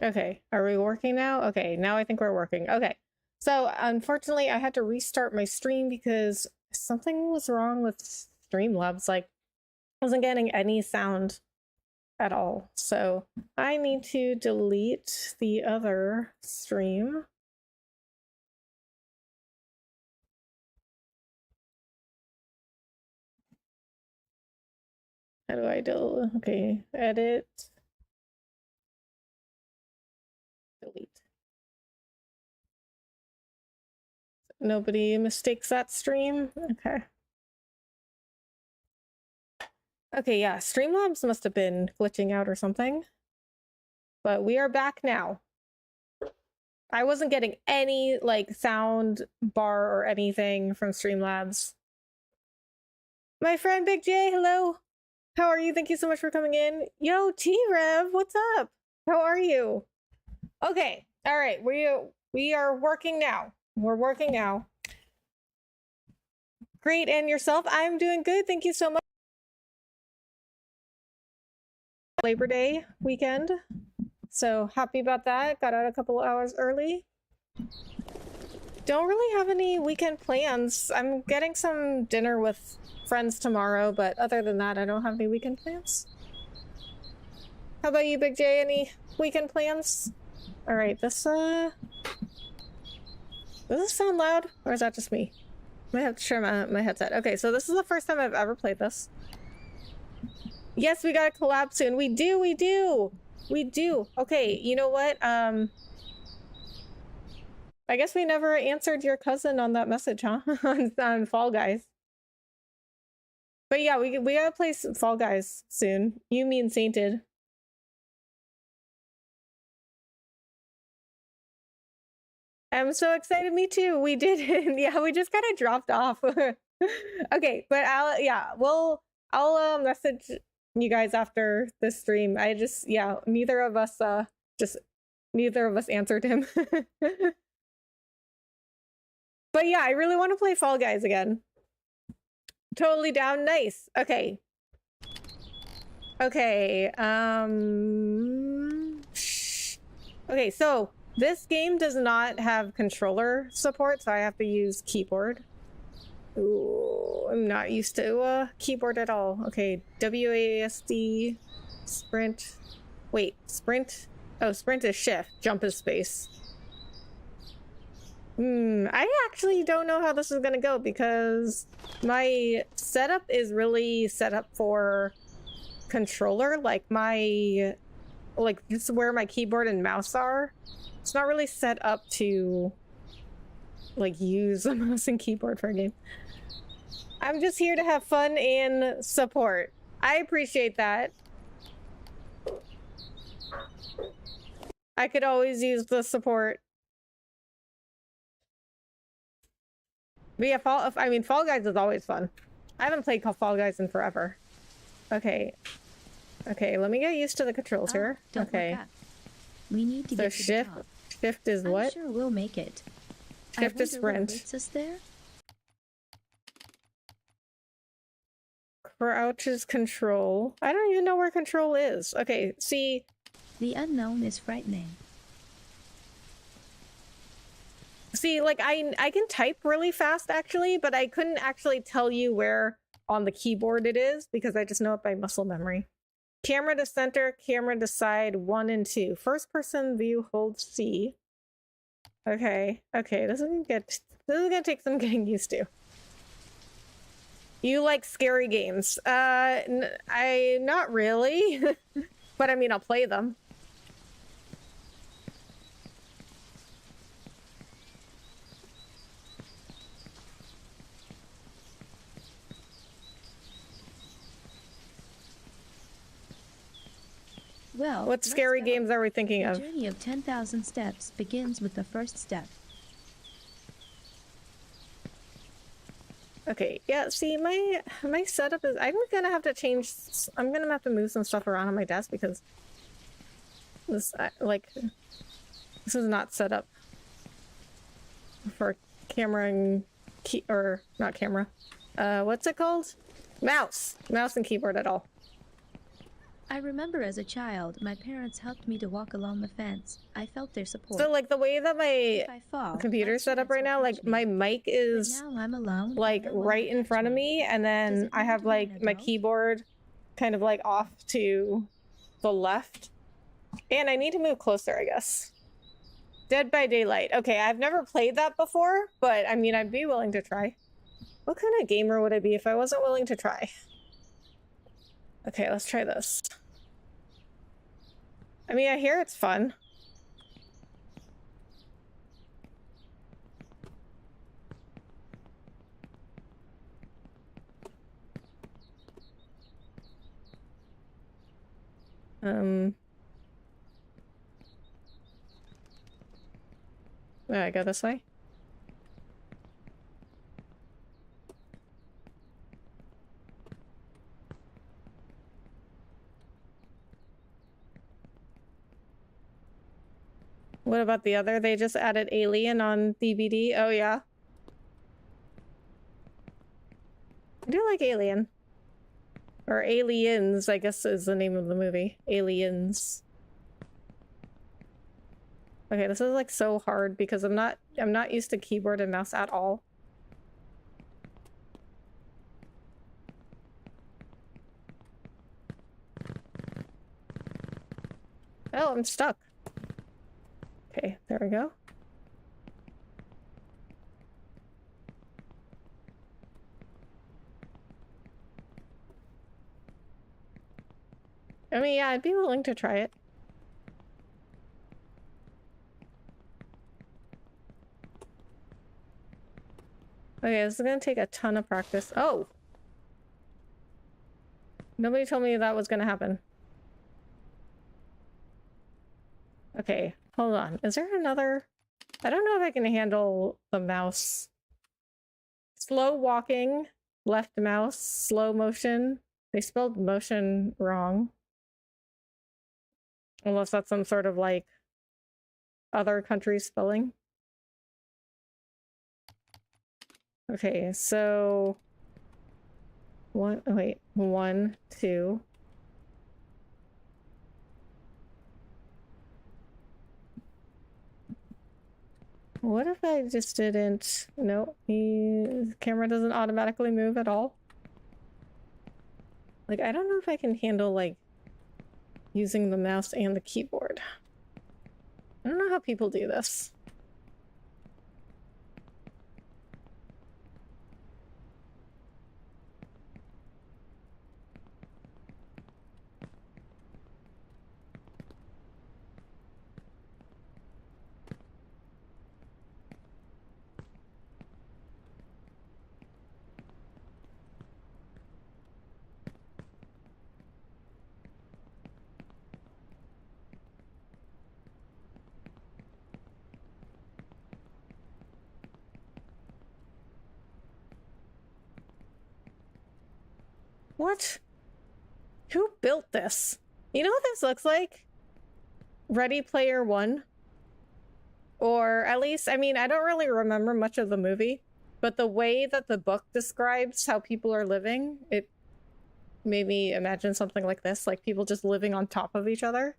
Okay, are we working now? Okay, now I think we're working. Okay, so unfortunately I had to restart my stream because something was wrong with Streamlabs. Like, I wasn't getting any sound at all. So I need to delete the other stream. How do I do? Okay, edit. Delete. Nobody mistakes that stream? Okay. Okay, yeah, Streamlabs must have been glitching out or something. But we are back now. I wasn't getting any, like, sound bar or anything from Streamlabs. My friend Big J, hello! How are you? Thank you so much for coming in. Yo, T-Rev, what's up? How are you? Okay, alright, we are working now. We're working now. Great, and yourself? I'm doing good, thank you so much. Labor Day weekend. So happy about that. Got out a couple hours early. Don't really have any weekend plans. I'm getting some dinner with friends tomorrow, but other than that, I don't have any weekend plans. How about you, Big J? Any weekend plans? All right, does this sound loud? Or is that just me? I have to share my headset. Okay, so this is the first time I've ever played this. Yes, we gotta collab soon. We do! Okay, you know what? I guess we never answered your cousin on that message, huh? on Fall Guys. But yeah, we gotta play some Fall Guys soon. You mean Sainted. I'm so excited, me too. We did it. Yeah, we just kind of dropped off. Okay, but I'll message you guys after the stream. I just, yeah, neither of us answered him. But yeah, I really want to play Fall Guys again. Totally down. Nice. Okay. Okay, okay, so this game does not have controller support, so I have to use keyboard. Ooh, I'm not used to keyboard at all. Okay, WASD, sprint. Wait, sprint? Oh, sprint is shift, jump is space. I actually don't know how this is gonna go because my setup is really set up for controller. Like this is where my keyboard and mouse are. It's not really set up to like use a mouse and keyboard for a game. I'm just here to have fun and support. I appreciate that. I could always use the support. But yeah, Fall Guys is always fun. I haven't played Fall Guys in forever. Okay. Okay, let me get used to the controls here. Okay. We need to get to the top. Shift is what? I'm sure we'll make it. Shift is sprint. Us there? Crouch is control. I don't even know where control is. Okay, see. The unknown is frightening. See, like I can type really fast actually, but I couldn't actually tell you where on the keyboard it is because I just know it by muscle memory. Camera to center, camera to side, 1 and 2. First person view, hold C. Okay, okay, this is gonna take some getting used to. You like scary games? Not really, but I mean I'll play them. Well, what scary games are we thinking of? The journey of 10,000 steps begins with the first step. Okay, yeah, see, my setup is... I'm gonna have to change... I'm gonna have to move some stuff around on my desk because... This, this is not set up for camera and key... Or, not camera. What's it called? Mouse! Mouse and keyboard at all. I remember as a child, my parents helped me to walk along the fence. I felt their support. So like the way that my If I fall, computer's set up parents right will now, catch like me. my mic But is now I'm alone. like and no one right will in catch front of me. me, and Does then it I mean have to be an like my adult? keyboard kind of like off to the left. And I need to move closer, I guess. Dead by Daylight. Okay, I've never played that before, but I mean, I'd be willing to try. What kind of gamer would I be if I wasn't willing to try? Okay, let's try this. I mean, I hear it's fun. I go this way. What about the other? They just added Alien on DVD. Oh, yeah. I do like Alien. Or Aliens, I guess is the name of the movie. Aliens. Okay, this is like so hard because I'm not used to keyboard and mouse at all. Oh, I'm stuck. Okay, there we go. I mean, yeah, I'd be willing to try it. Okay, this is gonna take a ton of practice. Oh! Nobody told me that was gonna happen. Okay, hold on. Is there another? I don't know if I can handle the mouse. Slow walking, left mouse, slow motion. They spelled motion wrong. Unless that's some sort of like other country spelling. Okay, so one, two. What if I just didn't? No, the camera doesn't automatically move at all. Like, I don't know if I can handle like using the mouse and the keyboard. I don't know how people do this. What? Who built this? You know what this looks like? Ready Player One? Or at least, I mean, I don't really remember much of the movie, but the way that the book describes how people are living, it made me imagine something like this, like people just living on top of each other.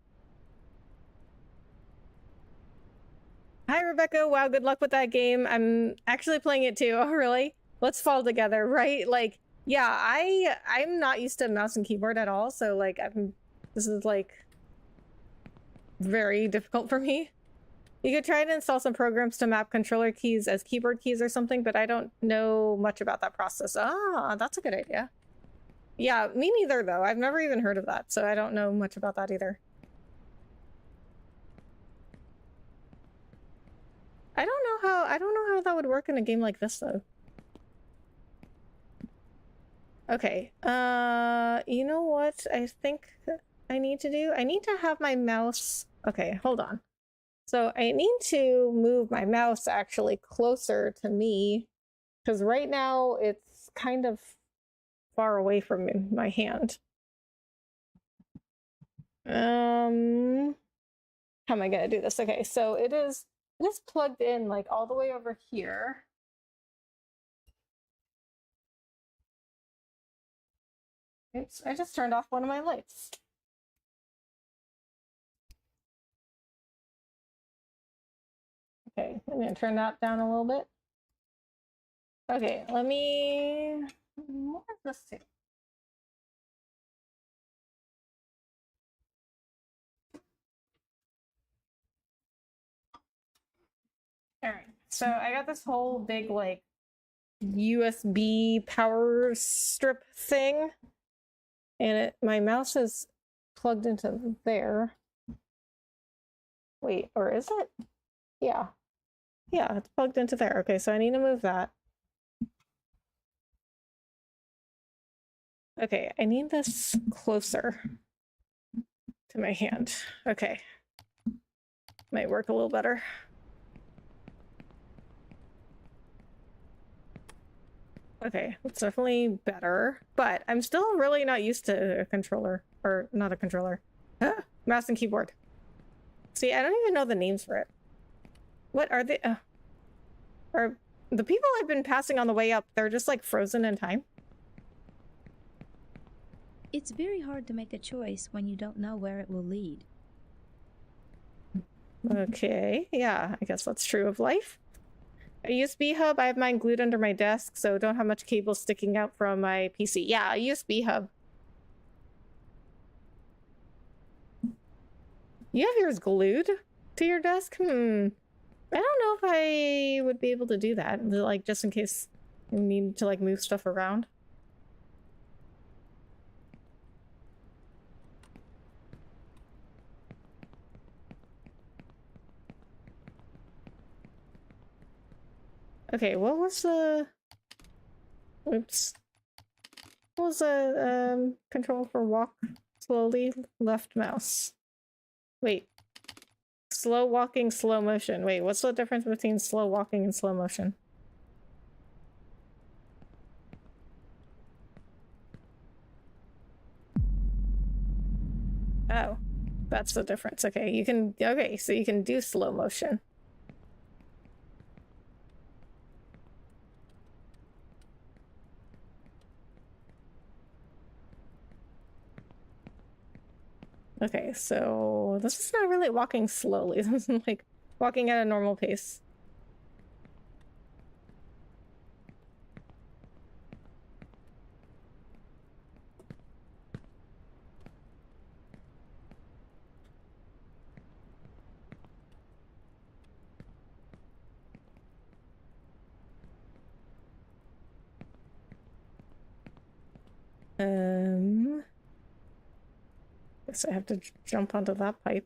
Hi, Rebecca. Wow, good luck with that game. I'm actually playing it too. Oh, really? Let's fall together, right? Like, yeah, I'm not used to mouse and keyboard at all, so like this is like very difficult for me. You could try to install some programs to map controller keys as keyboard keys or something, but I don't know much about that process. Ah, that's a good idea. Yeah, me neither though. I've never even heard of that, so I don't know much about that either. I don't know how that would work in a game like this though. Okay, you know what I think I need to do? I need to have my mouse... Okay, hold on. So I need to move my mouse actually closer to me, because right now it's kind of far away from my hand. How am I gonna do this? Okay, so it is plugged in like all the way over here. Oops, I just turned off one of my lights. Okay, I'm gonna turn that down a little bit. Okay, let me. What is this to? All right, so I got this whole big like USB power strip thing, and my mouse is plugged into there. Wait, or is it? Yeah. Yeah, it's plugged into there. Okay, so I need to move that. Okay, I need this closer to my hand. Okay. Might work a little better. Okay, it's definitely better, but I'm still really not used to a controller, or not a controller. Mouse and keyboard. See, I don't even know the names for it. What are they? Are the people I've been passing on the way up, they're just like frozen in time? It's very hard to make a choice when you don't know where it will lead. Okay, yeah, I guess that's true of life. A USB hub, I have mine glued under my desk, so don't have much cable sticking out from my PC. Yeah, a USB hub. You have yours glued to your desk? I don't know if I would be able to do that, like, just in case you need to, like, move stuff around. Okay, what was the... Oops. What was the, control for walk slowly? Left mouse. Wait. Slow walking, slow motion. Wait, what's the difference between slow walking and slow motion? Oh, that's the difference. Okay, you can... Okay, so you can do slow motion. Okay, so this is not really walking slowly. This is like walking at a normal pace. Guess I have to jump onto that pipe.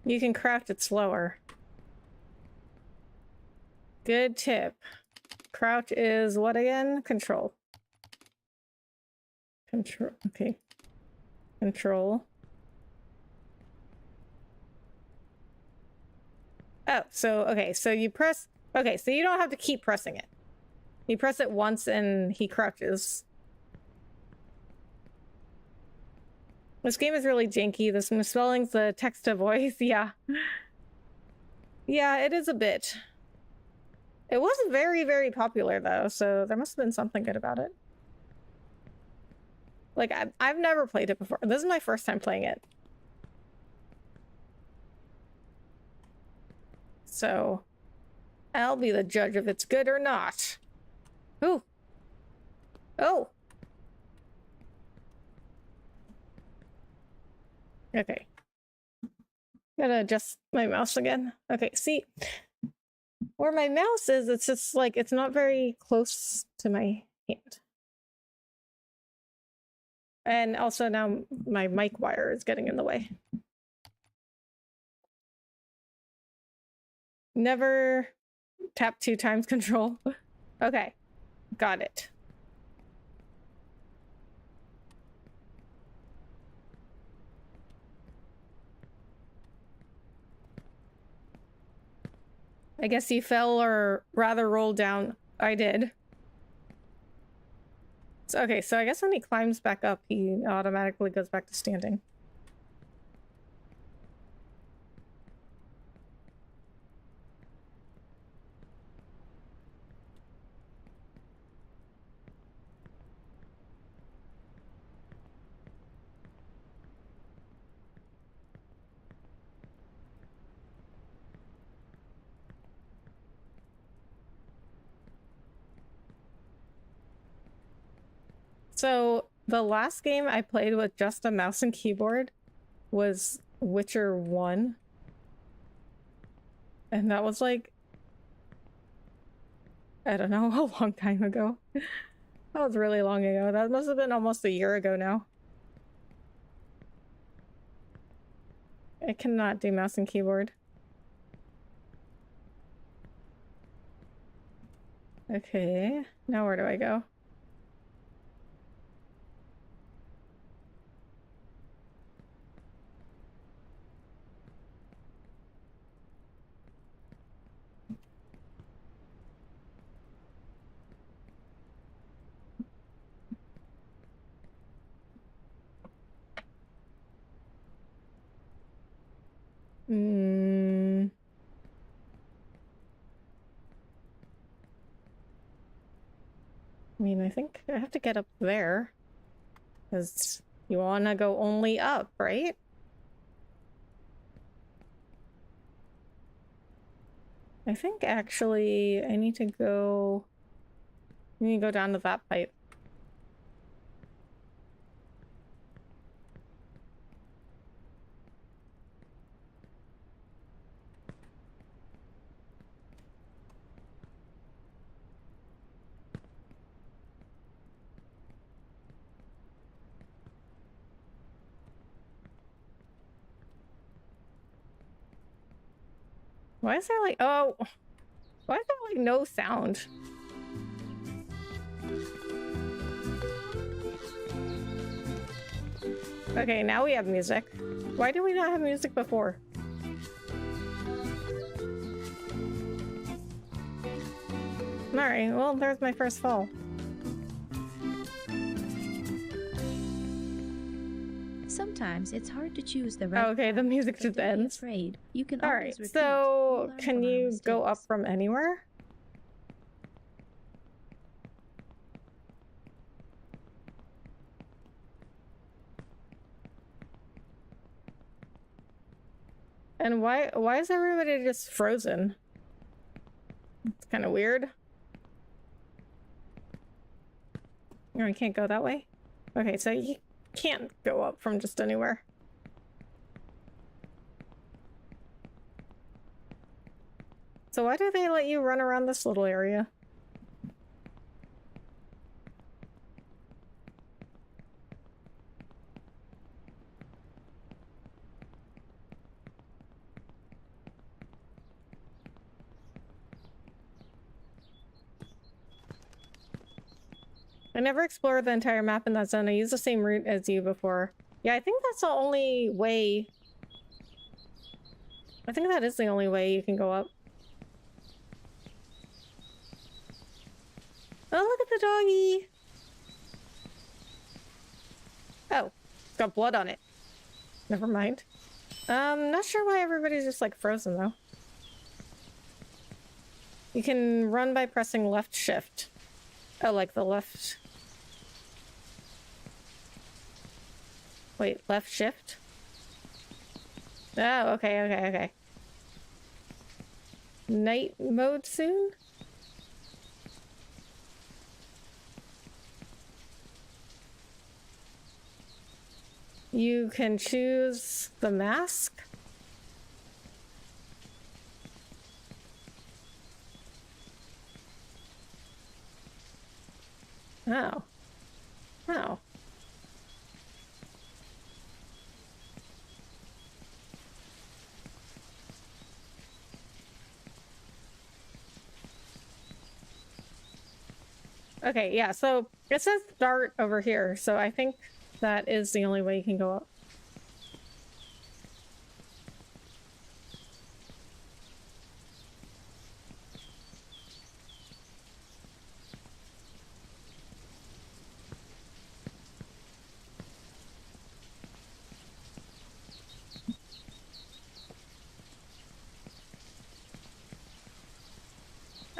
You can craft it slower. Good tip. Crouch is what again? Control. Control. Okay. Control. Oh, so, okay, so you press... Okay, so you don't have to keep pressing it. You press it once and he crouches. This game is really janky. This misspelling's the text to voice. Yeah. Yeah, it is a bit. It was very, very popular, though, so there must have been something good about it. Like, I've never played it before. This is my first time playing it. So, I'll be the judge if it's good or not. Ooh. Oh. Okay. Gotta adjust my mouse again. Okay, see, where my mouse is, it's just like, it's not very close to my hand. And also now my mic wire is getting in the way. Never tap 2 times control. Okay, got it. I guess he fell or rather rolled down. I did. So, okay, so I guess when he climbs back up, he automatically goes back to standing. So the last game I played with just a mouse and keyboard was Witcher 1. And that was like, I don't know, a long time ago. That was really long ago. That must have been almost a year ago now. I cannot do mouse and keyboard. Okay, now where do I go? I mean, I think I have to get up there. Because you want to go only up, right? I think actually I need to go... I need to go down to that pipe. Why is there like... Oh! Why is there like no sound? Okay, now we have music. Why did we not have music before? Alright, well, there's my first fall. Sometimes it's hard to choose the right. Oh, okay, the music just ends. Afraid. You can Alright, always retreat. so Learn can from our you go up mistakes. from anywhere? And why is everybody just frozen? It's kind of weird. Oh, I can't go that way? Okay, so you can't go up from just anywhere. So why do they let you run around this little area? I never explored the entire map in that zone. I used the same route as you before. Yeah, I think that's the only way. I think that is the only way you can go up. Oh, look at the doggy! Oh, it's got blood on it. Never mind. Not sure why everybody's just like frozen though. You can run by pressing left shift. Oh, like the left... Wait, left shift? Oh, okay, okay, okay. Night mode soon? You can choose the mask. Oh. Oh. Okay, yeah, so it says start over here, so I think that is the only way you can go up.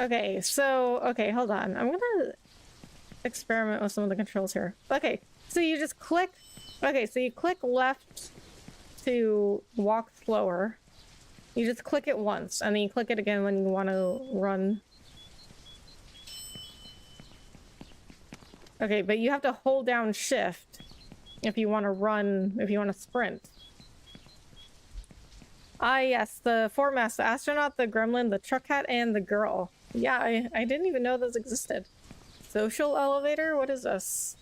Okay, so, okay, hold on. I'm gonna experiment with some of the controls here. Okay, so you just click, okay, so you click left to walk slower. You just click it once, and then you click it again when you want to run. Okay, but you have to hold down shift if you want to run, if you want to sprint. Ah, yes, the four masks, the astronaut, the gremlin, the truck cat, and the girl. Yeah, I didn't even know those existed. Social elevator? What is this?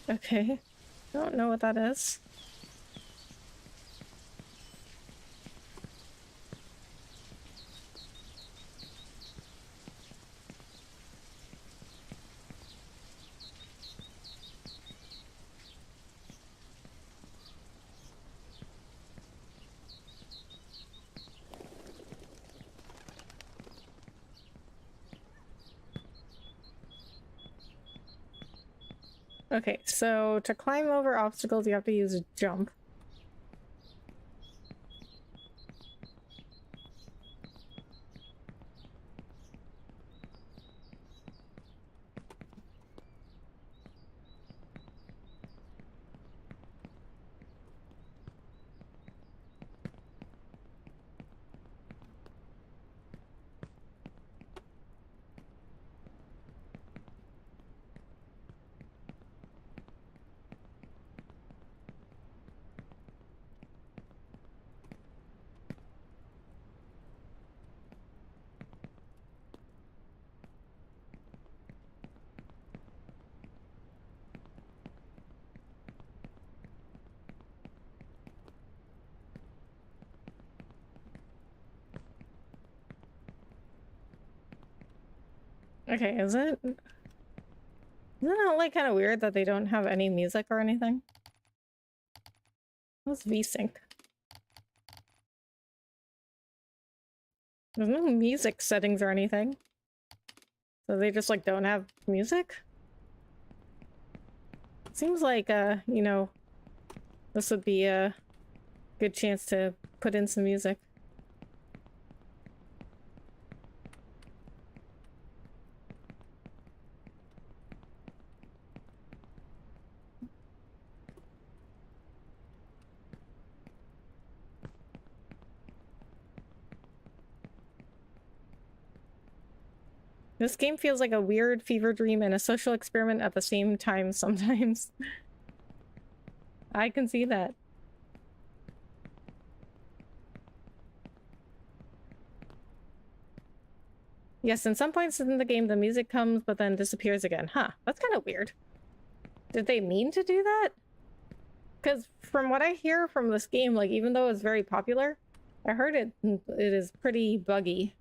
Okay. Don't know what that is. Okay, so to climb over obstacles, you have to use a jump. Okay, isn't it like kind of weird that they don't have any music or anything? What's VSync? There's no music settings or anything. So they just like don't have music? Seems like you know, this would be a good chance to put in some music. This game feels like a weird fever dream and a social experiment at the same time sometimes. I can see that. Yes, in some points in the game the music comes but then disappears again. Huh, that's kind of weird. Did they mean to do that? Because from what I hear from this game, like even though it's very popular, I heard it is pretty buggy.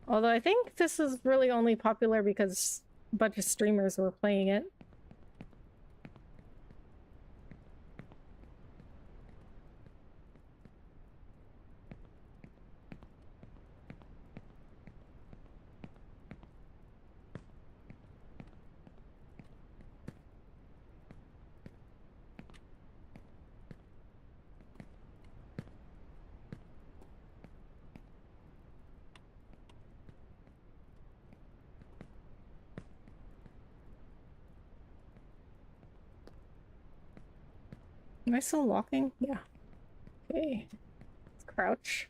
Although I think this is really only popular because a bunch of streamers were playing it. Am I still walking? Yeah. Okay. Let's crouch.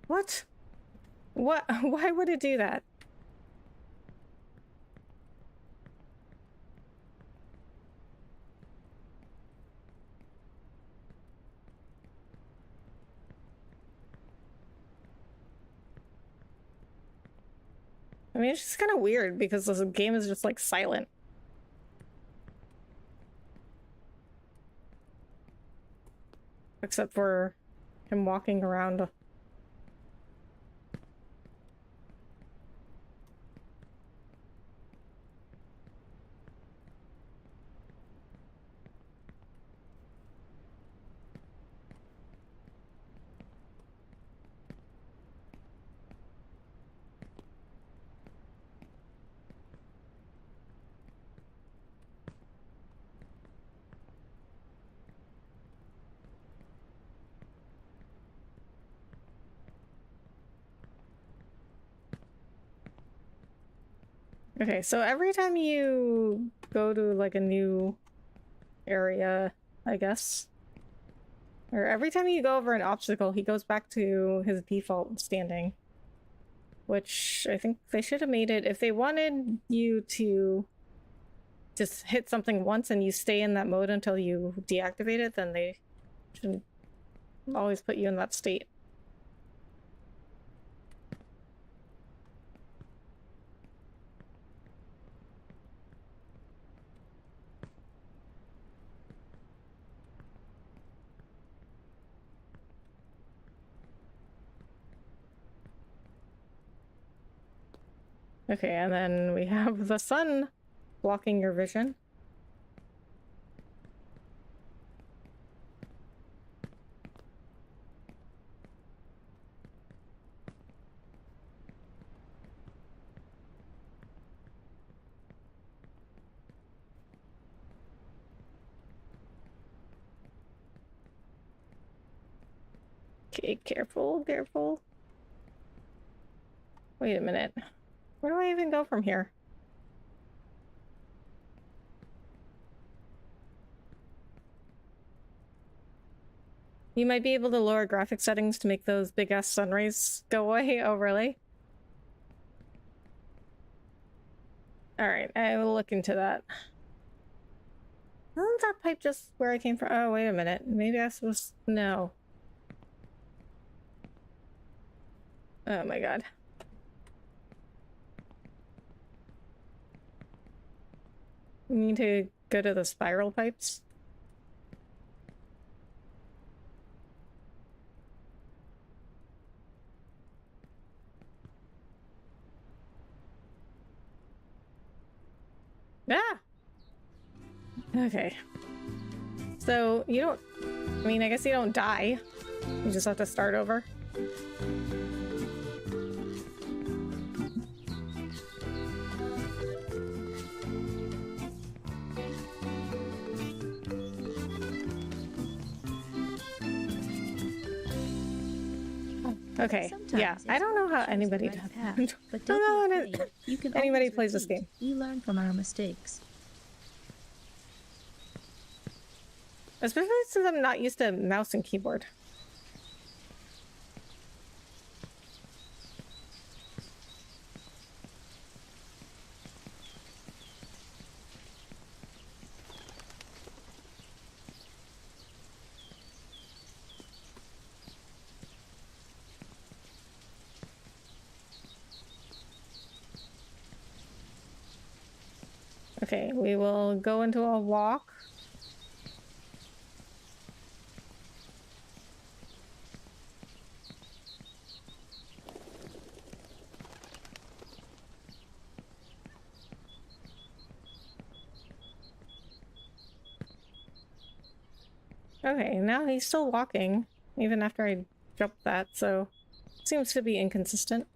What? What? Why would it do that? I mean, it's just kind of weird because this game is just like silent. Except for him walking around. Okay, so every time you go to like a new area, I guess, or every time you go over an obstacle, he goes back to his default standing. Which I think they should have made it, if they wanted you to just hit something once and you stay in that mode until you deactivate it, then they should always put you in that state. Okay, and then we have the sun blocking your vision. Okay, careful, careful. Wait a minute. Where do I even go from here? You might be able to lower graphic settings to make those big-ass sun rays go away. Oh, really? Alright, I will look into that. Isn't that pipe just where I came from? Oh, wait a minute. Maybe I supposed... No. Oh my god. We need to go to the spiral pipes. Ah! Okay. So, you don't... I mean, I guess you don't die. You just have to start over. Okay, Sometimes yeah, I don't know how choose the anybody right does path, that. but I don't don't be know afraid. You can anybody always plays this repeat. game. We learn from our mistakes. Especially since I'm not used to mouse and keyboard. Okay, we will go into a walk. Okay, now he's still walking, even after I jumped that, so seems to be inconsistent.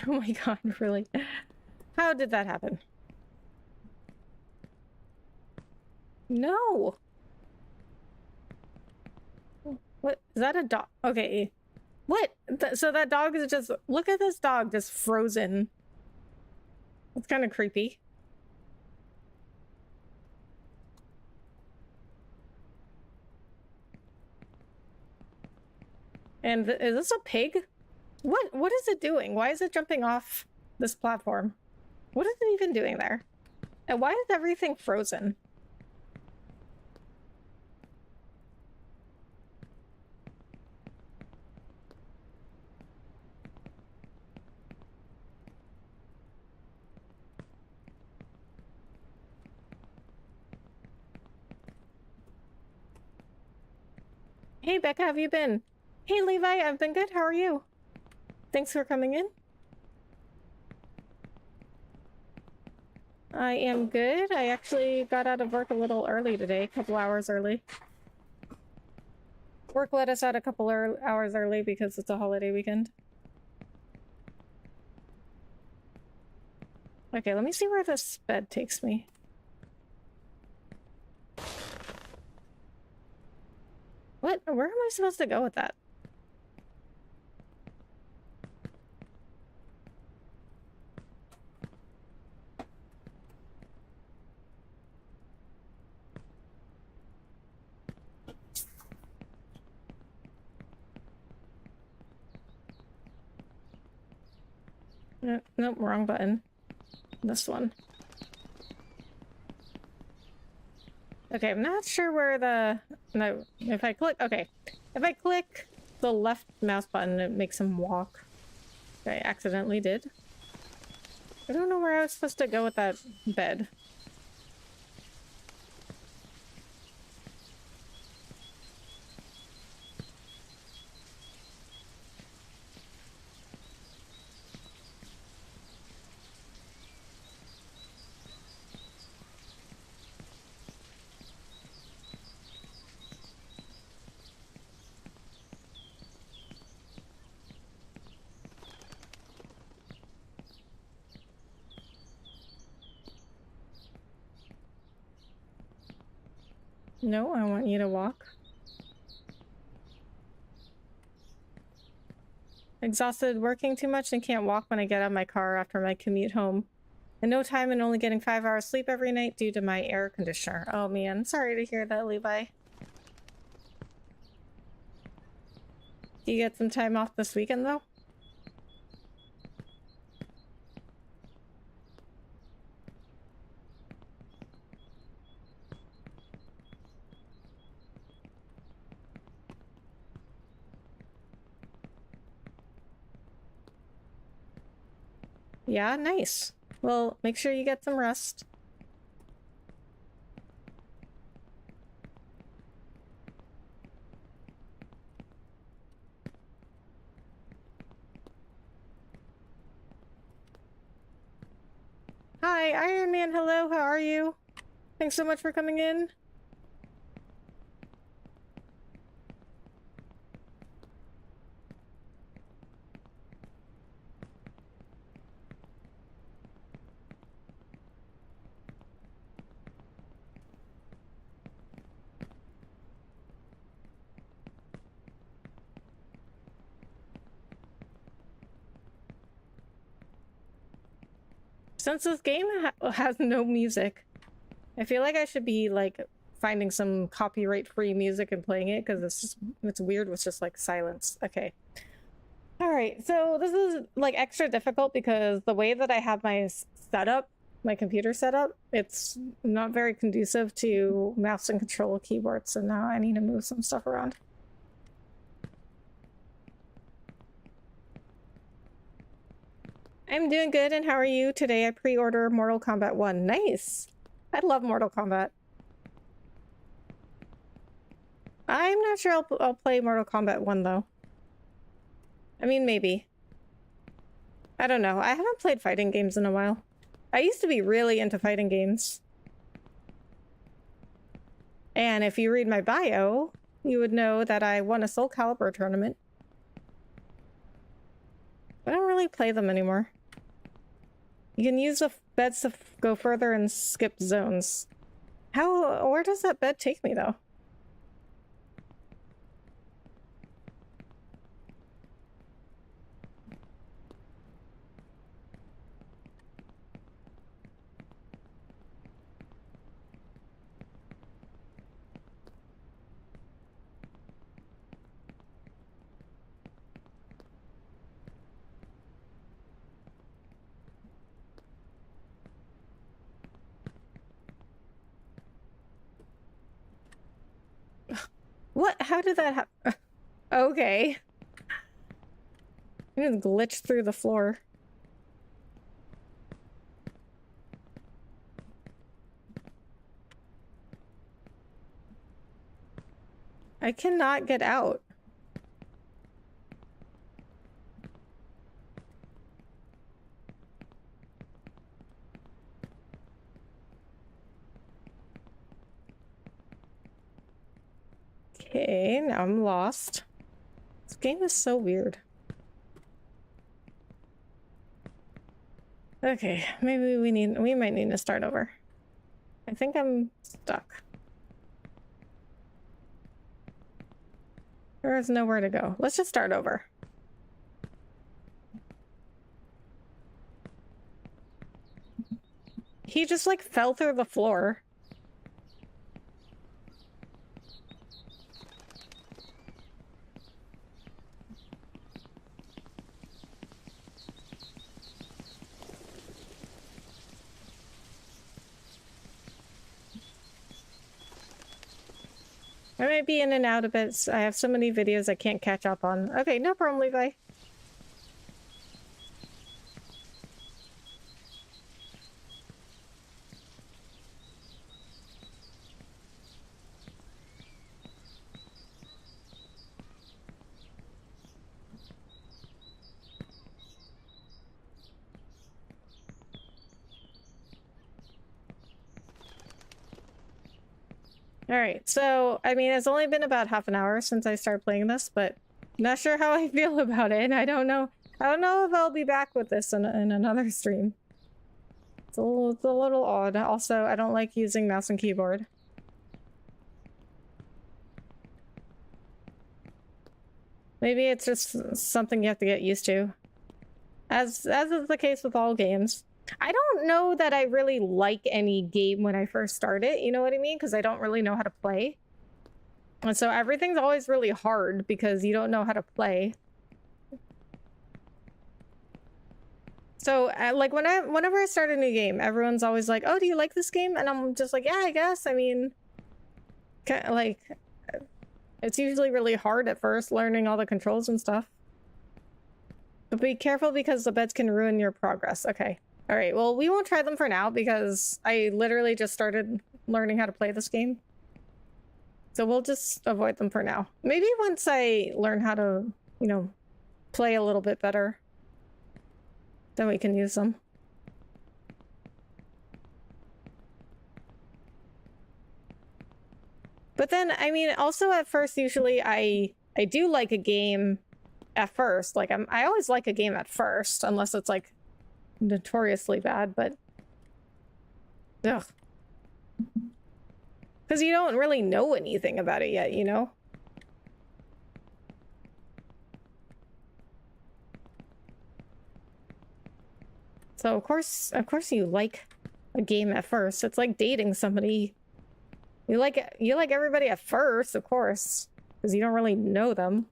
Oh my god, really? How did that happen? No! What? Is that a dog? Okay. What? So that dog is just... Look at this dog just frozen. It's kind of creepy. And is this a pig? What is it doing? Why is it jumping off this platform? What is it even doing there? And why is everything frozen? Hey Becca, how have you been? Hey Levi, I've been good. How are you? Thanks for coming in. I am good. I actually got out of work a little early today, a couple hours early. Work let us out a couple hours early because it's a holiday weekend. Okay, let me see where this bed takes me. What? Where am I supposed to go with that? Nope, wrong button. This one. Okay, I'm not sure where the... No, if I click... Okay. If I click the left mouse button, it makes him walk. I accidentally did. I don't know where I was supposed to go with that bed. No, I want you to walk. Exhausted working too much and can't walk when I get out of my car after my commute home. In no time and only getting 5 hours sleep every night due to my air conditioner. Oh man, sorry to hear that, Levi. Do you get some time off this weekend though? Yeah, nice. Well, make sure you get some rest. Hi, Iron Man, hello, how are you? Thanks so much for coming in. Since this game has no music, I feel like I should be like finding some copyright-free music and playing it because it's weird with just like silence. Okay. All right, so this is like extra difficult because the way that I have my setup, my computer setup, it's not very conducive to mouse and control keyboard. So now I need to move some stuff around. I'm doing good, and how are you? Today I pre-order Mortal Kombat 1. Nice! I love Mortal Kombat. I'm not sure I'll play Mortal Kombat 1, though. I mean, maybe. I don't know. I haven't played fighting games in a while. I used to be really into fighting games. And if you read my bio, you would know that I won a Soul Calibur tournament. I don't really play them anymore. You can use the beds to go further and skip zones. Where does that bed take me, though? What? How did that happen? Okay. I just glitched through the floor. I cannot get out. Okay, now I'm lost. This game is so weird. Okay, maybe we might need to start over. I think I'm stuck. There is nowhere to go. Let's just start over. He just like fell through the floor. I might be in and out a bit. I have so many videos I can't catch up on. Okay, no problem, Levi. Alright, so, I mean, it's only been about half an hour since I started playing this, but not sure how I feel about it. I don't know if I'll be back with this in another stream. It's a little odd. Also, I don't like using mouse and keyboard. Maybe it's just something you have to get used to. As is the case with all games. I don't know that I really like any game when I first start it, you know what I mean? Because I don't really know how to play. And so everything's always really hard because you don't know how to play. So, like, whenever I start a new game, everyone's always like, oh, do you like this game? And I'm just like, yeah, I guess. I mean, like, it's usually really hard at first, learning all the controls and stuff. But be careful because the beds can ruin your progress. Okay. All right, well, we won't try them for now because I literally just started learning how to play this game. So we'll just avoid them for now. Maybe once I learn how to, you know, play a little bit better, then we can use them. But then, I mean, also at first, usually I do like a game at first. Like, I always like a game at first, unless it's like notoriously bad, but ugh, because you don't really know anything about it yet, you know. So of course you like a game at first. It's like dating somebody. You like everybody at first, of course, because you don't really know them.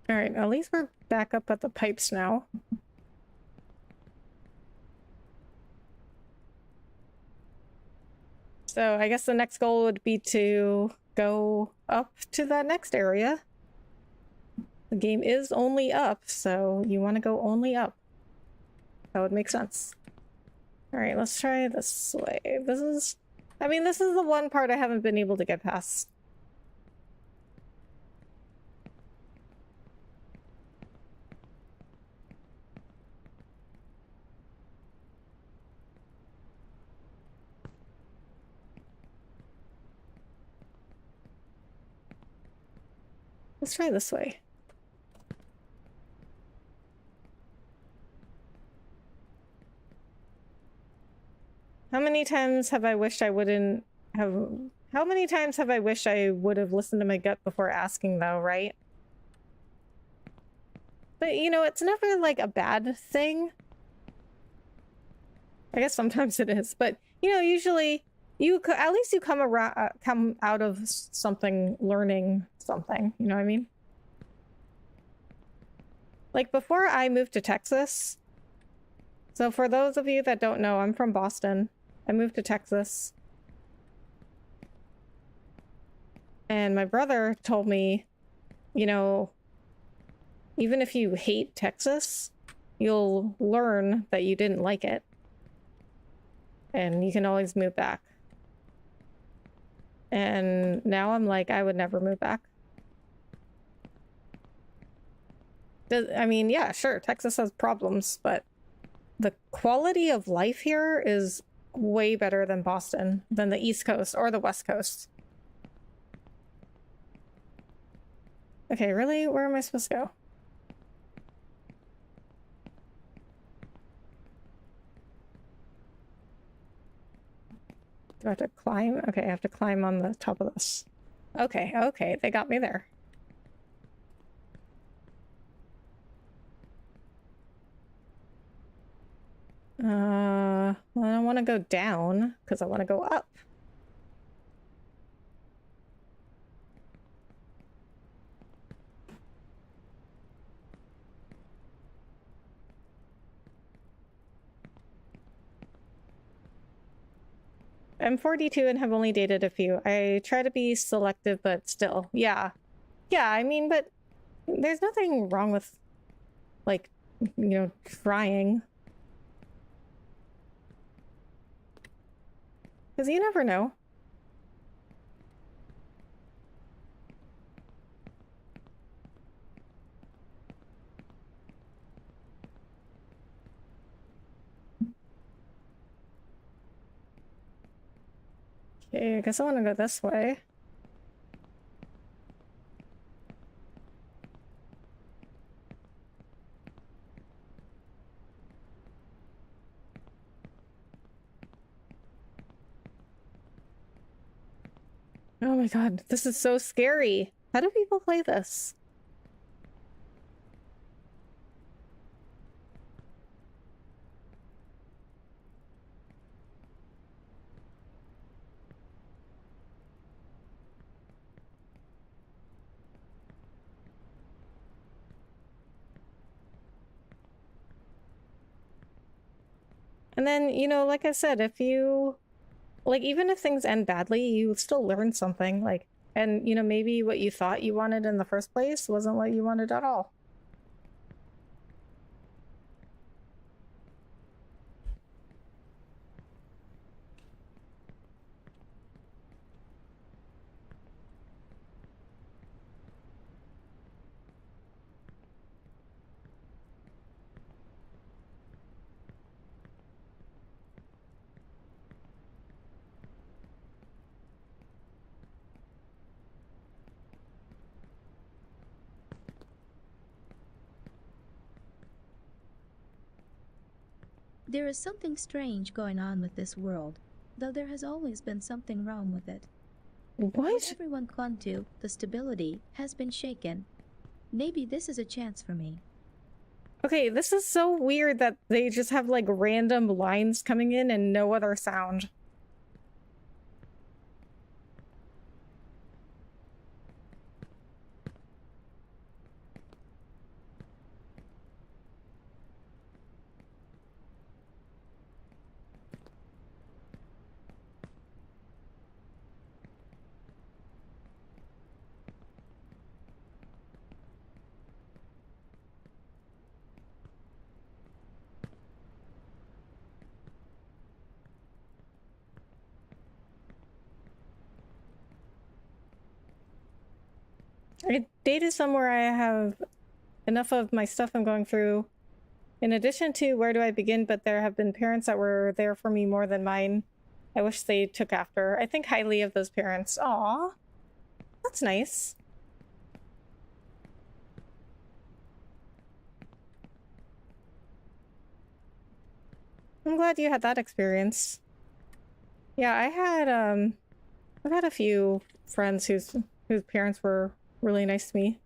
All right, at least we're back up at the pipes now. So I guess the next goal would be to go up to that next area. The game is only up, so you want to go only up. That would make sense. All right, let's try this way. I mean, this is the one part I haven't been able to get past. Let's try this way. How many times have I wished I wouldn't have... How many times have I wished I would have listened to my gut before asking, though, right? But, you know, it's never, like, a bad thing. I guess sometimes it is, but, you know, usually... at least you come out of something learning something, you know what I mean? Like, before I moved to Texas, so for those of you that don't know, I'm from Boston. I moved to Texas. And my brother told me, you know, even if you hate Texas, you'll learn that you didn't like it. And you can always move back. And now I'm like, I would never move back. I mean, yeah, sure, Texas has problems, but the quality of life here is way better than Boston, than the East Coast or the West Coast. Okay, really? Where am I supposed to go? Do I have to climb? Okay, I have to climb on the top of this. Okay, okay, they got me there. Well, I don't want to go down because I want to go up. I'm 42 and have only dated a few. I try to be selective, but still, yeah. Yeah, I mean, but there's nothing wrong with, like, you know, trying. Because you never know. Okay, I guess I want to go this way. Oh my god, this is so scary. How do people play this? And then, you know, like I said, if you, like, even if things end badly, you still learn something, like, and, you know, maybe what you thought you wanted in the first place wasn't what you wanted at all. There is something strange going on with this world, though there has always been something wrong with it. What everyone clung to, the stability, has been shaken. Maybe this is a chance for me. Okay, this is so weird that they just have, like, random lines coming in and no other sound. I dated somewhere I have enough of my stuff I'm going through. In addition to where do I begin, but there have been parents that were there for me more than mine. I wish they took after. I think highly of those parents. Aw, that's nice. I'm glad you had that experience. Yeah, I've had a few friends whose parents were really nice to me.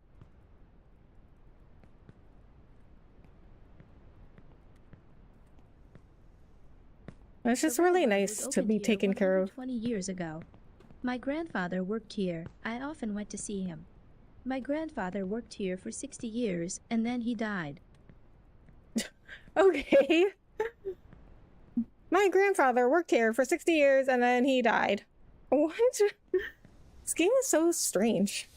It's just really nice to be taken care of. 20 years ago. My grandfather worked here. I often went to see him. My grandfather worked here for 60 years, and then he died. Okay. My grandfather worked here for 60 years, and then he died. What? This game is so strange.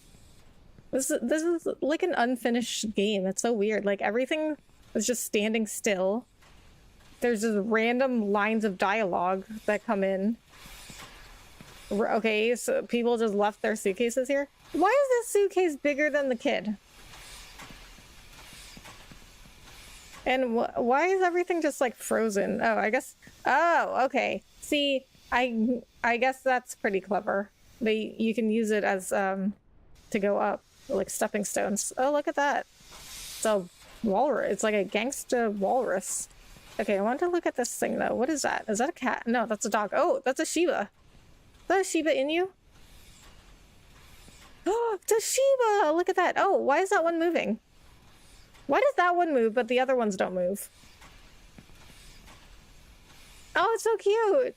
This is like an unfinished game. It's so weird. Like everything is just standing still. There's just random lines of dialogue that come in. Okay, so people just left their suitcases here. Why is this suitcase bigger than the kid? And why is everything just like frozen? Oh, I guess. Oh, okay. See, I guess that's pretty clever. You can use it as to go up, like stepping stones. Oh, look at that. It's a walrus. It's like a gangsta walrus. Okay, I want to look at this thing though. What is that? Is that a cat? No, that's a dog. Oh, that's a Shiba. Is that a Shiba Inu? Oh, it's a Shiba! Look at that. Oh, why is that one moving? Why does that one move, but the other ones don't move? Oh, it's so cute.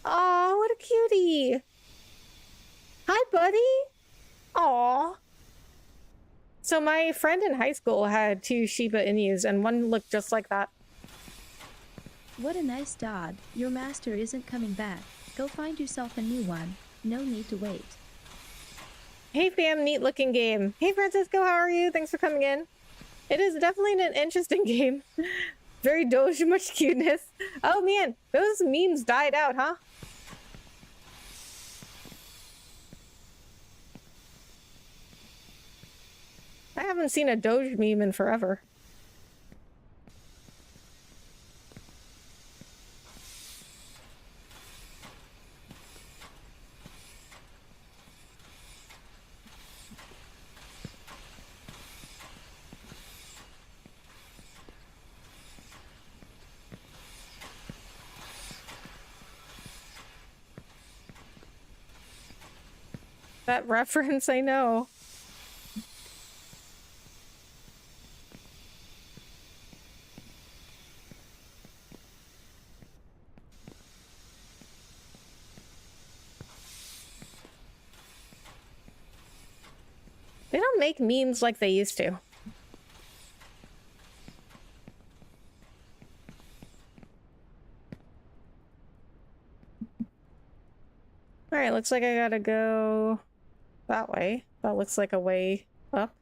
Oh, what a cutie. Hi, buddy. Aw. So my friend in high school had 2 Shiba Inus, and one looked just like that. What a nice dog. Your master isn't coming back. Go find yourself a new one. No need to wait. Hey fam, neat looking game. Hey Francisco, how are you? Thanks for coming in. It is definitely an interesting game. Very Doge, much cuteness. Oh man, those memes died out, huh? I haven't seen a Doge meme in forever. That reference, I know. They don't make memes like they used to. Alright, looks like I gotta go that way. That looks like a way up.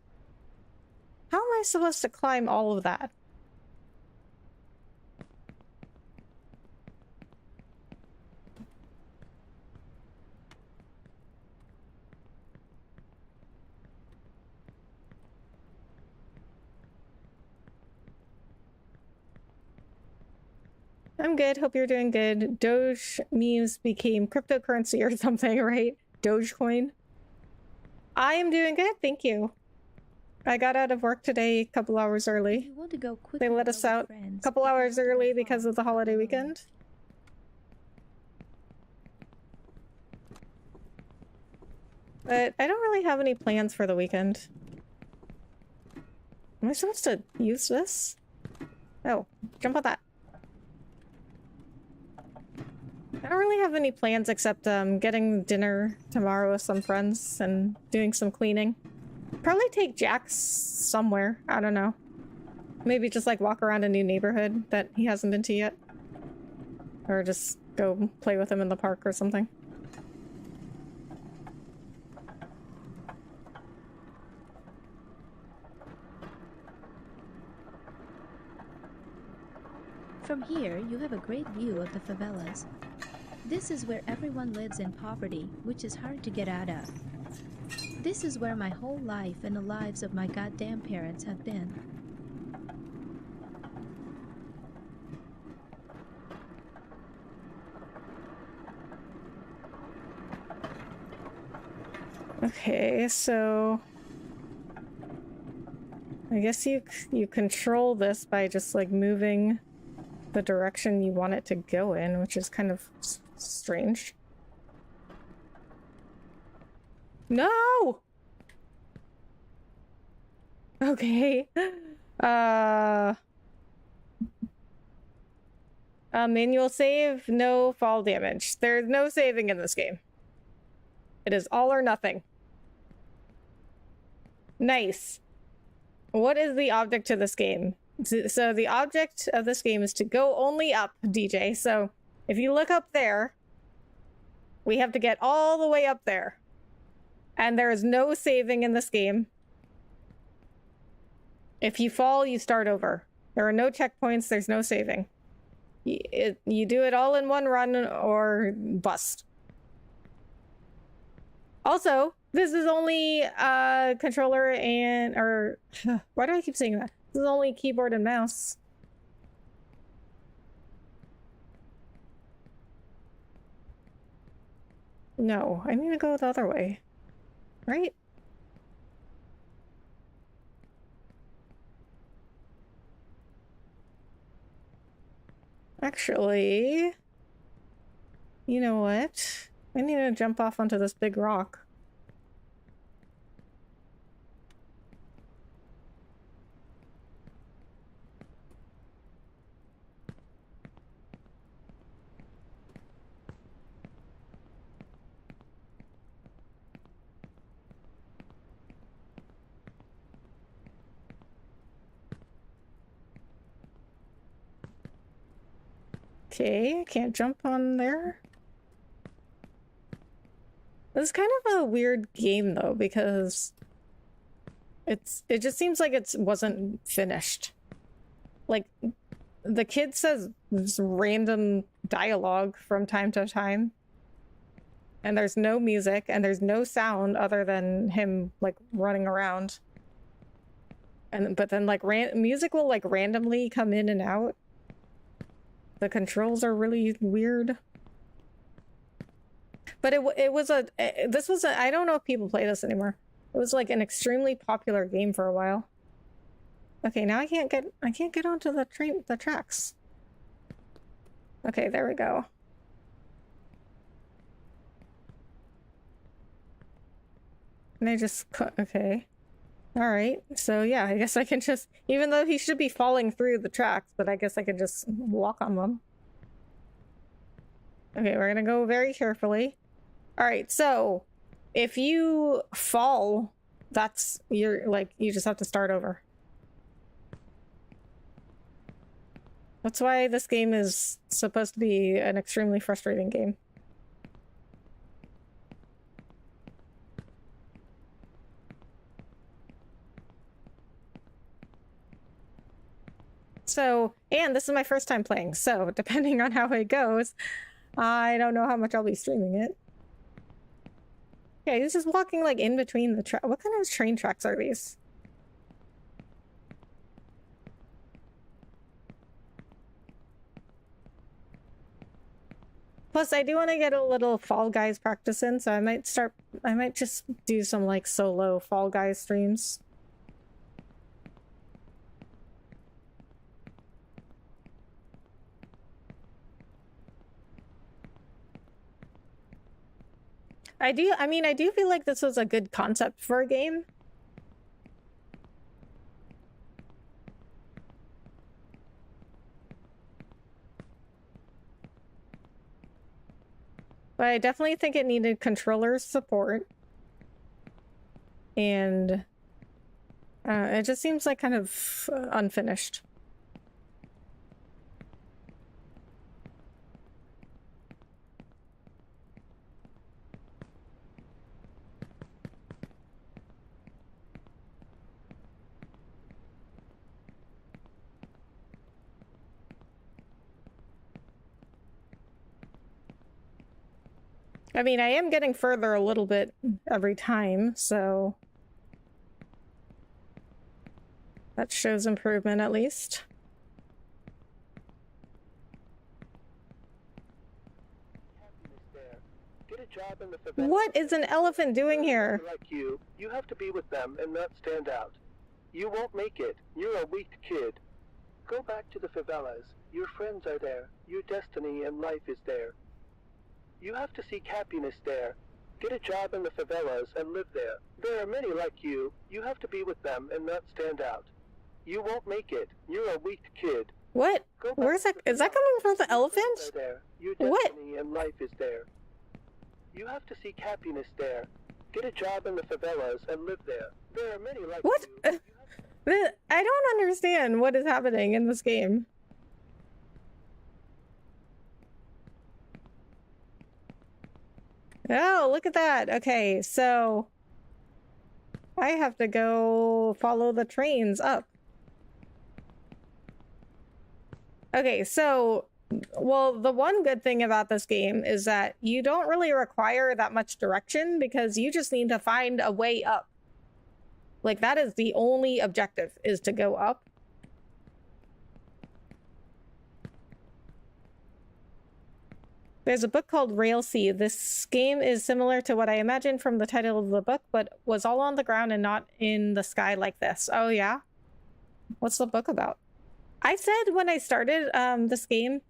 How am I supposed to climb all of that? I'm good. Hope you're doing good. Doge memes became cryptocurrency or something, right? Dogecoin. I am doing good, thank you. I got out of work today a couple hours early. You want to go They let us out a couple hours early because of the holiday weekend. But I don't really have any plans for the weekend. Am I supposed to use this? Oh, jump on that. I don't really have any plans except getting dinner tomorrow with some friends and doing some cleaning. Probably take Jax somewhere. I don't know. Maybe just like walk around a new neighborhood that he hasn't been to yet. Or just go play with him in the park or something. From here, you have a great view of the favelas. This is where everyone lives in poverty, which is hard to get out of. This is where my whole life and the lives of my goddamn parents have been. Okay, so I guess you control this by just like moving the direction you want it to go in, which is kind of strange. No! Okay. Manual save, no fall damage. There's no saving in this game. It is all or nothing. Nice. What is the object to this game? So the object of this game is to go only up, DJ. So if you look up there, we have to get all the way up there. And there is no saving in this game. If you fall, you start over. There are no checkpoints, there's no saving. You do it all in one run or bust. Also, this is only controller and, or, why do I keep saying that? This is only keyboard and mouse. No, I need to go the other way. Right? Actually, you know what? I need to jump off onto this big rock. Okay, I can't jump on there. This is kind of a weird game though, because it just seems like it wasn't finished. Like, the kid says just random dialogue from time to time. And there's no music, and there's no sound other than him, like, running around. But then, like, music will, like, randomly come in and out. The controls are really weird. But this was a, I don't know if people play this anymore. It was like an extremely popular game for a while. Okay, now I can't get onto the tracks. Okay, there we go. And I just okay. All right, so yeah, I guess I can just, even though he should be falling through the tracks, but I guess I can just walk on them. Okay, we're gonna go very carefully. All right, so if you fall, you just have to start over. That's why this game is supposed to be an extremely frustrating game. So, and this is my first time playing, so depending on how it goes, I don't know how much I'll be streaming it. Okay, this is walking like in between the track. What kind of train tracks are these? Plus, I do want to get a little Fall Guys practice in, so I might just do some like solo Fall Guys streams. I do feel like this was a good concept for a game. But I definitely think it needed controller support. And it just seems like kind of unfinished. I mean, I am getting further a little bit every time, so that shows improvement at least. What is an elephant doing here? Like you have to be with them and not stand out. You won't make it. You're a weak kid. Go back to the favelas. Your friends are there. Your destiny and life is there. You have to seek happiness there. Get a job in the favelas and live there. There are many like you. You have to be with them and not stand out. You won't make it. You're a weak kid. What? Where's that? Is that coming from the elephant? Your destiny and life is there. You have to seek happiness there. Get a job in the favelas and live there. There are many like what? You. I don't understand what is happening in this game. Oh, look at that. Okay, so I have to go follow the trains up. Okay, so, well, the one good thing about this game is that you don't really require that much direction because you just need to find a way up. Like, that is the only objective, is to go up. There's a book called Railsea. This game is similar to what I imagined from the title of the book, but was all on the ground and not in the sky like this. Oh, yeah? What's the book about? I said when I started this game,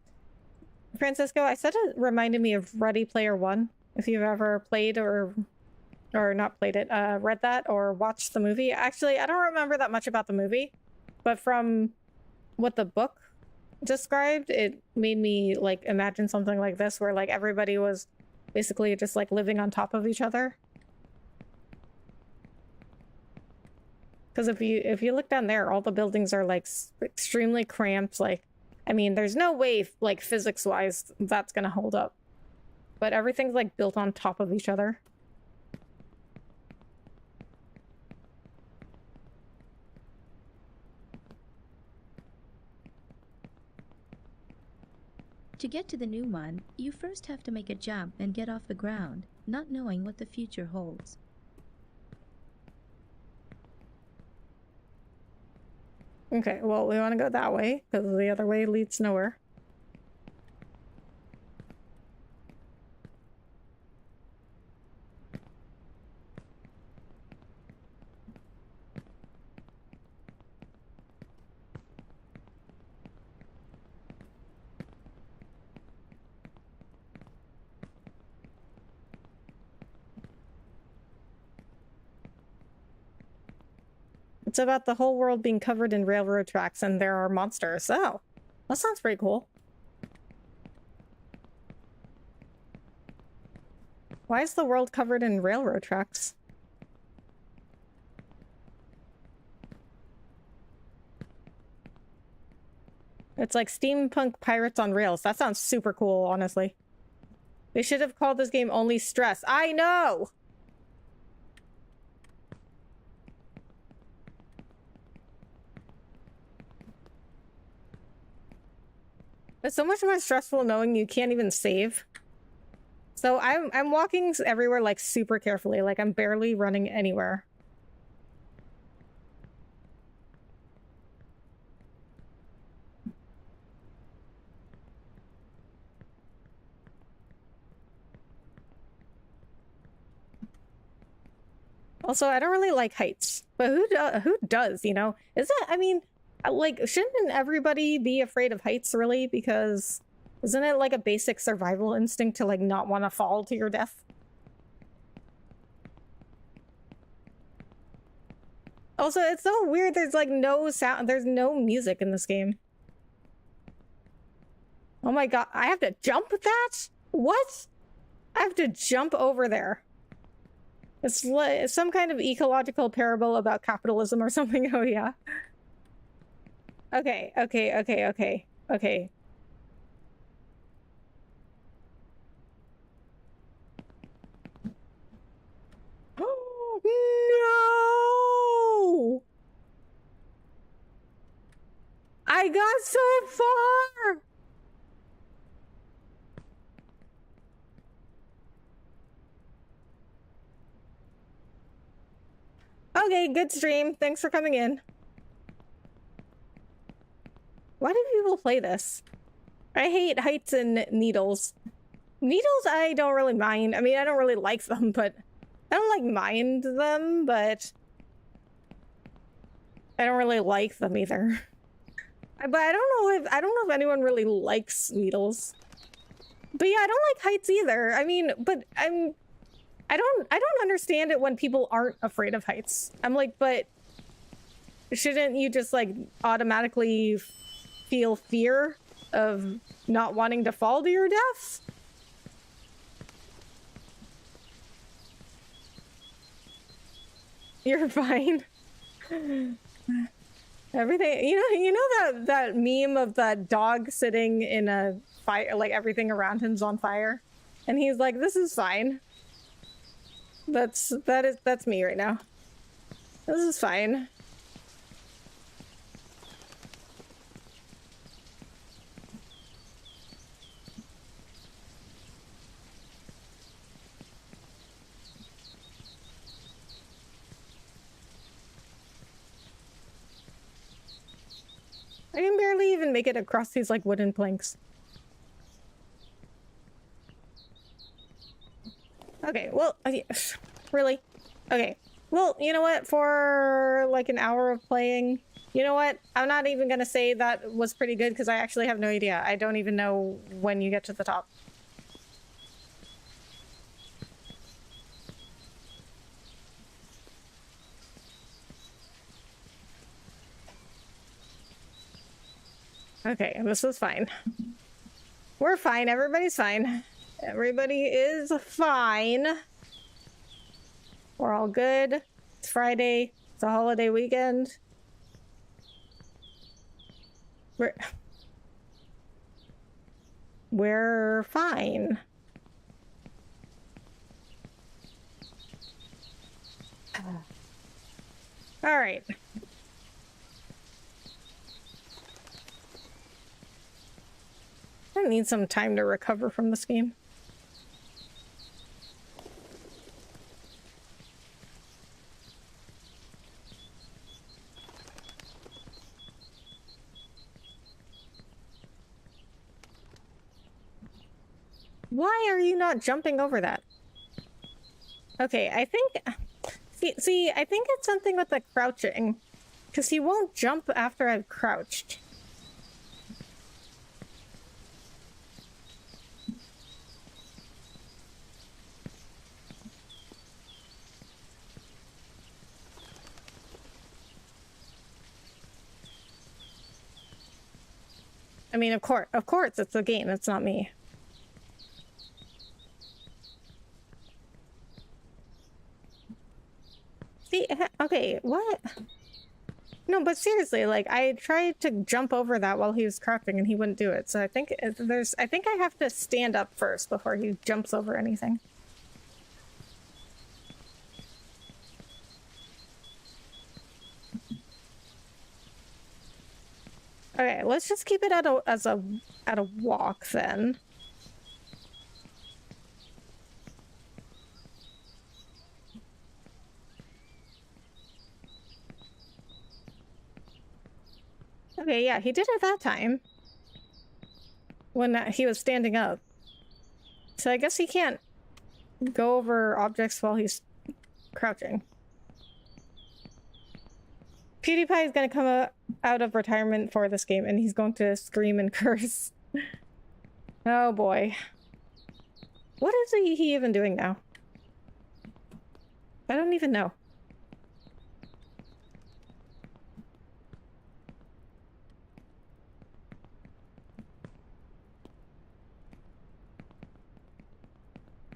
Francisco, I said it reminded me of Ready Player One. If you've ever played or not played it, read that or watched the movie. Actually, I don't remember that much about the movie, but from what the book described, it made me like imagine something like this, where like everybody was basically just like living on top of each other. Because if you look down there, all the buildings are like extremely cramped. Like, I mean, there's no way like physics wise that's gonna hold up, but everything's like built on top of each other. To get to the new one, you first have to make a jump and get off the ground, not knowing what the future holds. Okay, well, we want to go that way, because the other way leads nowhere. It's about the whole world being covered in railroad tracks and there are monsters. Oh, that sounds pretty cool. Why is the world covered in railroad tracks? It's like steampunk pirates on rails. That sounds super cool, honestly. They should have called this game Only Stress. I know! It's so much more stressful knowing you can't even save. So I'm walking everywhere like super carefully, like I'm barely running anywhere. Also, I don't really like heights, but who does, you know? Is it, I mean, like, shouldn't everybody be afraid of heights, really? Because isn't it like a basic survival instinct to like not want to fall to your death? Also, it's so weird, there's like no sound, there's no music in this game. Oh my god, I have to jump that? What? I have to jump over there. It's like some kind of ecological parable about capitalism or something. Oh yeah. Okay. No! I got so far! Okay, good stream. Thanks for coming in. Why do people play this? I hate heights and needles. Needles I don't really mind. I mean, I don't really like them, but I don't like mind them, but I don't really like them either. But I don't know if anyone really likes needles. But yeah, I don't like heights either. I mean, but I don't understand it when people aren't afraid of heights. I'm like, but shouldn't you just like automatically feel fear of not wanting to fall to your death? You're fine. Everything, you know that meme of that dog sitting in a fire, like everything around him's on fire, and he's like, "This is fine." That's me right now. This is fine. I can barely even make it across these, like, wooden planks. Okay, well, really? Okay, well, you know what? For, like, an hour of playing, you know what? I'm not even gonna say that was pretty good, because I actually have no idea. I don't even know when you get to the top. Okay, this is fine. We're fine. Everybody's fine. Everybody is fine. We're all good. It's Friday. It's a holiday weekend. We're fine. All right. I need some time to recover from this game. Why are you not jumping over that? Okay, I think... See, I think it's something with the crouching. Because he won't jump after I've crouched. I mean, of course, it's the game. It's not me. See, okay, what? No, but seriously, like, I tried to jump over that while he was crouching and he wouldn't do it. So I think I think I have to stand up first before he jumps over anything. Okay, let's just keep it at a walk then. Okay, yeah, he did it that time. When he was standing up. So I guess he can't go over objects while he's crouching. PewDiePie is going to come out of retirement for this game, and he's going to scream and curse. Oh boy. What is he even doing now? I don't even know.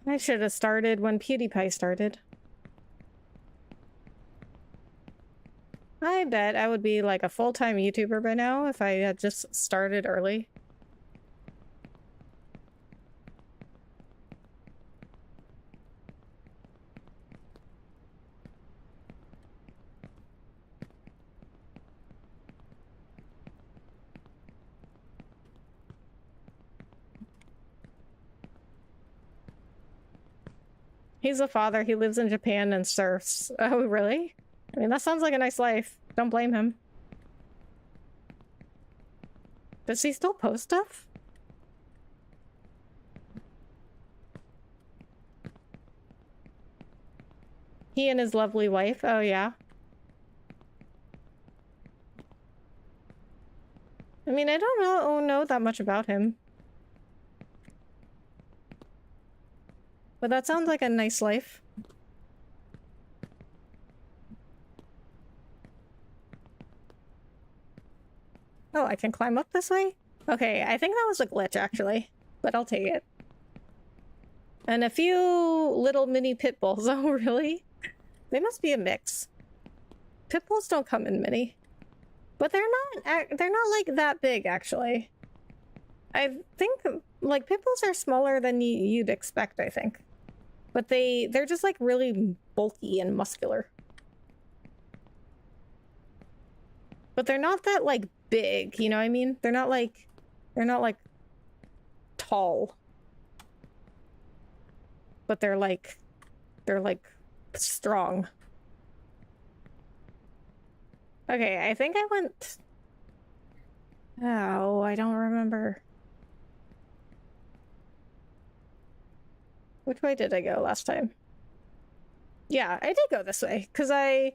I should have started when PewDiePie started. I bet I would be like a full-time YouTuber by now if I had just started early. He's a father. He lives in Japan and surfs. Oh, really? I mean, that sounds like a nice life. Don't blame him. Does he still post stuff? He and his lovely wife. Oh, yeah. I mean, I don't know that much about him. But that sounds like a nice life. Oh, I can climb up this way? Okay, I think that was a glitch, actually. But I'll take it. And a few little mini pit bulls. Oh, really? They must be a mix. Pit bulls don't come in mini. But they're not like that big, actually. I think, like, pit bulls are smaller than you'd expect, I think. But they're just, like, really bulky and muscular. But they're not that like big, you know what I mean? They're not like tall. But they're like strong. Okay, I think I went... Oh, I don't remember. Which way did I go last time? Yeah, I did go this way, because I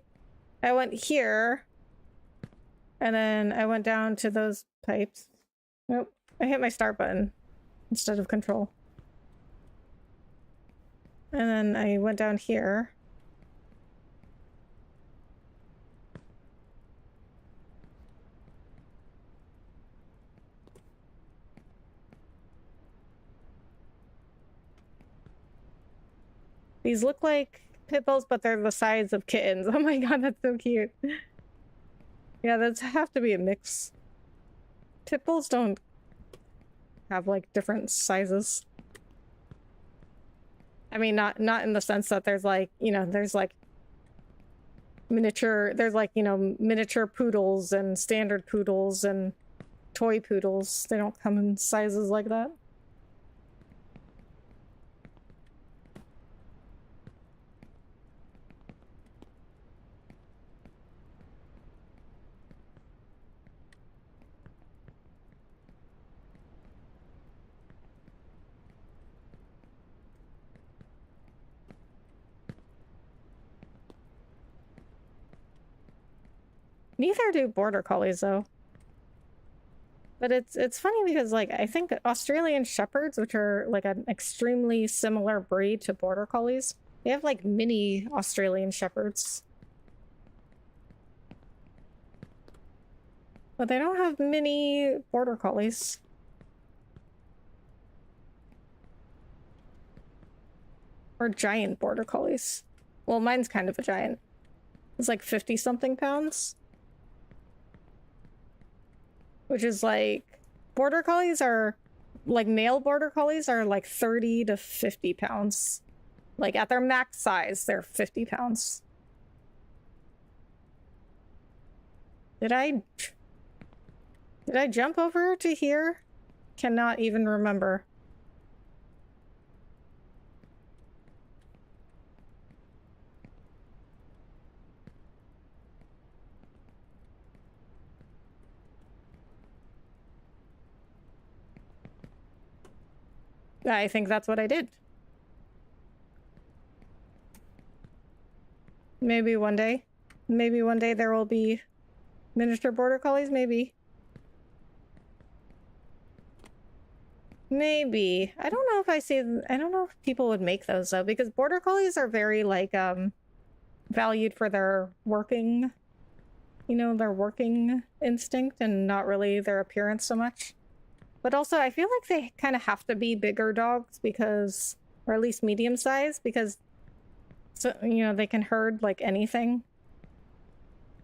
went here, and then I went down to those pipes. Nope, I hit my start button instead of control. And then I went down here. These look like pit bulls, but they're the size of kittens. Oh my god, that's so cute. Yeah, that's have to be a mix. Pit bulls don't have like different sizes. I mean, not in the sense that there's like, you know, there's like miniature, there's like, you know, miniature poodles and standard poodles and toy poodles. They don't come in sizes like that. Neither do border collies, though. But it's funny because, like, I think Australian Shepherds, which are, like, an extremely similar breed to border collies, they have, like, mini Australian Shepherds. But they don't have mini border collies. Or giant border collies. Well, mine's kind of a giant. It's like 50-something pounds. Which is like, border collies are, like male border collies are like 30 to 50 pounds. Like at their max size, they're 50 pounds. Did I jump over to here? Cannot even remember. I think that's what I did. Maybe one day. Maybe one day there will be miniature border collies, maybe. Maybe. I don't know if I don't know if people would make those though, because border collies are very like valued for their working, you know, their working instinct and not really their appearance so much. But also, I feel like they kind of have to be bigger dogs because, or at least medium size, because, so, you know, they can herd like anything.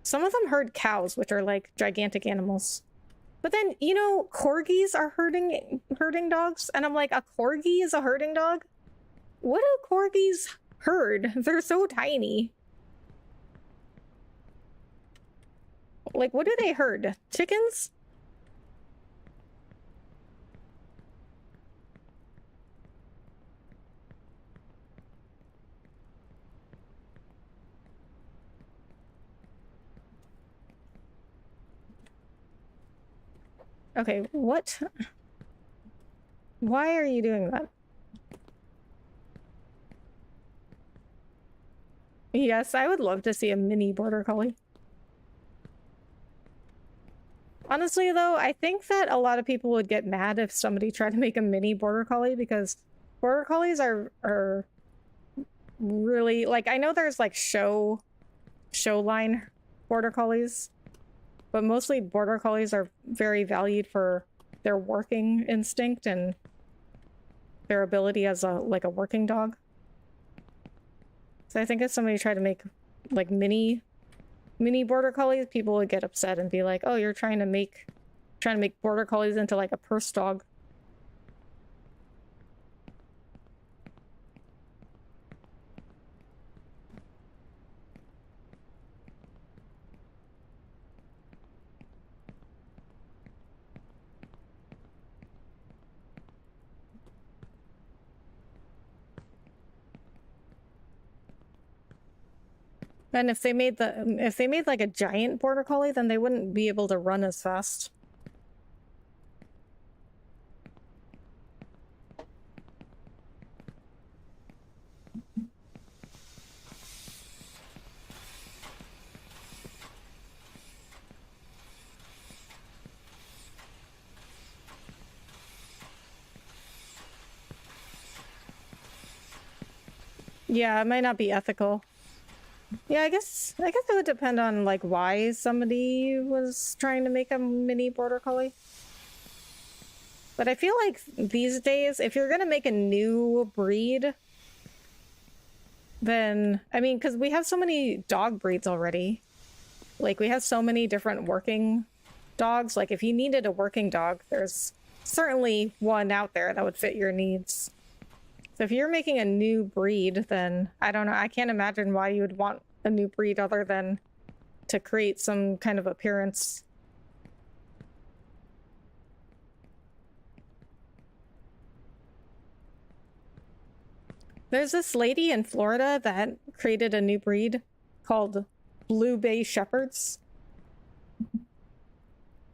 Some of them herd cows, which are like gigantic animals. But then, you know, corgis are herding dogs, and I'm like, a corgi is a herding dog? What do corgis herd? They're so tiny. Like, what do they herd? Chickens? Okay, what? Why are you doing that? Yes, I would love to see a mini border collie. Honestly, though, I think that a lot of people would get mad if somebody tried to make a mini border collie because border collies are really, like, I know there's like show line border collies, but mostly border collies are very valued for their working instinct and their ability as a working dog. So I think if somebody tried to make like mini border collies, people would get upset and be like, "Oh, you're trying to make border collies into like a purse dog." And if they made like a giant border collie, then they wouldn't be able to run as fast. Yeah, it might not be ethical. Yeah, I guess it would depend on like why somebody was trying to make a mini border collie. But I feel like these days, if you're gonna make a new breed, then I mean, because we have so many dog breeds already. Like we have so many different working dogs. Like if you needed a working dog, there's certainly one out there that would fit your needs. So if you're making a new breed, then I don't know. I can't imagine why you would want a new breed other than to create some kind of appearance. There's this lady in Florida that created a new breed called Blue Bay Shepherds.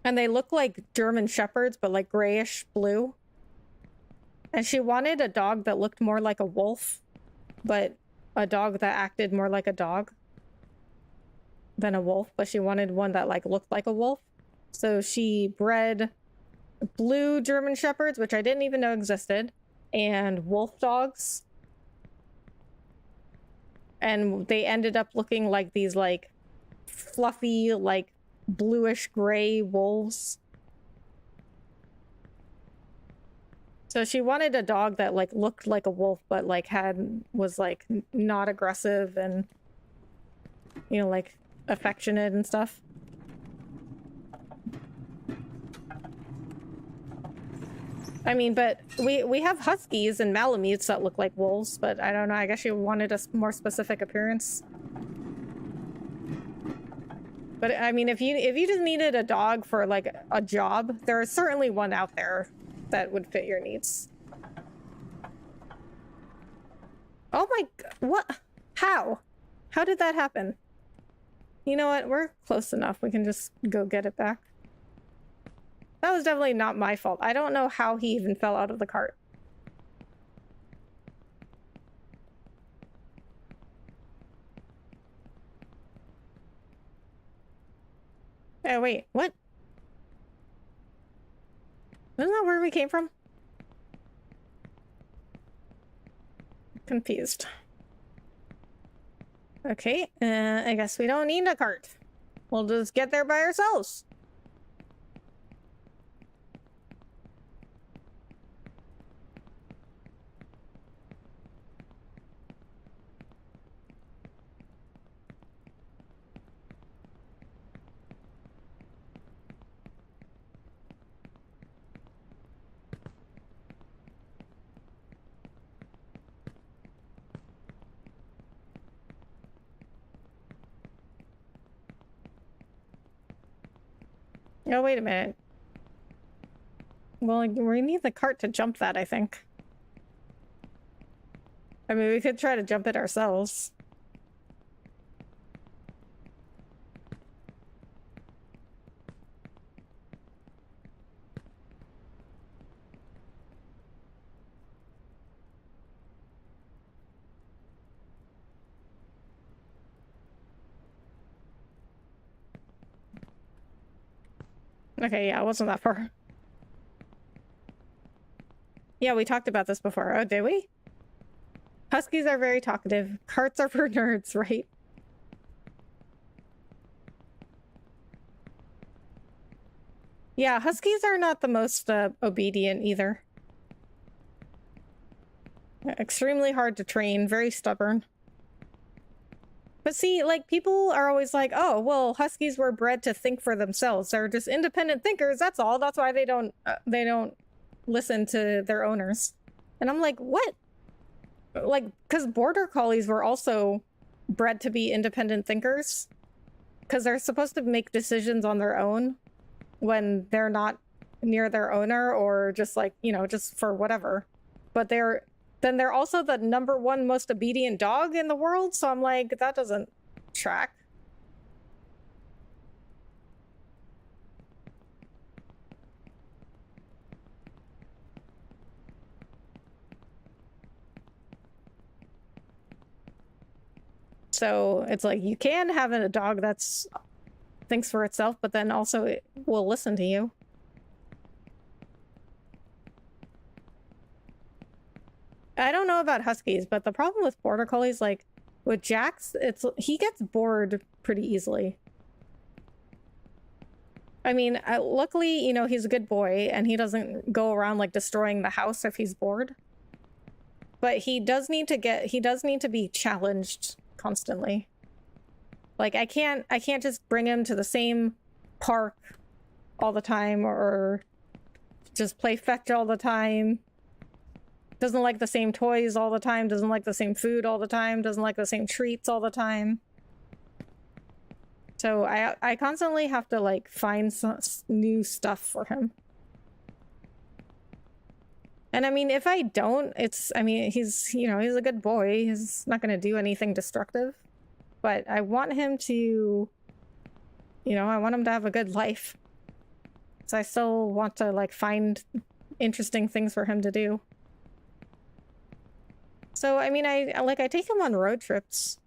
And they look like German Shepherds, but like grayish blue. And she wanted a dog that looked more like a wolf, but a dog that acted more like a dog than a wolf. But she wanted one that like looked like a wolf. So she bred blue German Shepherds, which I didn't even know existed, and wolf dogs. And they ended up looking like these like fluffy, like bluish gray wolves. So she wanted a dog that like looked like a wolf, but like was like not aggressive and, you know, like affectionate and stuff. I mean, but we have huskies and malamutes that look like wolves, but I don't know. I guess she wanted a more specific appearance. But I mean, if you just needed a dog for like a job, there is certainly one out there that would fit your needs. Oh my, what? How did that happen? You know what? We're close enough. We can just go get it back. That was definitely not my fault. I don't know how he even fell out of the cart. Oh, wait, what? Isn't that where we came from? Confused. Okay, I guess we don't need a cart. We'll just get there by ourselves. Oh, wait a minute. Well, we need the cart to jump that, I think. I mean, we could try to jump it ourselves. Okay, yeah, it wasn't that far. Yeah, we talked about this before. Oh, did we? Huskies are very talkative. Carts are for nerds, right? Yeah, huskies are not the most obedient either. Extremely hard to train, very stubborn. But see, like, people are always like, oh, well, huskies were bred to think for themselves. They're just independent thinkers, that's all. That's why they don't listen to their owners. And I'm like, what? Like, because border collies were also bred to be independent thinkers. Because they're supposed to make decisions on their own when they're not near their owner or just like, you know, just for whatever. But they're also the #1 most obedient dog in the world. So I'm like, that doesn't track. So it's like you can have a dog that's thinks for itself, but then also it will listen to you. I don't know about huskies, but the problem with border collies, like with Jax, he gets bored pretty easily. I mean, luckily, you know, he's a good boy and he doesn't go around like destroying the house if he's bored. But he does need to be challenged constantly. Like I can't just bring him to the same park all the time or just play fetch all the time. Doesn't like the same toys all the time, doesn't like the same food all the time, doesn't like the same treats all the time. So I constantly have to like find some new stuff for him. And I mean, if I don't, I mean, he's a good boy. He's not going to do anything destructive. But I want him to, I want him to have a good life. So I still want to like find interesting things for him to do. So, I mean, I take him on road trips.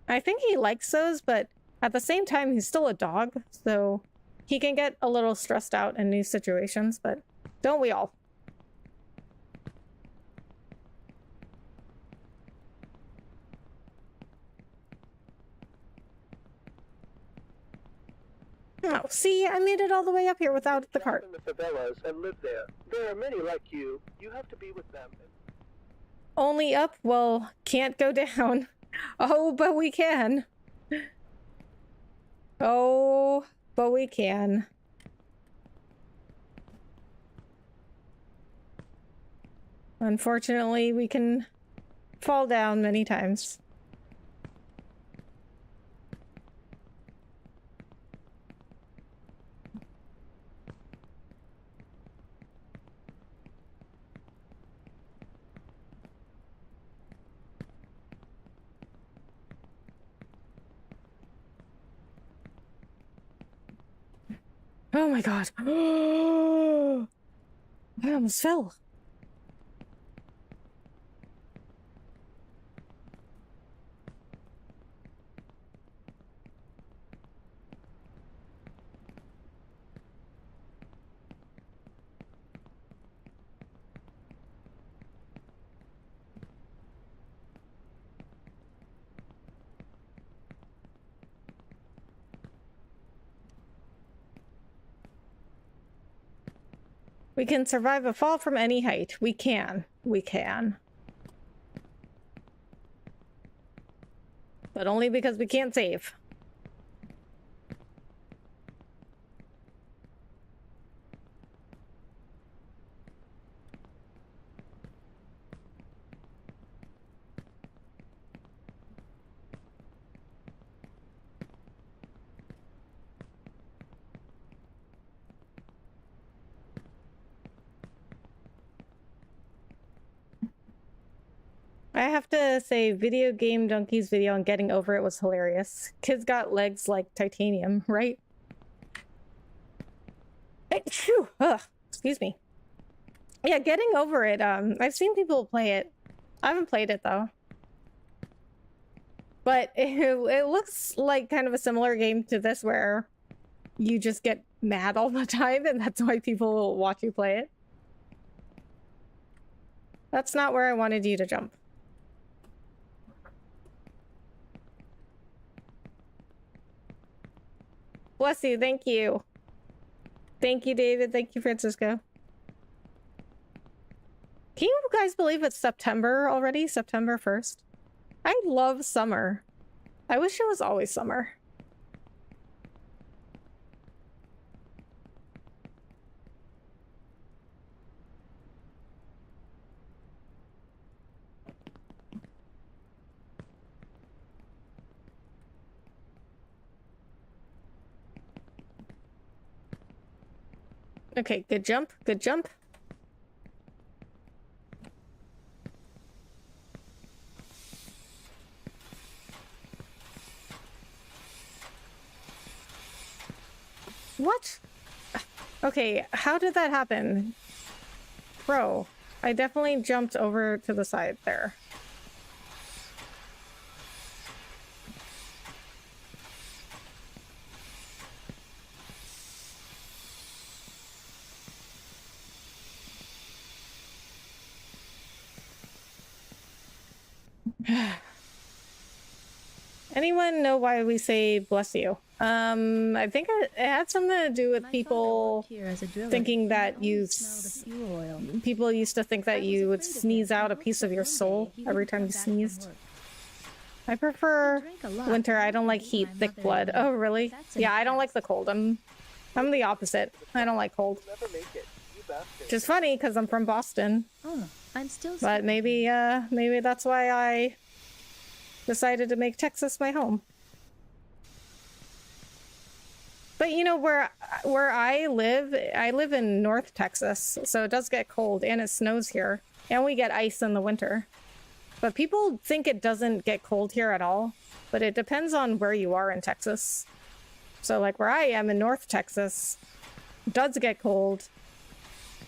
I think he likes those, but at the same time, he's still a dog, so he can get a little stressed out in new situations, but don't we all? Oh, see, I made it all the way up here without the cart. In the favelas and live there. There are many like you. You have to be with them. Only up? Well, can't go down. Oh, but we can. Oh, but we can. Unfortunately, we can fall down many times. Oh my god. I almost fell. We can survive a fall from any height. We can. We can. But only because we can't save. I have to say, Video Game Donkey's video on getting over it was hilarious. Kids got legs like titanium, right? Hey, phew, excuse me. Yeah, getting over it. I've seen people play it. I haven't played it though. But it looks like kind of a similar game to this where you just get mad all the time and that's why people will watch you play it. That's not where I wanted you to jump. Bless you, thank you. Thank you, David. Thank you, Francisco. Can you guys believe it's September already? September 1st? I love summer. I wish it was always summer. Okay, good jump, good jump. What? Okay, how did that happen? Bro, I definitely jumped over to the side there. Anyone know why we say bless you? I think it had something to do with people thinking that people used to think that you would sneeze out a piece of your soul every time you sneezed. I prefer winter. I don't like heat, thick blood. Oh, really? Yeah, I don't like the cold. I'm the opposite. I don't like cold. Which is funny because I'm from Boston. Oh, I'm still. But maybe that's why I decided to make Texas my home. But you know, where I live in North Texas, so it does get cold and it snows here, and we get ice in the winter. But people think it doesn't get cold here at all, but it depends on where you are in Texas. So like where I am in North Texas, it does get cold,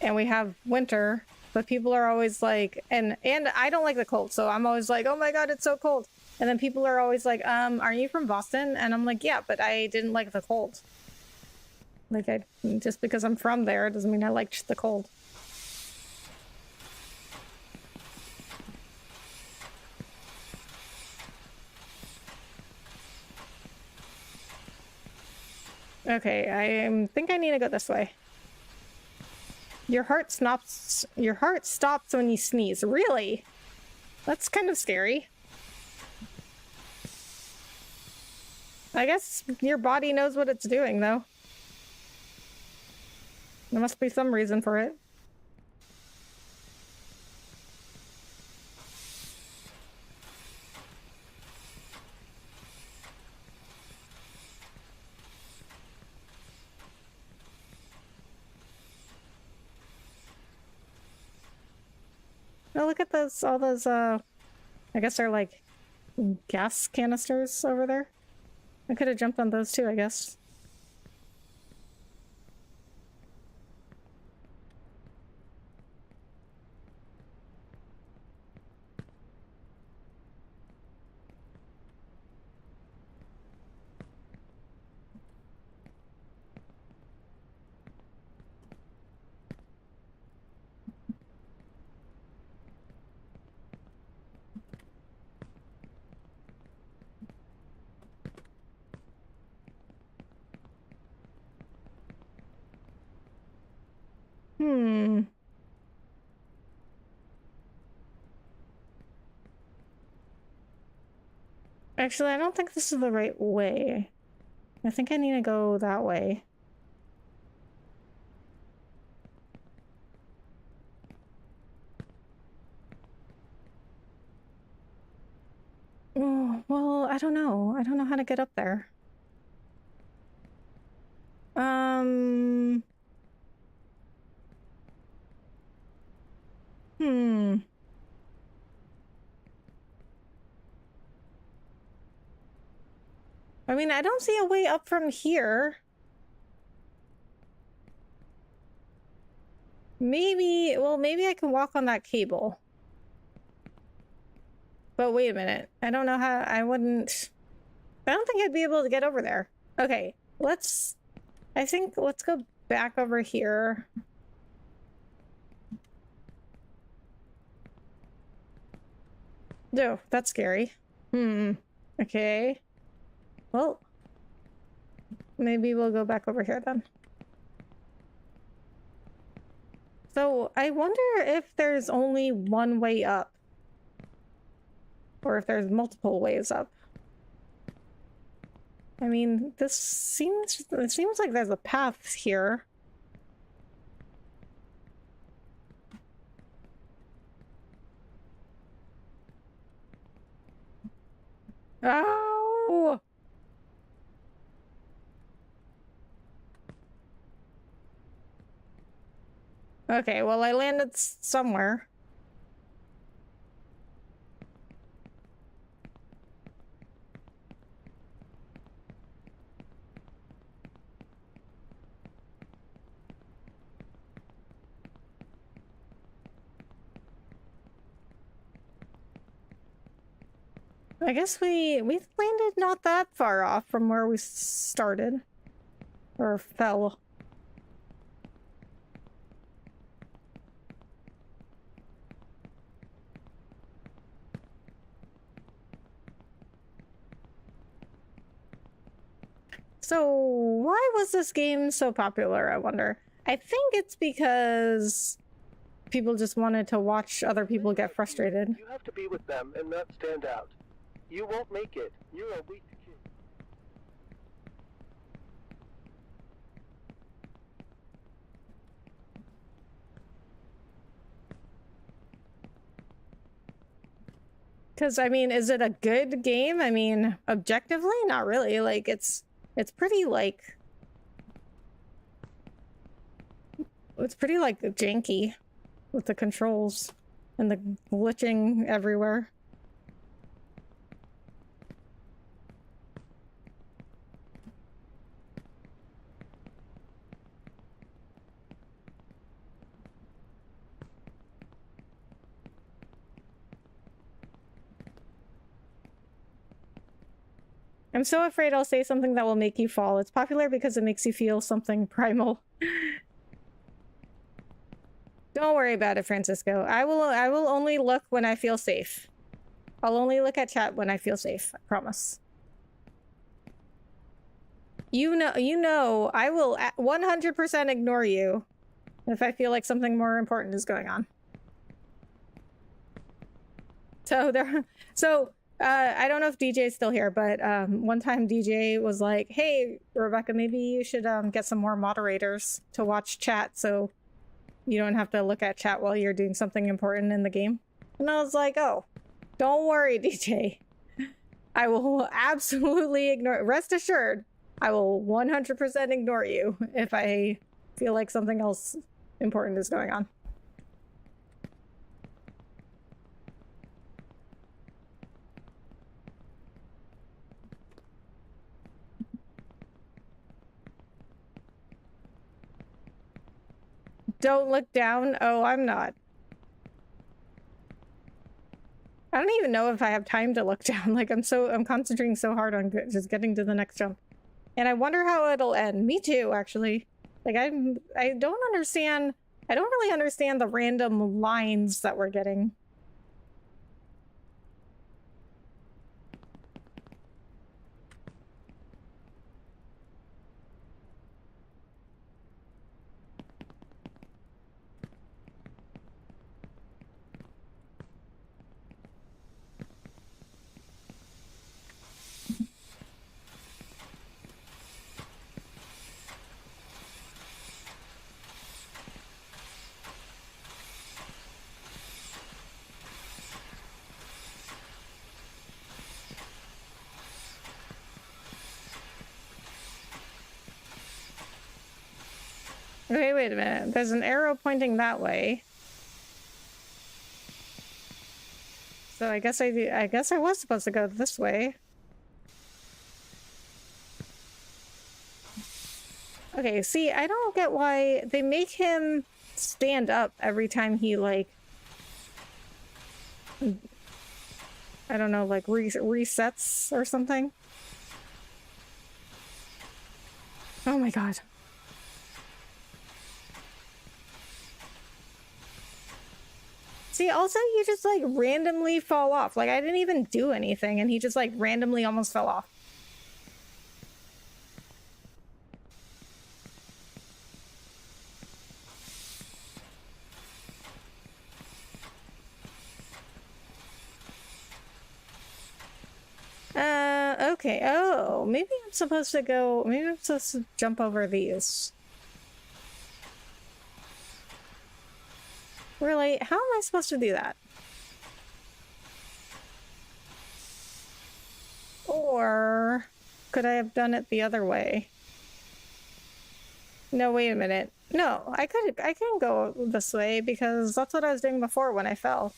and we have winter, but people are always like, and I don't like the cold, so I'm always like, oh my god, it's so cold. And then people are always like, are you from Boston? And I'm like, yeah, but I didn't like the cold. Like, just because I'm from there doesn't mean I liked the cold. Okay, I think I need to go this way. Your heart stops when you sneeze. Really? That's kind of scary. I guess your body knows what it's doing, though. There must be some reason for it. Oh, look at those, all those, I guess they're like gas canisters over there. I could have jumped on those too, I guess. Actually, I don't think this is the right way. I think I need to go that way. Oh, well, I don't know. I don't know how to get up there. I mean, I don't see a way up from here. Maybe, well, maybe I can walk on that cable. But wait a minute. I don't know how, I don't think I'd be able to get over there. Okay, let's go back over here. No, that's scary. Okay. Well, maybe we'll go back over here then. So I wonder if there's only one way up, or if there's multiple ways up. I mean, it seems like there's a path here. Oh! Okay, well, I landed somewhere. I guess we landed not that far off from where we started. Or fell. So, why was this game so popular, I wonder? I think it's because people just wanted to watch other people get frustrated. You have to be with them and not stand out. You won't make it. You're a weak kid. Because, I mean, is it a good game? I mean, objectively, not really. Like, it's pretty, like... It's pretty, like, janky with the controls and the glitching everywhere. I'm so afraid I'll say something that will make you fall. It's popular because it makes you feel something primal. Don't worry about it, Francisco. I will only look when I feel safe. I'll only look at chat when I feel safe. I promise. You know, I will 100% ignore you if I feel like something more important is going on. So I don't know if DJ is still here, but one time DJ was like, "Hey, Rebecca, maybe you should get some more moderators to watch chat so you don't have to look at chat while you're doing something important in the game." And I was like, "Oh, don't worry, DJ. I will absolutely ignore. Rest assured, I will 100% ignore you if I feel like something else important is going on." Don't look down. Oh, I'm not. I don't even know if I have time to look down. Like, I'm concentrating so hard on just getting to the next jump. And I wonder how it'll end. Me too, actually. Like, I don't understand. I don't really understand the random lines that we're getting. Okay, wait a minute. There's an arrow pointing that way. So I guess I was supposed to go this way. Okay, see, I don't get why they make him stand up every time he, like, I don't know, like, resets or something. Oh my god. See, also, you just, like, randomly fall off. Like, I didn't even do anything, and he just, like, randomly almost fell off. Okay. Oh, maybe I'm supposed to go... Maybe I'm supposed to jump over these. Really? How am I supposed to do that? Or could I have done it the other way? No, wait a minute. No, I can go this way because that's what I was doing before when I fell.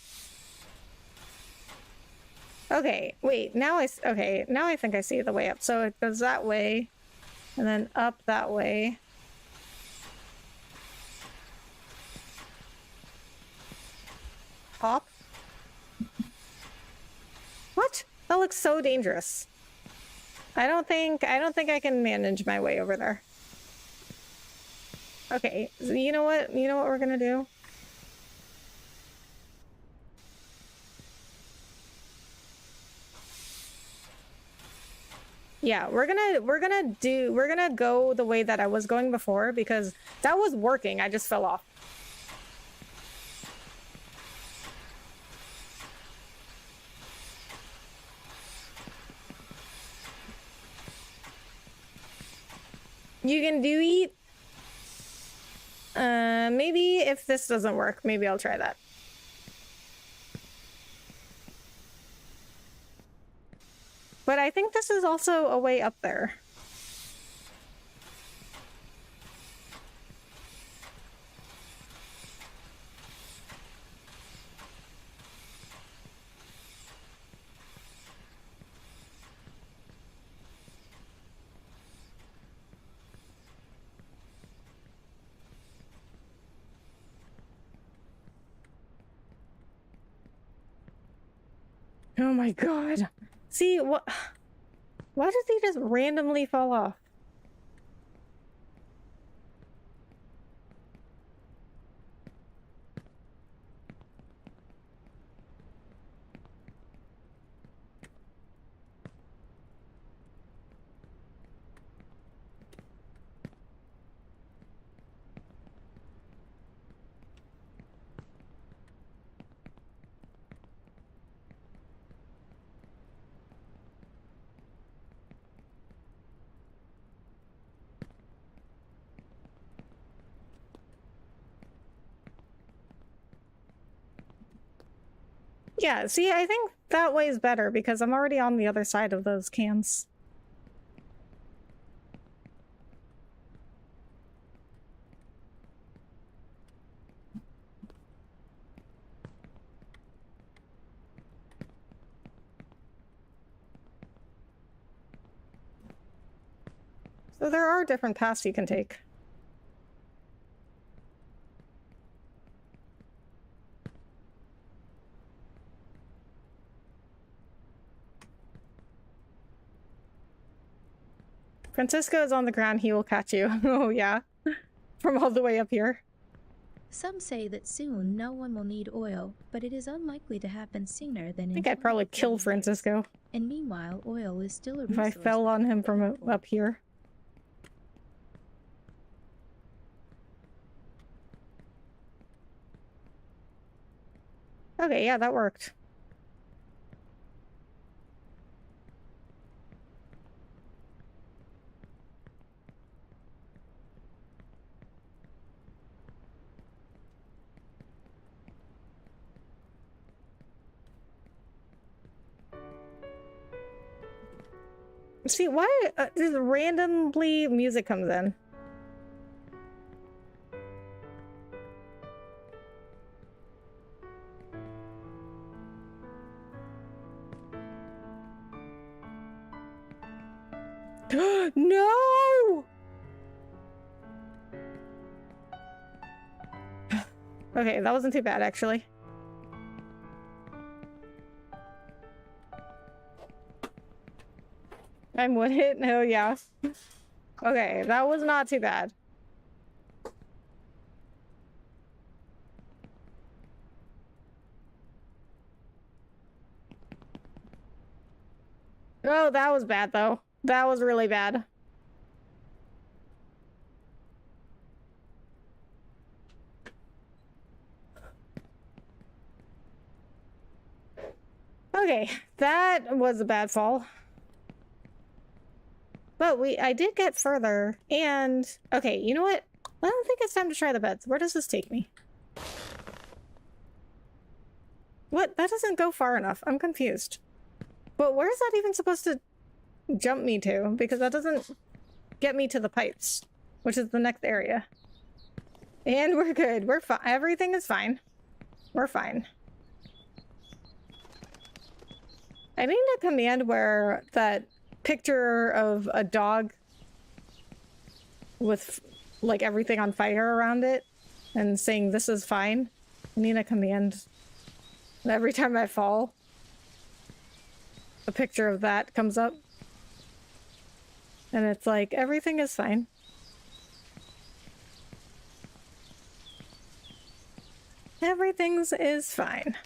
Okay, wait, now I think I see the way up. So it goes that way and then up that way. Hop. What? The That looks so dangerous. I don't think I can manage my way over there. Okay, so you know what? You know what we're gonna do? Yeah, we're gonna go the way that I was going before because that was working. I just fell off. You can do eat. Maybe if this doesn't work, maybe I'll try that. But I think this is also a way up there. Oh my god. See, what? Why does he just randomly fall off? Yeah, see, I think that way is better because I'm already on the other side of those cans. So there are different paths you can take. Francisco is on the ground, he will catch you. Oh yeah, from all the way up here. Some say that soon no one will need oil, but it is unlikely to happen sooner than I think I'd probably kill Francisco. And meanwhile, oil is still a if I resource fell on him from up here. Okay, yeah, that worked. See, why just randomly music comes in? No! Okay, that wasn't too bad, actually. I'm with it? Oh, yeah. Okay, that was not too bad. Oh, that was bad, though. That was really bad. Okay, that was a bad fall. But I did get further, and... Okay, you know what? I don't think it's time to try the beds. Where does this take me? What? That doesn't go far enough. I'm confused. But where is that even supposed to jump me to? Because that doesn't get me to the pipes, which is the next area. And we're good. We're fine. Everything is fine. We're fine. I need a command where that picture of a dog with like everything on fire around it and saying this is fine. I need a command every time I fall. a picture of that comes up. And it's like, everything is fine. Everything's is fine.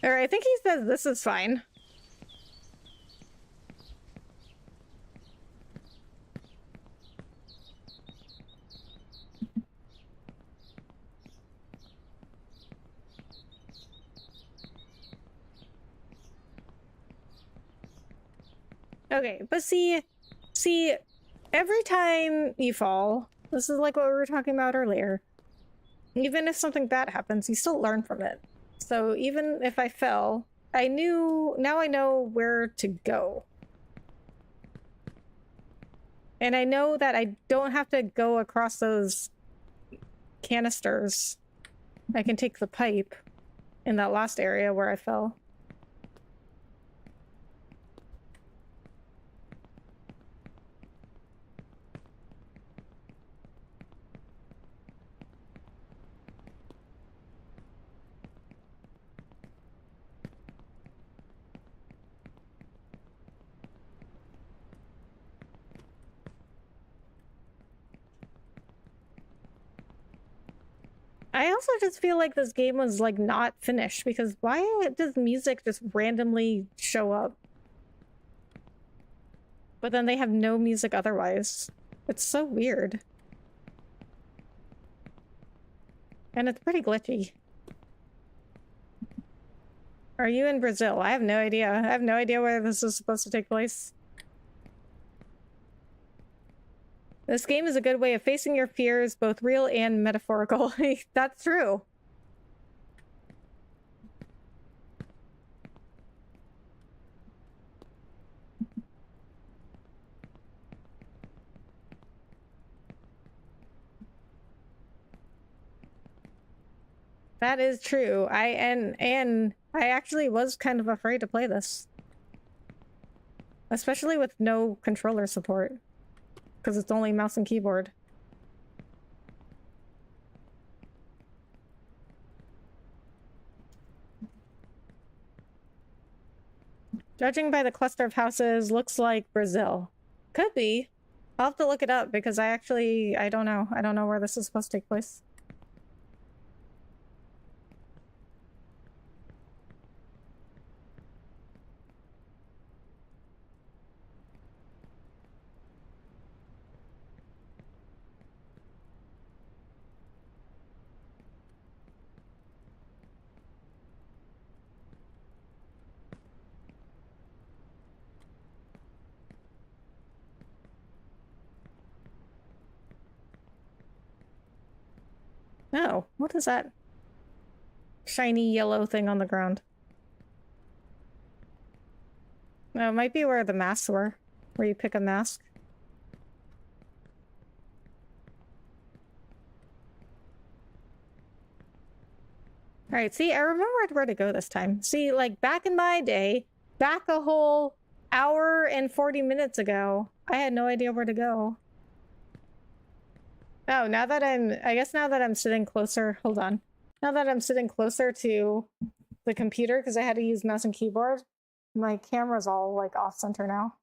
Or I think he says this is fine. Okay, but see, every time you fall, this is like what we were talking about earlier. Even if something bad happens, you still learn from it. So even if I fell, now I know where to go. And I know that I don't have to go across those canisters. I can take the pipe in that last area where I fell. I also just feel like this game was like not finished because why does music just randomly show up? But then they have no music otherwise. It's so weird. And it's pretty glitchy. Are you in Brazil? I have no idea. I have no idea where this is supposed to take place. This game is a good way of facing your fears, both real and metaphorical. That's true. That is true. And I actually was kind of afraid to play this. Especially with no controller support. Because it's only mouse and keyboard. Judging by the cluster of houses, looks like Brazil. Could be. I'll have to look it up because I don't know. I don't know where this is supposed to take place. Oh, what is that shiny yellow thing on the ground? No, it might be where the masks were, where you pick a mask. Alright, see, I remembered where to go this time. See, like, back in my day, back a whole hour and 40 minutes ago, I had no idea where to go. Oh, I guess now that I'm sitting closer, hold on. Now that I'm sitting closer to the computer, because I had to use mouse and keyboard, my camera's all, like, off-center now.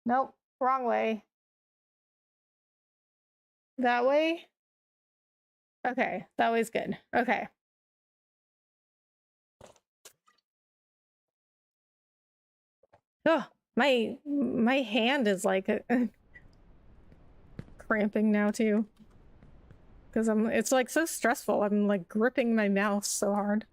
Nope, wrong way. That way? Okay, that way's good. Okay. Oh, my hand is, like, cramping now, too. Because it's like so stressful. I'm like gripping my mouse so hard.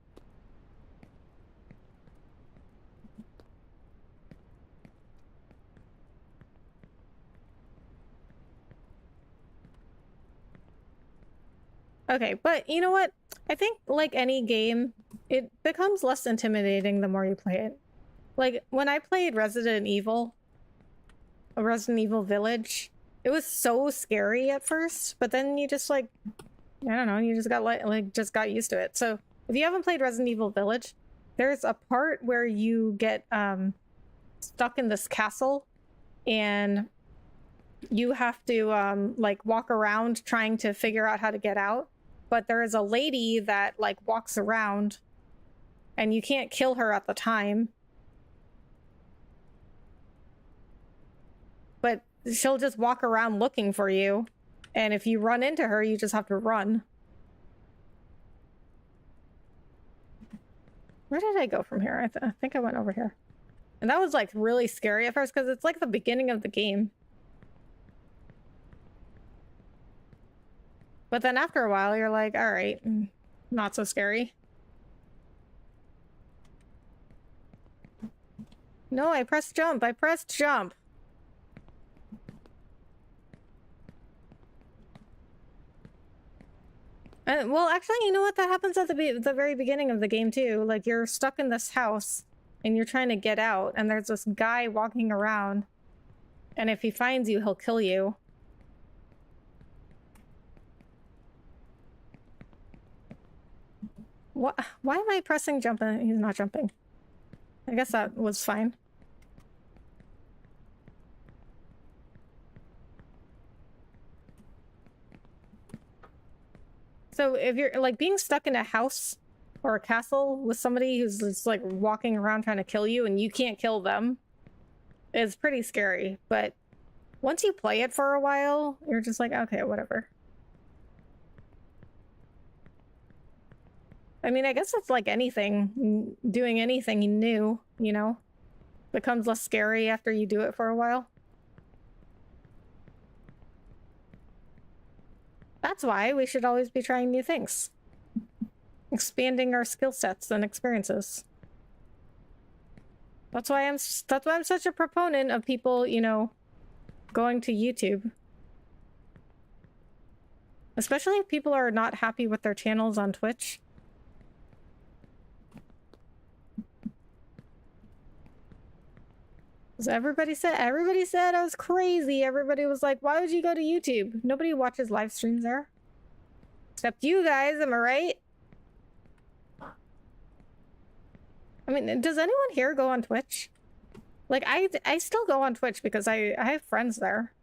Okay, but you know what? I think like any game, it becomes less intimidating the more you play it. Like when I played Resident Evil Village, it was so scary at first, but then you just like, I don't know, you just got just got used to it. So if you haven't played Resident Evil Village, there's a part where you get stuck in this castle and you have to like walk around trying to figure out how to get out. But there is a lady that like walks around and you can't kill her at the time. she'll just walk around looking for you. And if you run into her, you just have to run. Where did I go from here? I think I went over here. And that was like really scary at first because it's like the beginning of the game. But then after a while, you're like, all right, not so scary. No, I pressed jump. I pressed jump. Well, actually, you know what? That happens at the very beginning of the game, too. Like, you're stuck in this house, and you're trying to get out, and there's this guy walking around. And if he finds you, he'll kill you. What? Why am I pressing jump and he's not jumping? I guess that was fine. So if you're like being stuck in a house or a castle with somebody who's just like walking around trying to kill you and you can't kill them, is pretty scary. But once you play it for a while, you're just like, okay, whatever. I mean, I guess it's like anything, doing anything new, you know, becomes less scary after you do it for a while. That's why we should always be trying new things. Expanding our skill sets and experiences. That's why I'm such a proponent of people, you know, going to YouTube. Especially if people are not happy with their channels on Twitch. Everybody said I was crazy. Everybody was like, why would you go to YouTube? Nobody watches live streams there. Except you guys, am I right? I mean, does anyone here go on Twitch? Like, I still go on Twitch because I have friends there.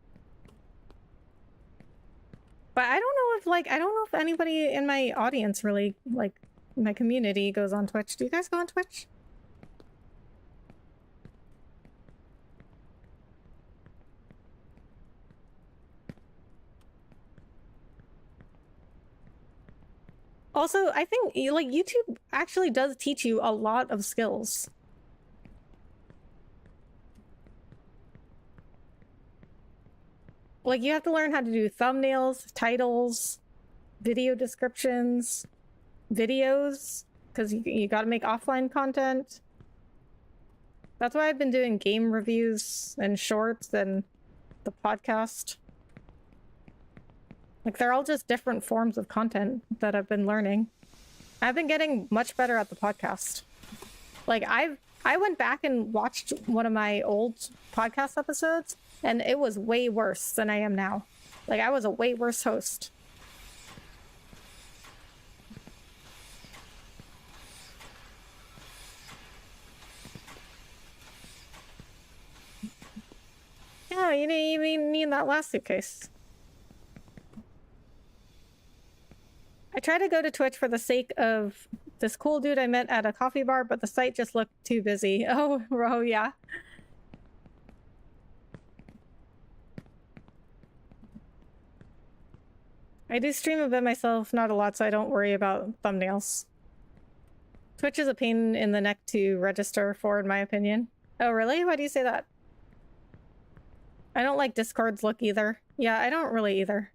But I don't know if, like, I don't know if anybody in my audience really, like, my community goes on Twitch. Do you guys go on Twitch? Also, I think, like, YouTube actually does teach you a lot of skills. Like, you have to learn how to do thumbnails, titles, video descriptions, videos, because you gotta make offline content. That's why I've been doing game reviews and shorts and the podcast. Like, they're all just different forms of content that I've been learning. I've been getting much better at the podcast. Like, I went back and watched one of my old podcast episodes, and it was way worse than I am now. Like, I was a way worse host. Yeah, you didn't even need that last suitcase. I tried to go to Twitch for the sake of this cool dude I met at a coffee bar, but the site just looked too busy. Oh, yeah. I do stream a bit myself, not a lot, so I don't worry about thumbnails. Twitch is a pain in the neck to register for, in my opinion. Oh, really? Why do you say that? I don't like Discord's look either. Yeah, I don't really either.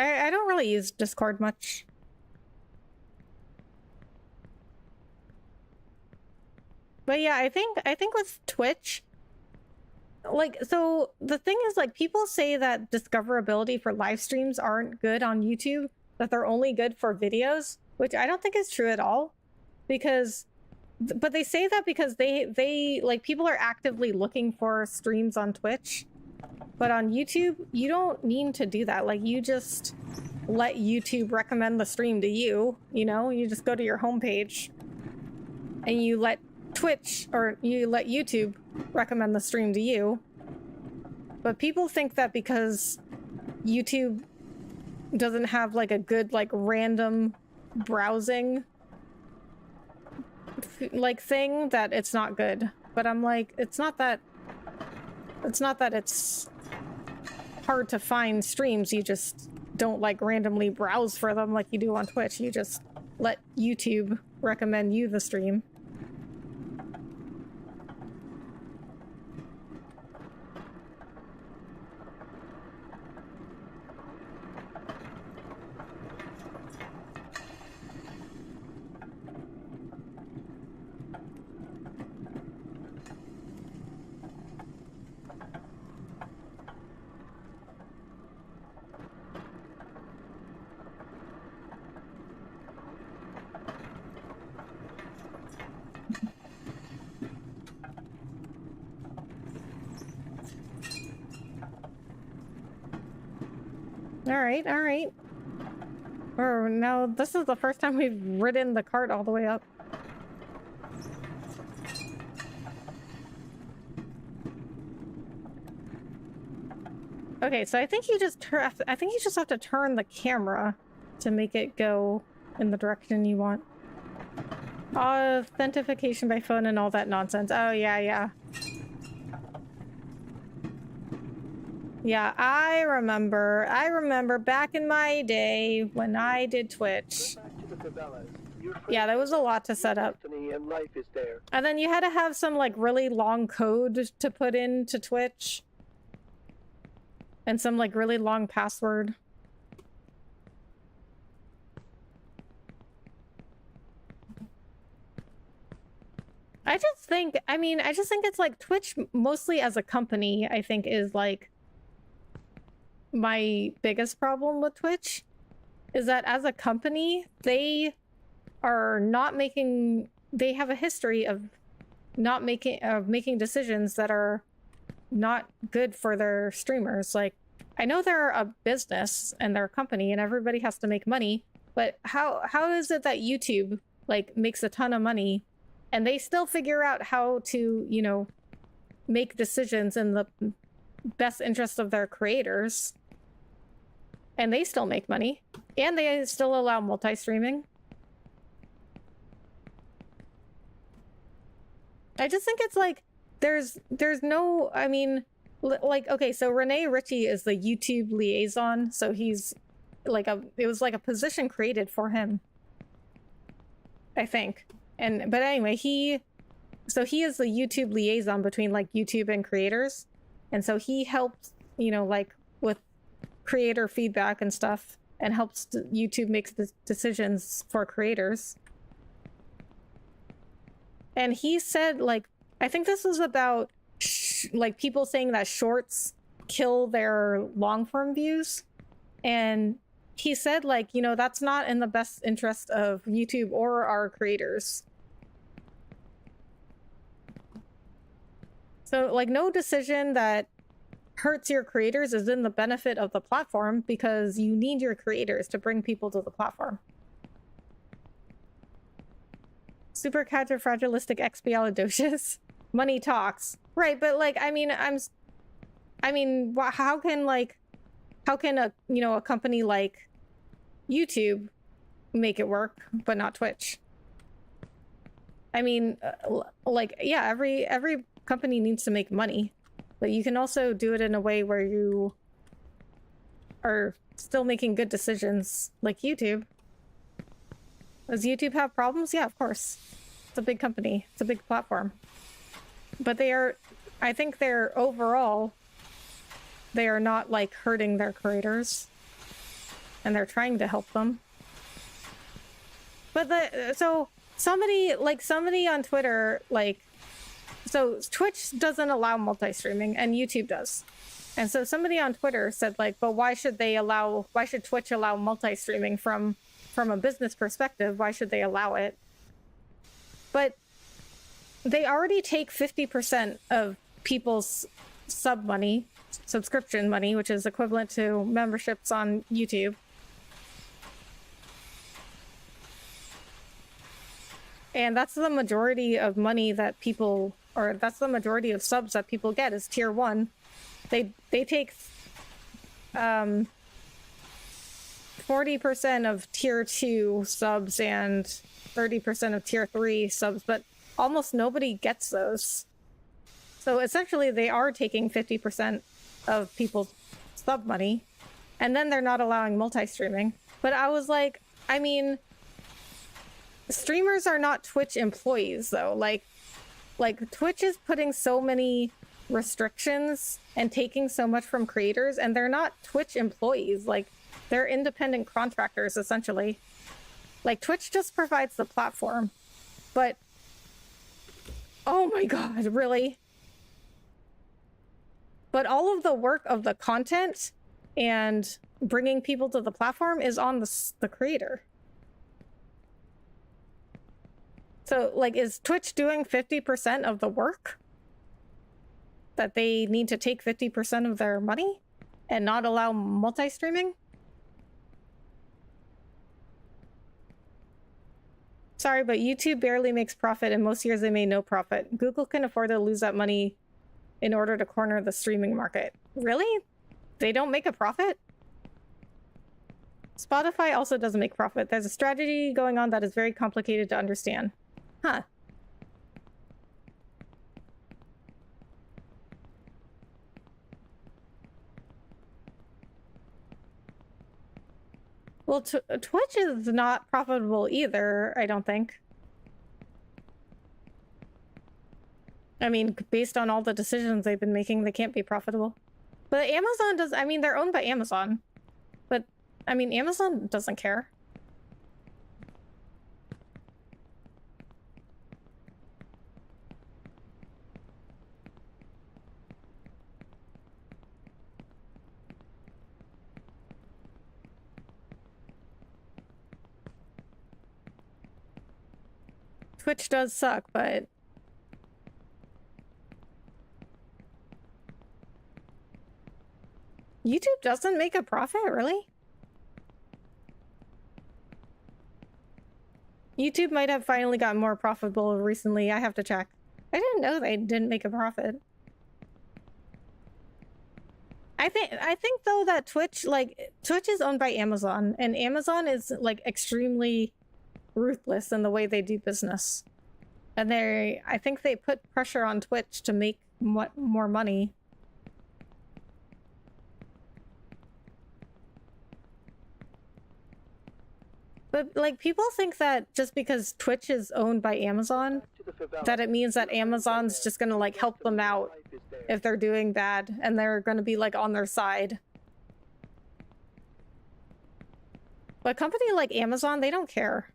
I don't really use Discord much. But yeah, I think with Twitch, like, so the thing is, like, people say that discoverability for live streams aren't good on YouTube, that they're only good for videos, which I don't think is true at all. Because, but they say that because they like, people are actively looking for streams on Twitch. But on YouTube, you don't need to do that. Like, you just let YouTube recommend the stream to you, you know? You just go to your homepage and you let Twitch, or you let YouTube recommend the stream to you. But people think that because YouTube doesn't have, like, a good, like, random browsing, like, thing, that it's not good. but I'm like, it's not that it's hard to find streams. You just don't like randomly browse for them like you do on Twitch. You just let YouTube recommend you the stream. All right. Or now this is the first time we've ridden the cart all the way up. Okay, so I think you just have to turn the camera to make it go in the direction you want. Authentication by phone and all that nonsense. Oh yeah. Yeah, I remember back in my day when I did Twitch. Yeah, there was a lot to set up. And then you had to have some like really long code to put into Twitch. And some like really long password. I just think it's like Twitch mostly as a company, I think is like my biggest problem with Twitch is that as a company, they have a history of making decisions that are not good for their streamers. Like, I know they're a business and they're a company and everybody has to make money, but how is it that YouTube like makes a ton of money and they still figure out how to, you know, make decisions in the best interest of their creators, and they still make money, and they still allow multi-streaming? I just think it's like there's no, I mean, like, okay, so Renee Ritchie is the YouTube liaison, so he's like it was like a position created for him, I think. But anyway, he is the YouTube liaison between like YouTube and creators. And so he helps, you know, like with creator feedback and stuff, and helps YouTube make the decisions for creators. And he said, like, I think this was about like people saying that shorts kill their long form views. And he said, like, you know, that's not in the best interest of YouTube or our creators. So, like, no decision that hurts your creators is in the benefit of the platform, because you need your creators to bring people to the platform. Supercalifragilistic expialidocious. Money talks. Right, but, like, I mean, how can a, you know, a company like YouTube make it work, but not Twitch? I mean, like, yeah, every company needs to make money, but you can also do it in a way where you are still making good decisions, like YouTube. Does YouTube have problems? Yeah, of course. It's a big company. It's a big platform. But I think overall, they are not like hurting their creators, and they're trying to help them. But somebody on Twitter, like, so Twitch doesn't allow multi-streaming and YouTube does. And so somebody on Twitter said, like, but why should Twitch allow multi-streaming from a business perspective? Why should they allow it? But they already take 50% of people's subscription money, which is equivalent to memberships on YouTube. And that's the majority of money that people, or that's the majority of subs that people get, is tier 1. They take 40% of tier 2 subs and 30% of tier 3 subs, but almost nobody gets those. So essentially they are taking 50% of people's sub money, and then they're not allowing multi-streaming. But I was like, I mean, streamers are not Twitch employees though. Like Twitch is putting so many restrictions and taking so much from creators, and they're not Twitch employees. Like, they're independent contractors essentially. Like, Twitch just provides the platform. But oh my god, really? But all of the work of the content and bringing people to the platform is on the creator. So, like, is Twitch doing 50% of the work? That they need to take 50% of their money and not allow multi-streaming? Sorry, but YouTube barely makes profit, and most years they made no profit. Google can afford to lose that money in order to corner the streaming market. Really? They don't make a profit? Spotify also doesn't make profit. There's a strategy going on that is very complicated to understand. Huh. Well, Twitch is not profitable either, I don't think. I mean, based on all the decisions they've been making, they can't be profitable. But Amazon does, I mean, they're owned by Amazon. But, I mean, Amazon doesn't care. Twitch does suck, but YouTube doesn't make a profit, really? YouTube might have finally gotten more profitable recently. I have to check. I didn't know they didn't make a profit. I think though that Twitch is owned by Amazon, and Amazon is like extremely ruthless in the way they do business. And I think they put pressure on Twitch to make more money. But, like, people think that just because Twitch is owned by Amazon, that it means that Amazon's just gonna, like, help them out if they're doing bad, and they're gonna be, like, on their side. But a company like Amazon, they don't care.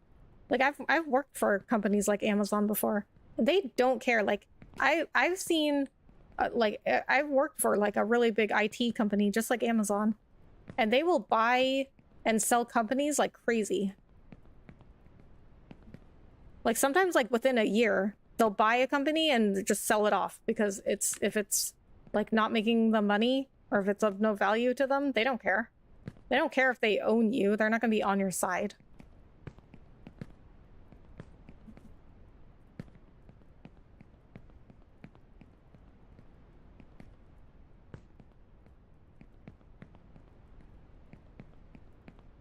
Like, I've worked for companies like Amazon before. They don't care. Like, I've seen, I've worked for, like, a really big IT company, just like Amazon. And they will buy and sell companies like crazy. Like, sometimes, like, within a year, they'll buy a company and just sell it off because if it's, like, not making them money or if it's of no value to them, they don't care. They don't care if they own you. They're not going to be on your side.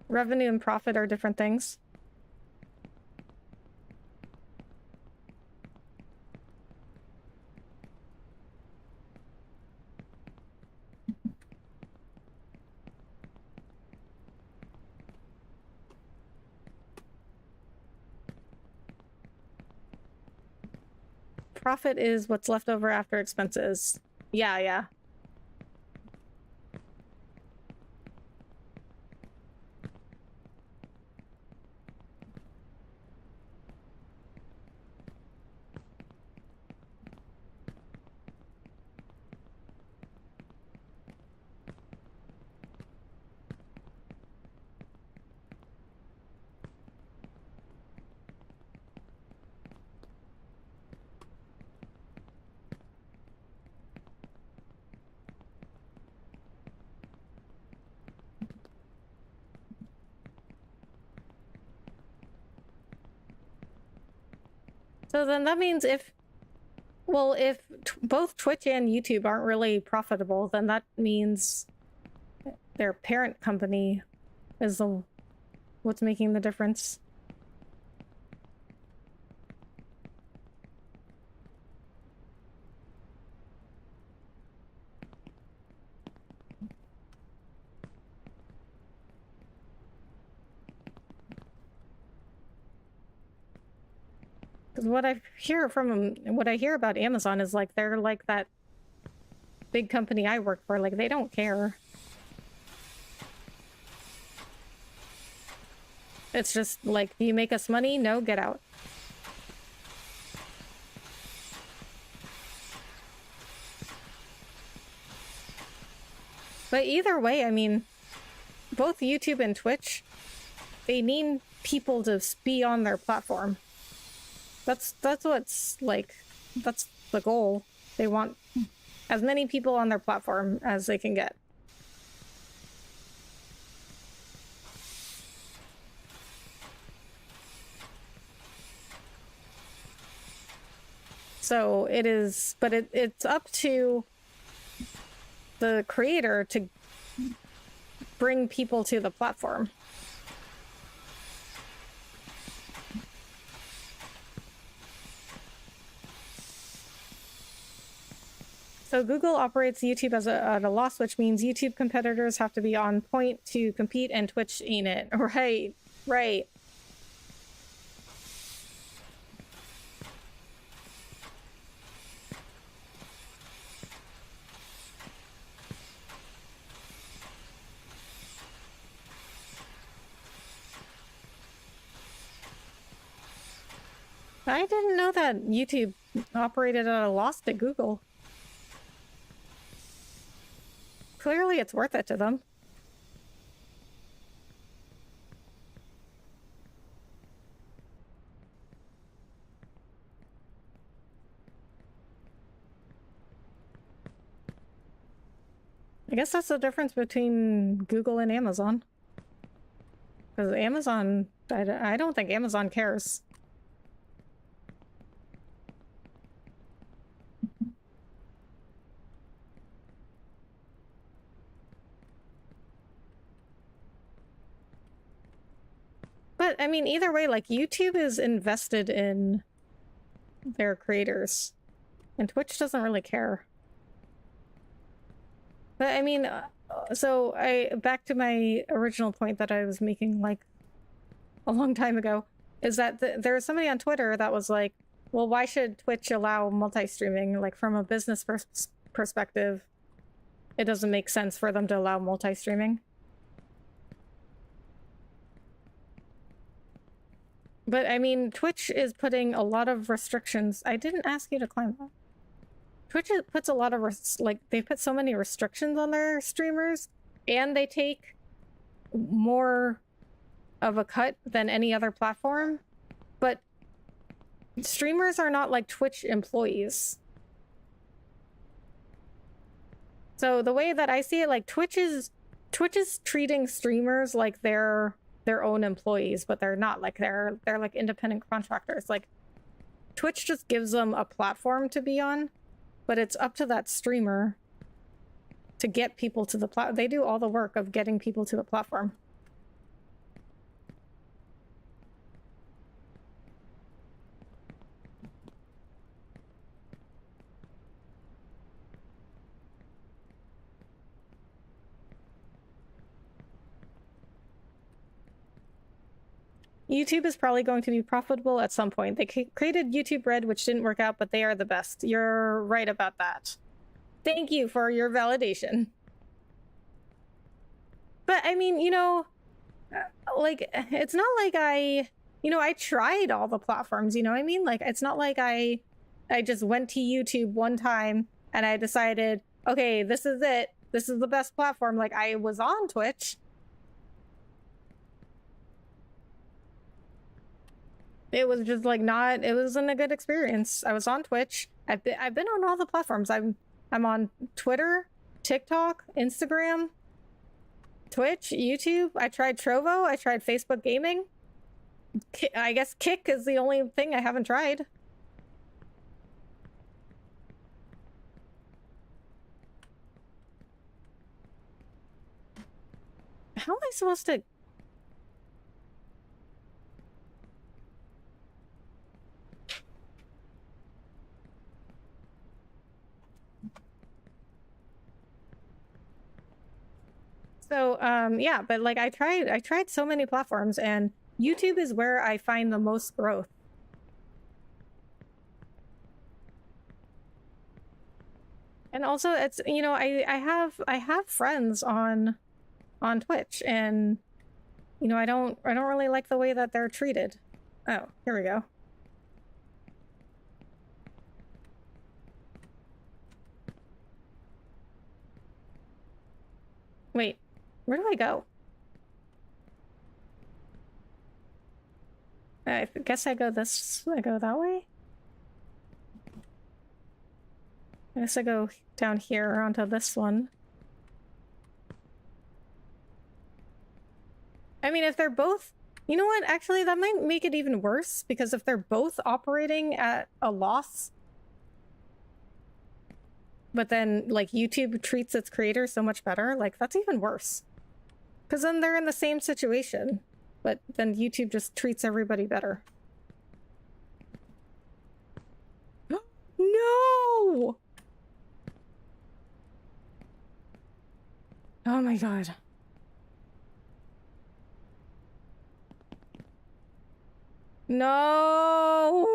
Revenue and profit are different things. Profit is what's left over after expenses. Yeah, yeah. So then that means if both Twitch and YouTube aren't really profitable, then that means their parent company is what's making the difference. Because what I hear about Amazon is like they're like that big company I work for. Like they don't care. It's just like, do you make us money? No, get out. But either way, I mean, both YouTube and Twitch, they need people to be on their platform. That's what's like, that's the goal. They want as many people on their platform as they can get. So it is, but it's up to the creator to bring people to the platform. So Google operates YouTube at a loss, which means YouTube competitors have to be on point to compete, and Twitch ain't it. Right, right. I didn't know that YouTube operated at a loss to Google. Clearly it's worth it to them. I guess that's the difference between Google and Amazon. Because Amazon, I don't think Amazon cares. But, I mean, either way, like, YouTube is invested in their creators. And Twitch doesn't really care. But, I mean, so back to my original point that I was making, like, a long time ago, is that there was somebody on Twitter that was like, well, why should Twitch allow multi-streaming? Like, from a business perspective, it doesn't make sense for them to allow multi-streaming. But, I mean, Twitch is putting a lot of restrictions. I didn't ask you to climb that. Twitch puts a lot of, they put so many restrictions on their streamers, and they take more of a cut than any other platform. But streamers are not like Twitch employees. So the way that I see it, like, Twitch is treating streamers like they're their own employees, but they're not. Like, they're like independent contractors. Like, Twitch just gives them a platform to be on, but it's up to that streamer to get people to the platform. They do all the work of getting people to the platform. YouTube is probably going to be profitable at some point. They created YouTube Red, which didn't work out, but they are the best. You're right about that. Thank you for your validation. But, I mean, you know, like, it's not like I tried all the platforms, you know what I mean? Like, it's not like I just went to YouTube one time and I decided, okay, this is it. This is the best platform. Like, I was on Twitch. It was just like it wasn't a good experience. I was on Twitch. I've been on all the platforms. I'm on Twitter, TikTok, Instagram, Twitch, YouTube. I tried Trovo. I tried Facebook Gaming. I guess Kick is the only thing I haven't tried. How am I supposed to... So, yeah, but like I tried so many platforms, and YouTube is where I find the most growth. And also it's, you know, I have friends on Twitch, and you know, I don't really like the way that they're treated. Oh, here we go. Wait, where do I go? I guess I go that way? I guess I go down here onto this one. I mean, if they're both... You know what? Actually, that might make it even worse, because if they're both operating at a loss, but then, like, YouTube treats its creators so much better, like, that's even worse. Because then they're in the same situation, but then YouTube just treats everybody better. No! Oh my god. No!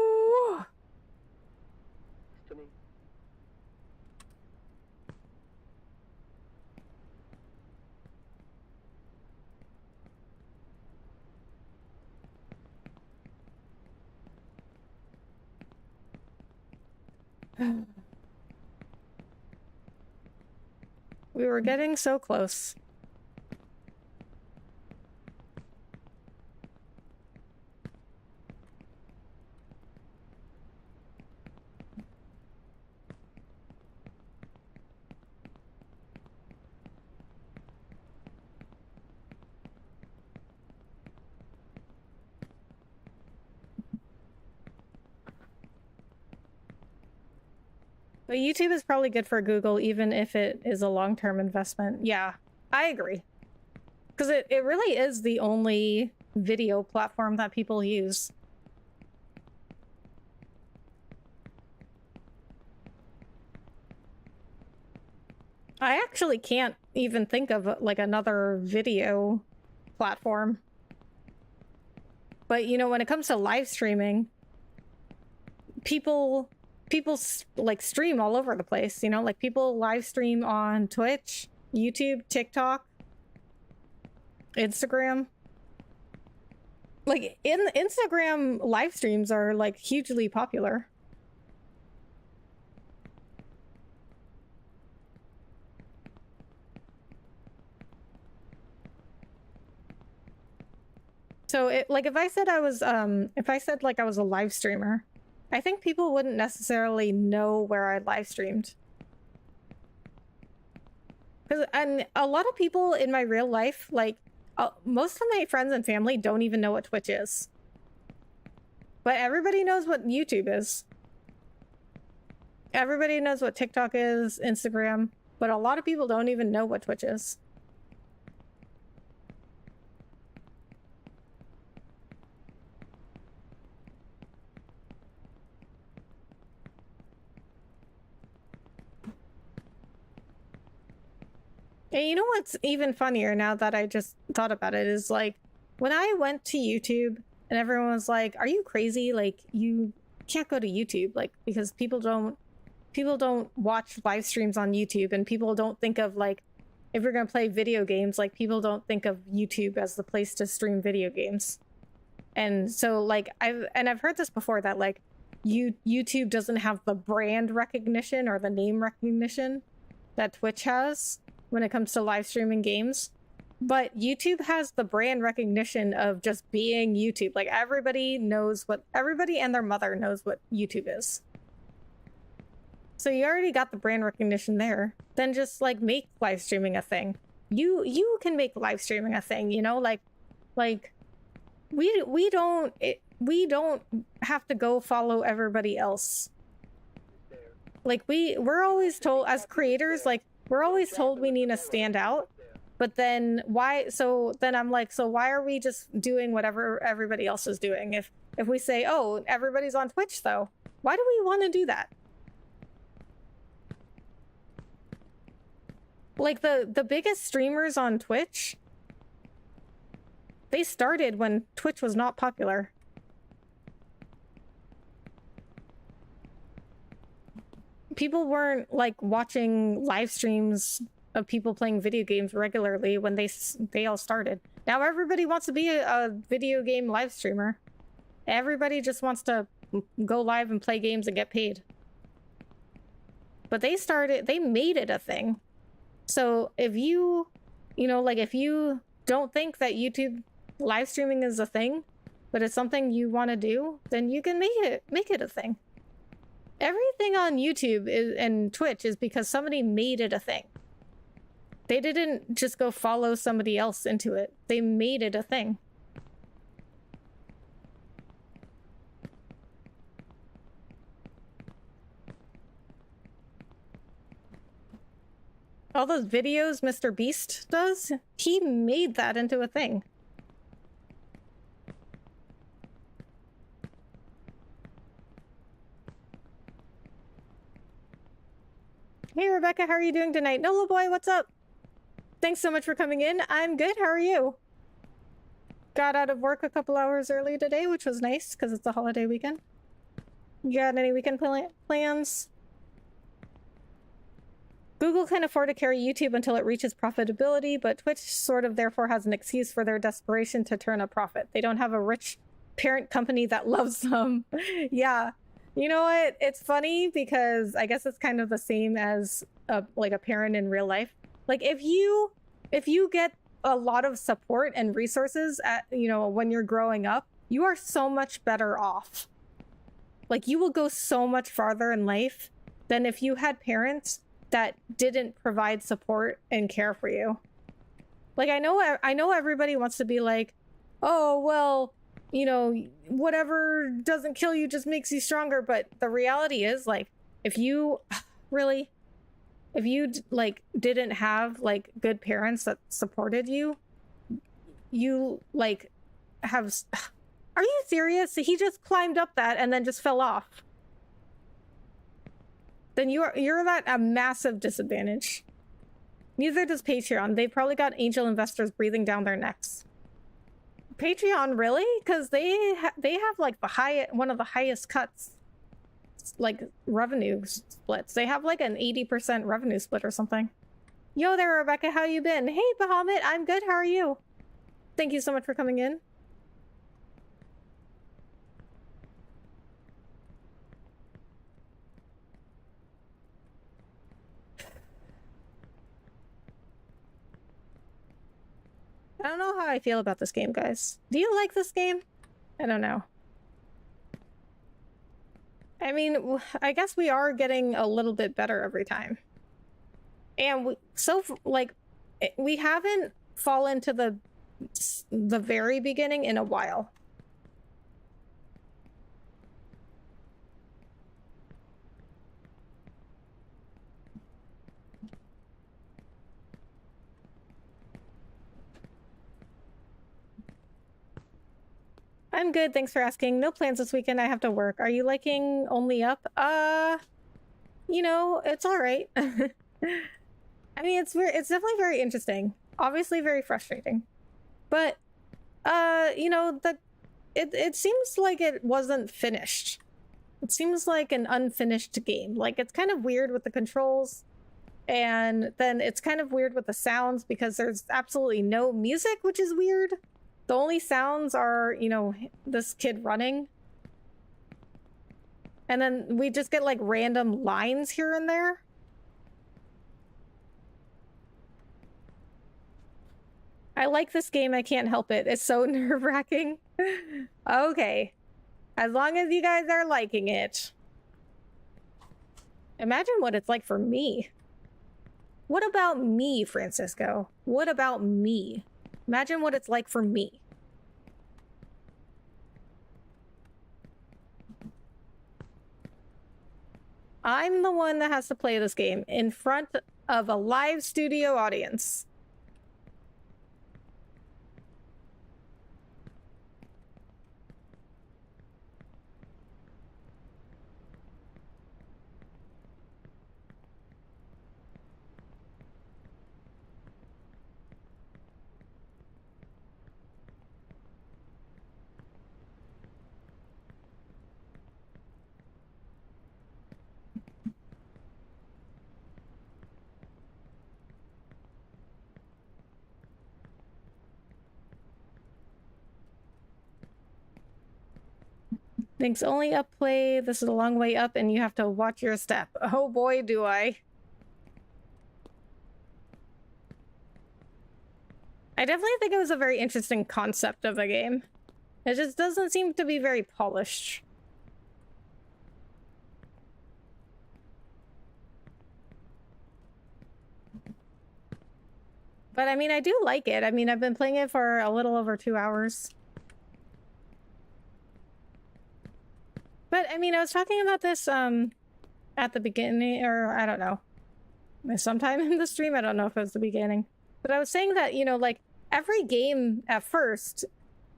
We were getting so close. But YouTube is probably good for Google, even if it is a long-term investment. Yeah, I agree. Because it really is the only video platform that people use. I actually can't even think of, like, another video platform. But, you know, when it comes to live streaming, people like stream all over the place, you know, like people live stream on Twitch, YouTube, TikTok, Instagram. Like Instagram live streams are like hugely popular. So like if I said I was like I was a live streamer, I think people wouldn't necessarily know where I live streamed. And a lot of people in my real life, like most of my friends and family don't even know what Twitch is. But everybody knows what YouTube is. Everybody knows what TikTok is, Instagram, but a lot of people don't even know what Twitch is. And you know what's even funnier now that I just thought about it is, like, when I went to YouTube and everyone was like, are you crazy? Like, you can't go to YouTube, like, because people don't watch live streams on YouTube, and people don't think of, like, if you're gonna play video games, like, people don't think of YouTube as the place to stream video games. And so, like, I've heard this before, that, like, YouTube doesn't have the brand recognition or the name recognition that Twitch has when it comes to live streaming games. But YouTube has the brand recognition of just being YouTube. Like, everybody and their mother knows what YouTube is. So you already got the brand recognition there. Then just, like, make live streaming a thing. You can make live streaming a thing, you know? Like we don't have to go follow everybody else. Like, we're always told as creators, like, we're always told we need to stand out, but then why? So then I'm like, so why are we just doing whatever everybody else is doing? If we say, oh, everybody's on Twitch though, why do we want to do that? Like, the biggest streamers on Twitch, they started when Twitch was not popular. people weren't like watching live streams of people playing video games regularly when they all started. Now everybody wants to be a video game live streamer. Everybody just wants to go live and play games and get paid. But they made it a thing. So if you know, like if you don't think that YouTube live streaming is a thing, but it's something you want to do, then you can make it a thing. Everything on YouTube and Twitch is because somebody made it a thing. They didn't just go follow somebody else into it. They made it a thing. All those videos Mr. Beast does, he made that into a thing. Hey Rebecca, how are you doing tonight? Nola boy, what's up? Thanks so much for coming in. I'm good, how are you? Got out of work a couple hours early today, which was nice because it's a holiday weekend. You got any weekend plans? Google can afford to carry YouTube until it reaches profitability, but Twitch sort of therefore has an excuse for their desperation to turn a profit. They don't have a rich parent company that loves them. Yeah. You know what? It's funny because I guess it's kind of the same as like a parent in real life. Like if you get a lot of support and resources at, you know, when you're growing up, you are so much better off. Like you will go so much farther in life than if you had parents that didn't provide support and care for you. Like I know everybody wants to be like, oh, well, you know, whatever doesn't kill you just makes you stronger. But the reality is, like, if you like didn't have like good parents that supported you, you like have, are you serious? He just climbed up that and then just fell off. Then you're at a massive disadvantage. Neither does Patreon. They've probably got angel investors breathing down their necks. Patreon, really? Because they have like one of the highest cuts, like revenue splits. They have like an 80% revenue split or something. Yo there, Rebecca, how you been? Hey, Bahamut, I'm good. How are you? Thank you so much for coming in. I don't know how I feel about this game, guys. Do you like this game? I don't know. I mean, I guess we are getting a little bit better every time. And we haven't fallen to the very beginning in a while. I'm good, thanks for asking. No plans this weekend, I have to work. Are you liking Only Up? You know, it's all right. I mean, it's definitely very interesting. Obviously very frustrating. But, you know, it seems like it wasn't finished. It seems like an unfinished game. Like, it's kind of weird with the controls. And then it's kind of weird with the sounds because there's absolutely no music, which is weird. The only sounds are, you know, this kid running. And then we just get like random lines here and there. I like this game, I can't help it. It's so nerve-wracking. Okay. As long as you guys are liking it. Imagine what it's like for me. What about me, Francisco? What about me? Imagine what it's like for me. I'm the one that has to play this game in front of a live studio audience. Thanks, only up play. This is a long way up and you have to watch your step. Oh boy, do I. I definitely think it was a very interesting concept of a game. It just doesn't seem to be very polished. But I mean, I do like it. I mean, I've been playing it for a little over 2 hours. But I mean, I was talking about this at the beginning, or I don't know, sometime in the stream. I don't know if it was the beginning. But I was saying that, you know, like every game at first,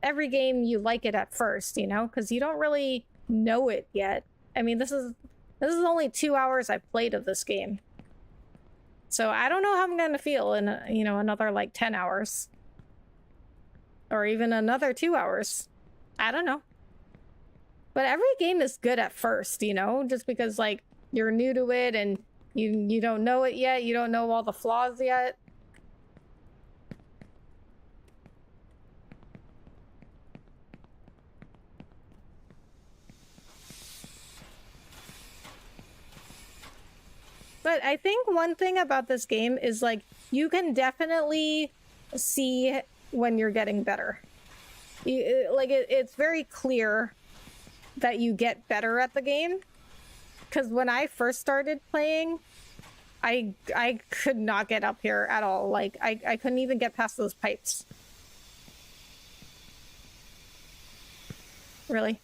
every game you like it at first, you know, because you don't really know it yet. I mean, this is only 2 hours I played of this game. So I don't know how I'm going to feel in, you know, another like 10 hours. Or even another 2 hours. I don't know. But every game is good at first, you know, just because like you're new to it and you don't know it yet. You don't know all the flaws yet. But I think one thing about this game is like you can definitely see when you're getting better. It's very clear that you get better at the game. Because when I first started playing, I could not get up here at all. Like I couldn't even get past those pipes. Really?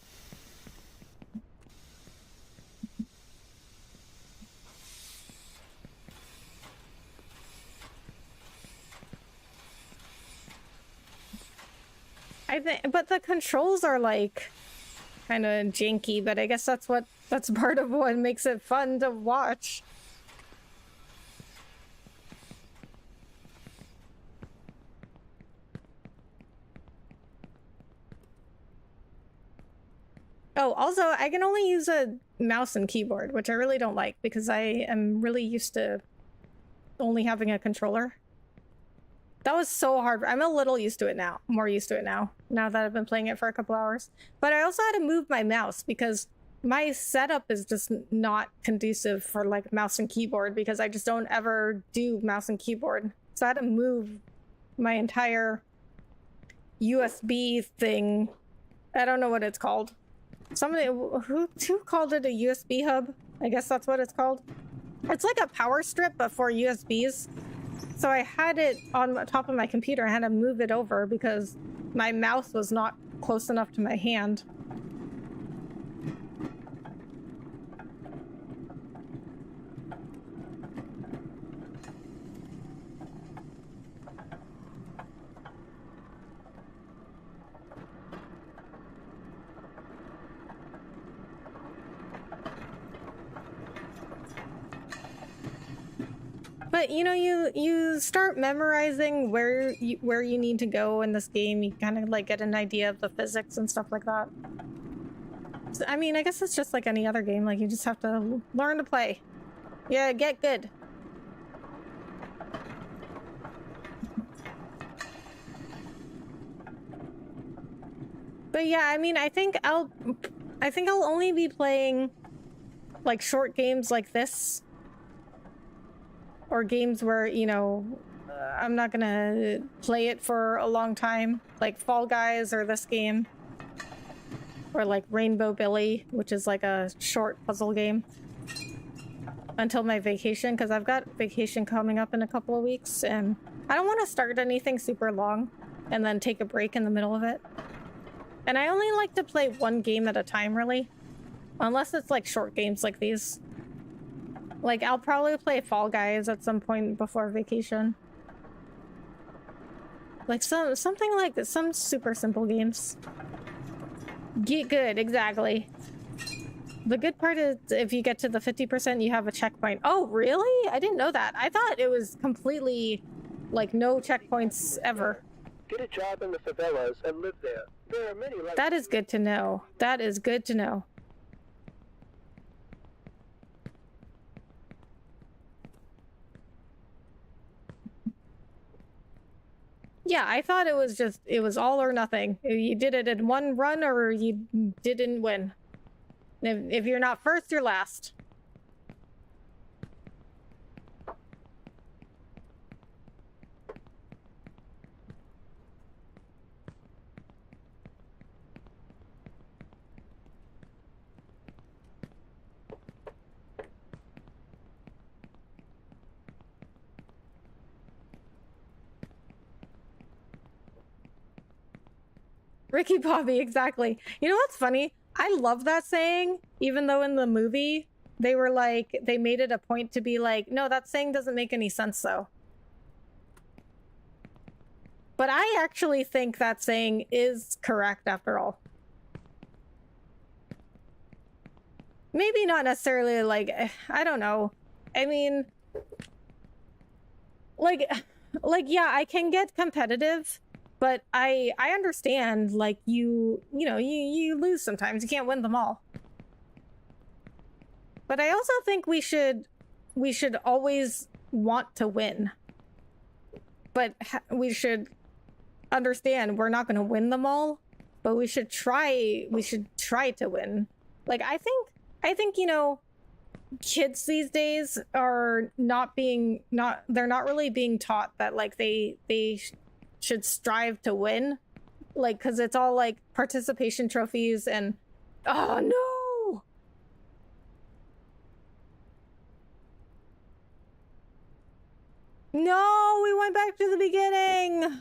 I think, but the controls are like kind of janky, but I guess that's part of what makes it fun to watch. Oh, also, I can only use a mouse and keyboard, which I really don't like because I am really used to only having a controller. That was so hard. I'm a little used to it now. More used to it now that I've been playing it for a couple hours. But I also had to move my mouse because my setup is just not conducive for like mouse and keyboard because I just don't ever do mouse and keyboard. So I had to move my entire USB thing. I don't know what it's called. Somebody who called it a USB hub? I guess that's what it's called. It's like a power strip but for USBs. So I had it on top of my computer. I had to move it over because my mouse was not close enough to my hand. But you know, you start memorizing where you need to go in this game. You kind of like get an idea of the physics and stuff like that. So, I mean, I guess it's just like any other game. Like you just have to learn to play. Yeah, get good. But yeah, I mean, I think I'll only be playing like short games like this. Or games where, you know, I'm not gonna play it for a long time, like Fall Guys or this game. Or like Rainbow Billy, which is like a short puzzle game. Until my vacation, because I've got vacation coming up in a couple of weeks, and I don't want to start anything super long and then take a break in the middle of it. And I only like to play one game at a time, really. Unless it's like short games like these. Like, I'll probably play Fall Guys at some point before vacation. Like, something like this. Some super simple games. Get good, exactly. The good part is if you get to the 50%, you have a checkpoint. Oh, really? I didn't know that. I thought it was completely, like, no checkpoints ever. Get a job in the favelas and live there. There are many like that is good to know. That is good to know. Yeah, I thought it was all or nothing. You did it in one run or you didn't win. If you're not first, you're last. Ricky Bobby, exactly. You know what's funny? I love that saying, even though in the movie they were like, they made it a point to be like, no, that saying doesn't make any sense though. But I actually think that saying is correct after all. Maybe not necessarily like, I don't know. I mean, like, yeah, I can get competitive, but I understand, like, you know, you lose sometimes. You can't win them all. But I also think we should always want to win. But we should understand we're not going to win them all, but we should try to win. Like, I think, you know, kids these days are they're not really being taught that, like, they should strive to win, like, because it's all like participation trophies and oh no, we went back to the beginning.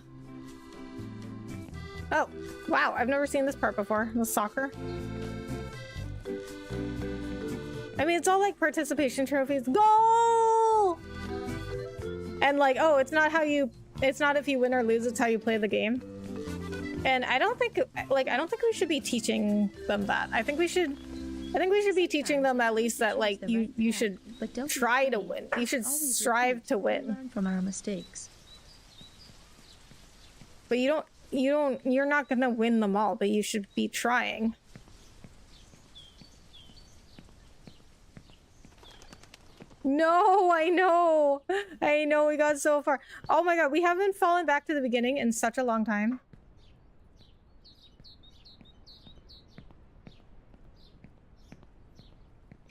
Oh wow, I've never seen this part before. The soccer. I mean, it's all like participation trophies. Goal! And like, oh, it's not if you win or lose, it's how you play the game. And I don't think we should be teaching them that. I think we should be teaching them at least that, like, you should try to win. You should strive to win. Learn from our mistakes. But you're not gonna win them all, but you should be trying. No, I know we got so far. Oh my god, we haven't fallen back to the beginning in such a long time.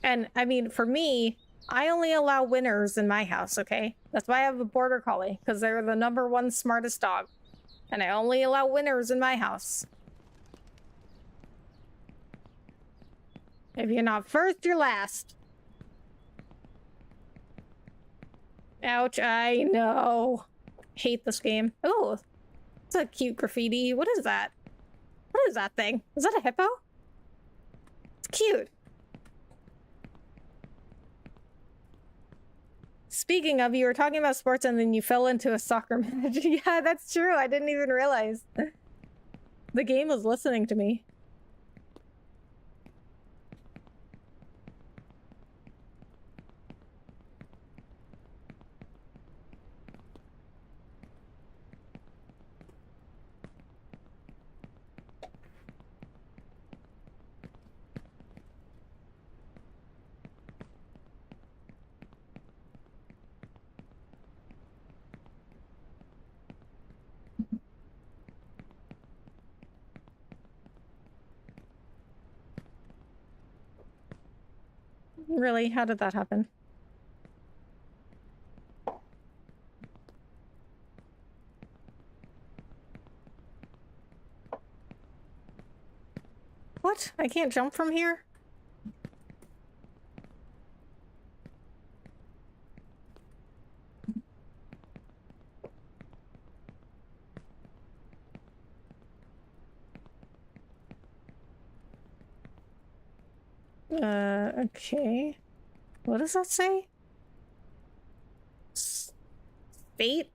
And I mean, for me, I only allow winners in my house, okay? That's why I have a border collie, because they're the #1 smartest dog. And I only allow winners in my house. If you're not first, you're last. Ouch, I know. Hate this game. Oh, it's a cute graffiti. What is that? What is that thing? Is that a hippo? It's cute. Speaking of, you were talking about sports and then you fell into a soccer match. Yeah, that's true. I didn't even realize. The game was listening to me. Really? How did that happen? What? I can't jump from here? Okay. What does that say? State?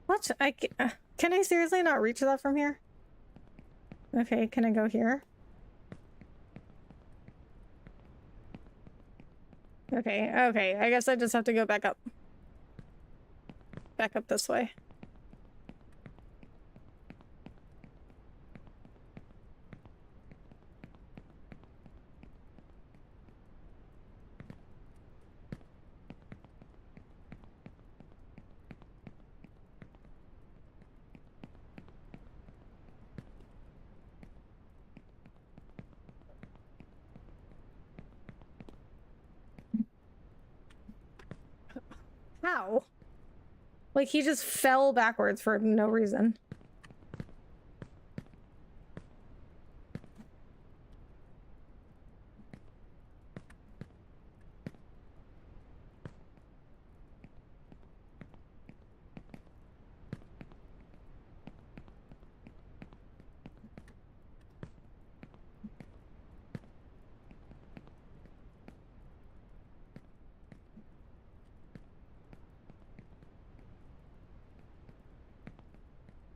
What? Can I seriously not reach that from here? Okay, can I go here? Okay, I guess I just have to go back up. Back up this way. How? Like, he just fell backwards for no reason.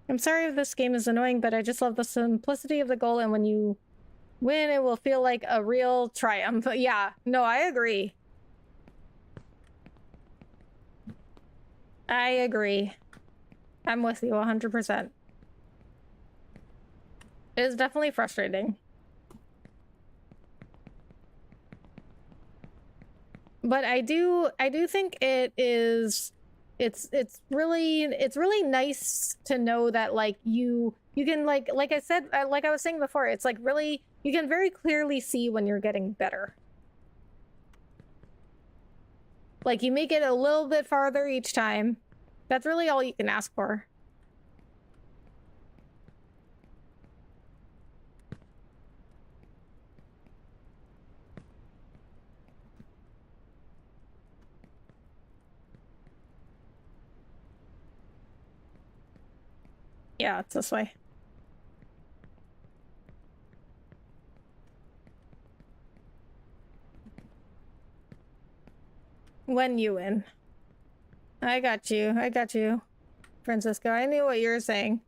I'm sorry if this game is annoying, but I just love the simplicity of the goal, and when you win, it will feel like a real triumph. Yeah, no, I agree. I agree. I'm with you 100%. It is definitely frustrating. But I do think it's really nice to know that like you can like I said, like I was saying before, it's like really, you can very clearly see when you're getting better. Like you make it a little bit farther each time. That's really all you can ask for. Yeah, it's this way. When you win. I got you, Francisco. I knew what you were saying.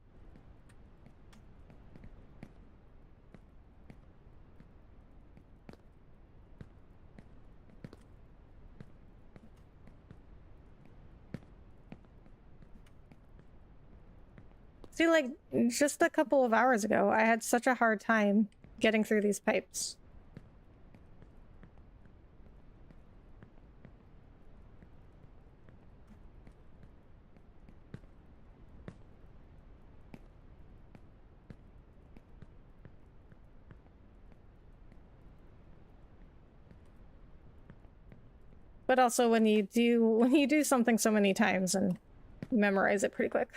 See, like, just a couple of hours ago, I had such a hard time getting through these pipes. But also when you do something so many times and memorize it pretty quick.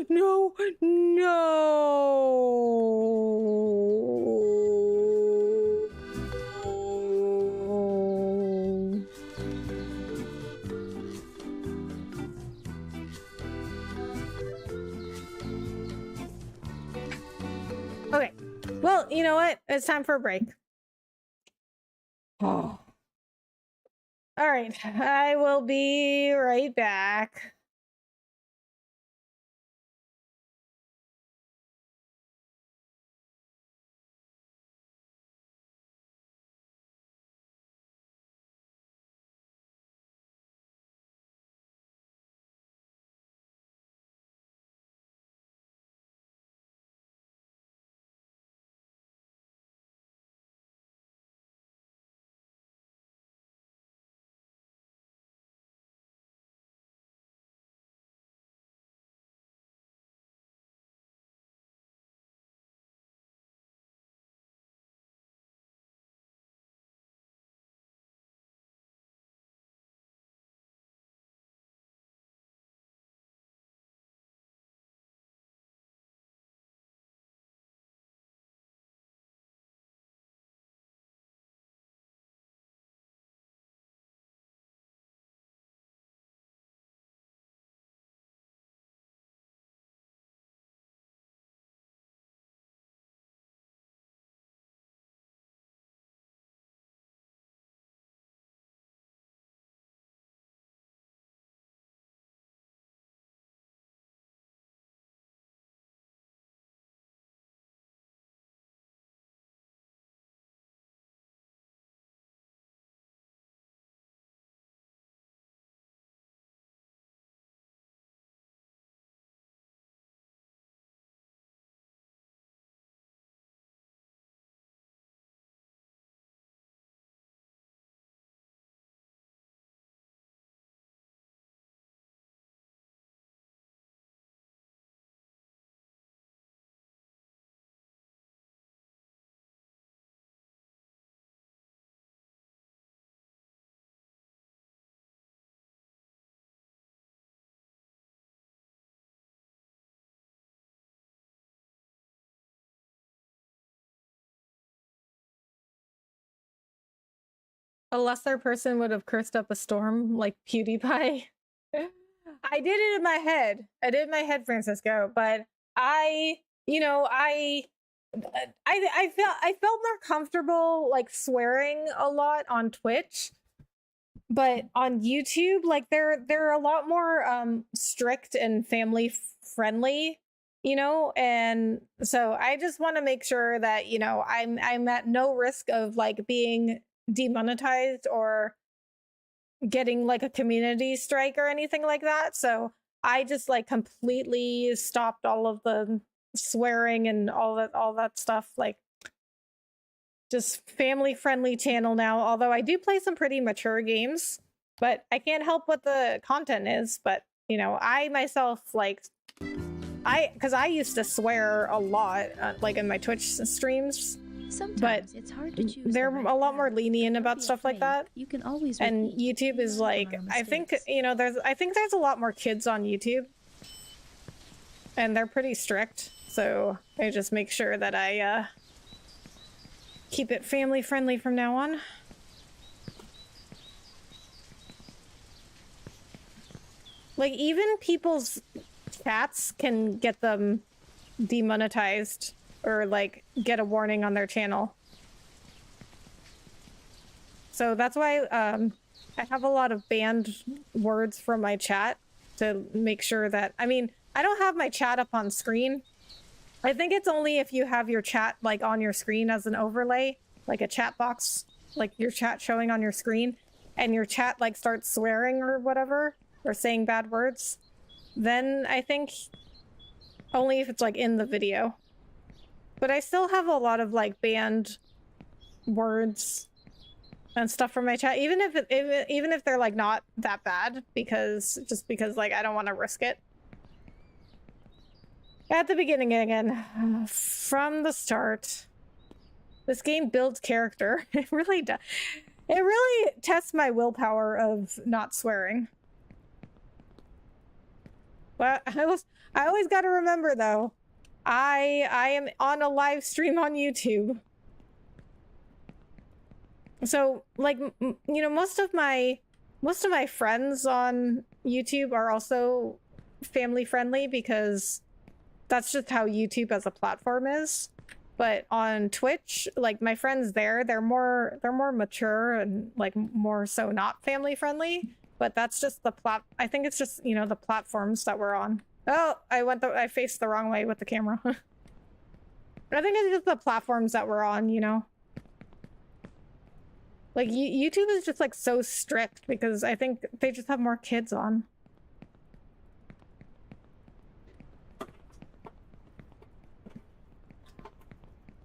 No, no. Okay. Well, you know what? It's time for a break. Oh. All right. I will be right back. A lesser person would have cursed up a storm like PewDiePie. I did it in my head. I did it in my head, Francisco, but I felt more comfortable like swearing a lot on Twitch, but on YouTube, like they're a lot more strict and family friendly, and so I just want to make sure that I'm at no risk of like being demonetized or getting like a community strike or anything like that. So I just like completely stopped all of the swearing and all that stuff. Like just family friendly channel now, although I do play some pretty mature games, but I can't help what the content is. But I myself because I used to swear a lot like in my Twitch streams. Sometimes it's hard to choose. They're a lot more lenient about stuff like that. You can always and YouTube is like, I think there's a lot more kids on YouTube, and they're pretty strict. So I just make sure that I keep it family friendly from now on. Like even people's chats can get them demonetized or like get a warning on their channel. So that's why I have a lot of banned words from my chat to make sure that, I don't have my chat up on screen. I think it's only if you have your chat like on your screen as an overlay, like a chat box, like your chat showing on your screen, and your chat like starts swearing or whatever, or saying bad words, then I think only if it's like in the video. But I still have a lot of like banned words and stuff from my chat, even if they're like not that bad, because like I don't want to risk it. At the beginning again, from the start, this game builds character. It really does. It really tests my willpower of not swearing. But I always got to remember though, I am on a live stream on YouTube. So like, most of my friends on YouTube are also family friendly because that's just how YouTube as a platform is. But on Twitch, like my friends there, they're more mature and like more so not family friendly. But that's just I think it's just, the platforms that we're on. Oh, I faced the wrong way with the camera. I think it's just the platforms that we're on, Like YouTube is just like so strict because I think they just have more kids on.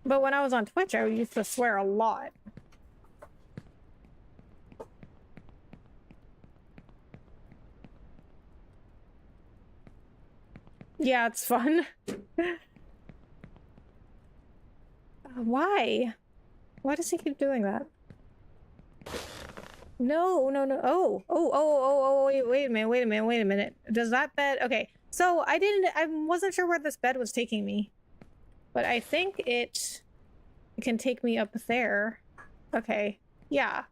But when I was on Twitch, I used to swear a lot. Yeah, it's fun. Why? Why does he keep doing that? No. Oh, wait a minute. Does that bed... Okay, so I wasn't sure where this bed was taking me. But I think it can take me up there. Okay, yeah.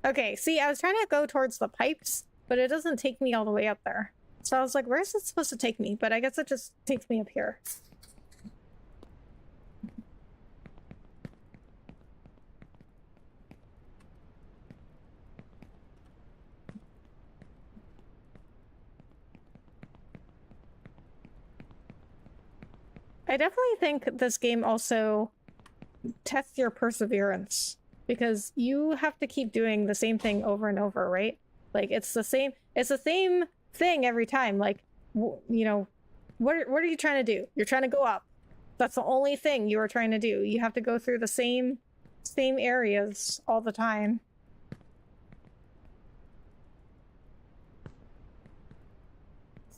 Okay, see, I was trying to go towards the pipes, but it doesn't take me all the way up there. So I was like, where's it supposed to take me? But I guess it just takes me up here. I definitely think this game also tests your perseverance, because you have to keep doing the same thing over and over, right? Like it's the same thing every time. Like, what are you trying to do? You're trying to go up. That's the only thing you are trying to do. You have to go through the same areas all the time.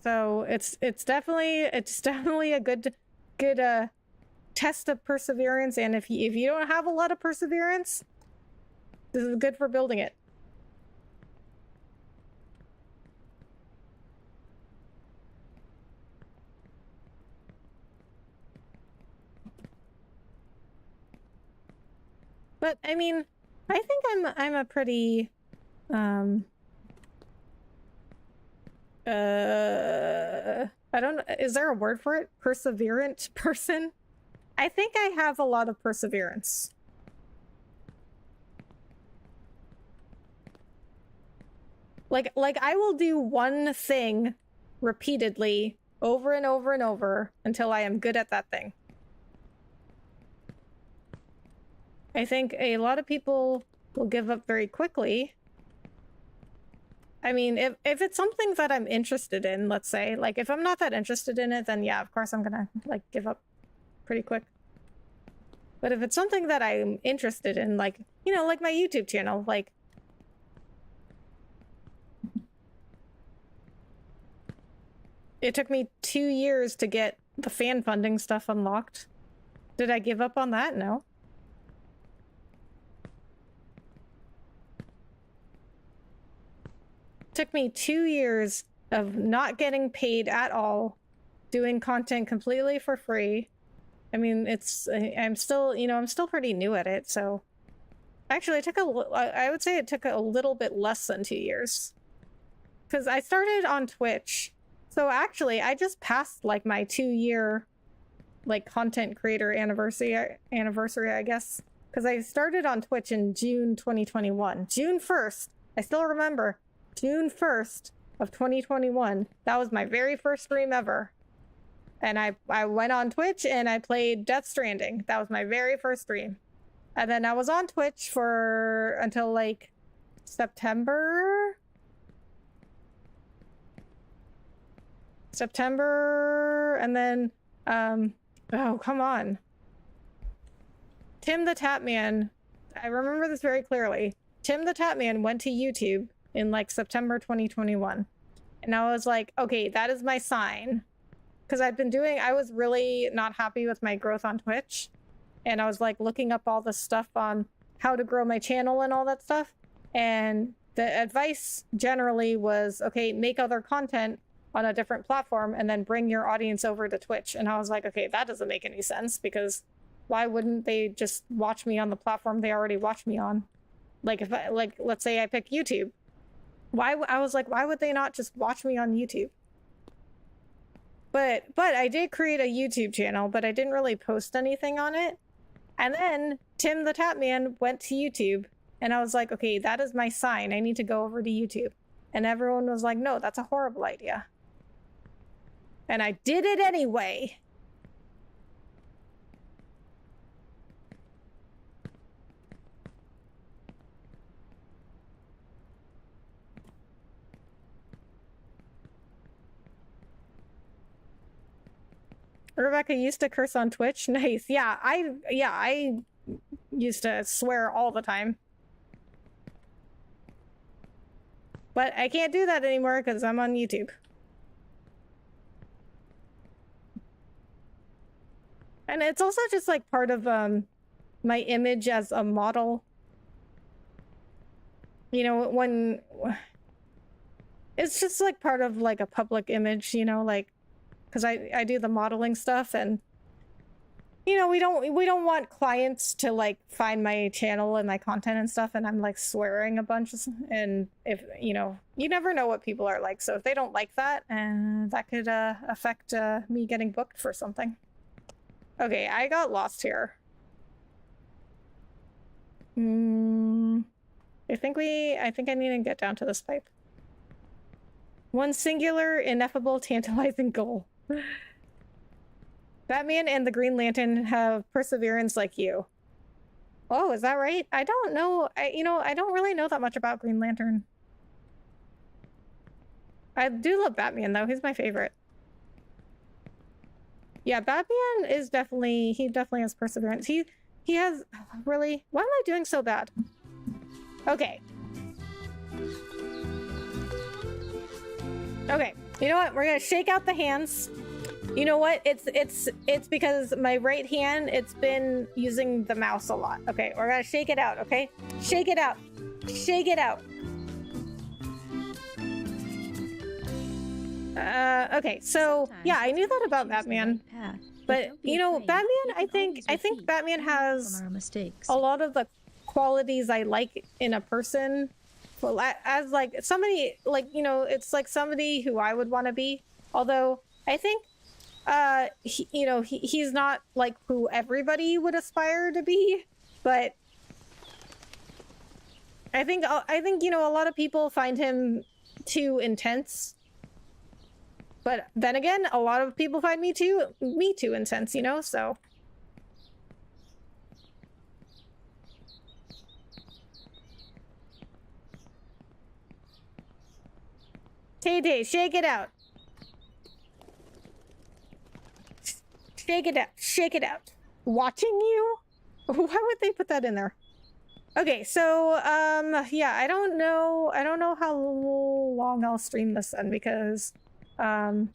So it's definitely a good test of perseverance, and if you don't have a lot of perseverance, this is good for building it. But I mean, I think I'm a pretty I don't know, is there a word for it? Perseverant person? I think I have a lot of perseverance. Like I will do one thing repeatedly over and over and over until I am good at that thing. I think a lot of people will give up very quickly. I mean, if it's something that I'm interested in, let's say, like if I'm not that interested in it, then yeah, of course I'm gonna like give up pretty quick. But if it's something that I'm interested in, like, you know, like my YouTube channel, like it took me 2 years to get the fan funding stuff unlocked. Did I give up on that? No. Took me 2 years of not getting paid at all, doing content completely for free. I mean, I'm still, you know, I'm still pretty new at it, so actually I would say it took a little bit less than 2 years. Because I started on Twitch. So actually, I just passed like my 2-year like content creator anniversary, I guess. Because I started on Twitch in June 2021. June 1st. I still remember. June 1st of 2021. That was my very first stream ever. And I went on Twitch and I played Death Stranding. That was my very first stream. And then I was on Twitch for until like September, and then oh, come on. Tim the Tapman, I remember this very clearly. Tim the Tapman went to YouTube in like September 2021. And I was like, okay, that is my sign. Because I was really not happy with my growth on Twitch. And I was like looking up all this stuff on how to grow my channel and all that stuff. And the advice generally was, okay, make other content on a different platform and then bring your audience over to Twitch. And I was like, okay, that doesn't make any sense, because why wouldn't they just watch me on the platform they already watch me on? Like if I, like, let's say I pick YouTube. I was like, why would they not just watch me on YouTube? But I did create a YouTube channel, but I didn't really post anything on it. And then Tim the Tapman went to YouTube, and I was like, okay, that is my sign. I need to go over to YouTube. And everyone was like, no, that's a horrible idea. And I did it anyway. Rebecca used to curse on Twitch. Nice. Yeah, I used to swear all the time. But I can't do that anymore because I'm on YouTube. And it's also just like part of my image as a model. You know, when it's just like part of like a public image, you know, like because I do the modeling stuff, and you know, we don't want clients to like find my channel and my content and stuff and I'm like swearing a bunch, and if you know, you never know what people are like, so if they don't like that, and that could affect me getting booked for something. Okay, I got lost here. I think I need to get down to this pipe. One singular, ineffable, tantalizing goal. Batman and the Green Lantern have perseverance like you. Oh, is that right? I don't know. I don't really know that much about Green Lantern. I do love Batman though. He's my favorite. Yeah, Batman is definitely, he definitely has perseverance. He has, really, why am I doing so bad? Okay. Okay, you know what? We're gonna shake out the hands. You know what? It's because my right hand, it's been using the mouse a lot. Okay, we're gonna shake it out, okay? Shake it out. Shake it out. Okay, so yeah, I knew that about Batman. But you know, Batman, I think Batman has a lot of the qualities I like in a person. Well, as like somebody, like, you know, it's like somebody who I would want to be. Although I think, he's not like who everybody would aspire to be, but I think, you know, a lot of people find him too intense. But then again, a lot of people find me too intense, you know, so. Tay, shake it out. Shake it out. Shake it out. Watching you? Why would they put that in there? Okay, so, yeah, I don't know how long I'll stream this then, because, my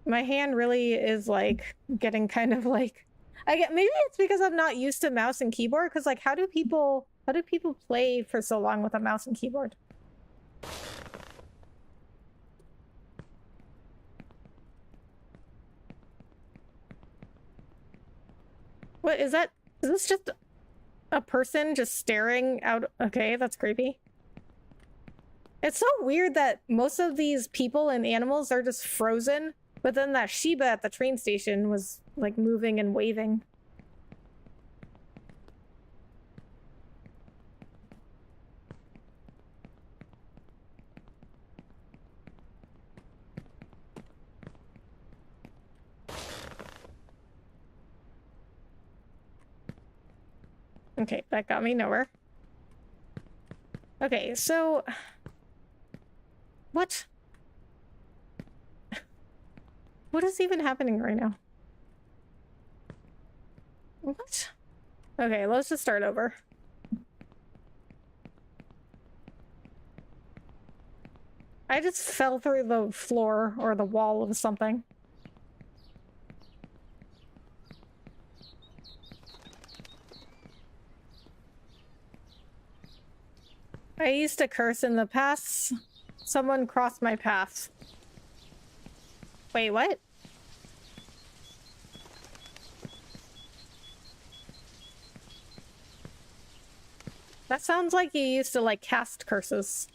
hand really is, like, getting kind of, like, maybe it's because I'm not used to mouse and keyboard, because, like, how do people play for so long with a mouse and keyboard? What is that? Is this just a person just staring out? Okay, that's creepy. It's so weird that most of these people and animals are just frozen, but then that Shiba at the train station was like moving and waving. Okay, that got me nowhere. Okay, so... What? What is even happening right now? What? Okay, let's just start over. I just fell through the floor or the wall of something. I used to curse in the past. Someone crossed my path. Wait, what? That sounds like you used to, like, cast curses.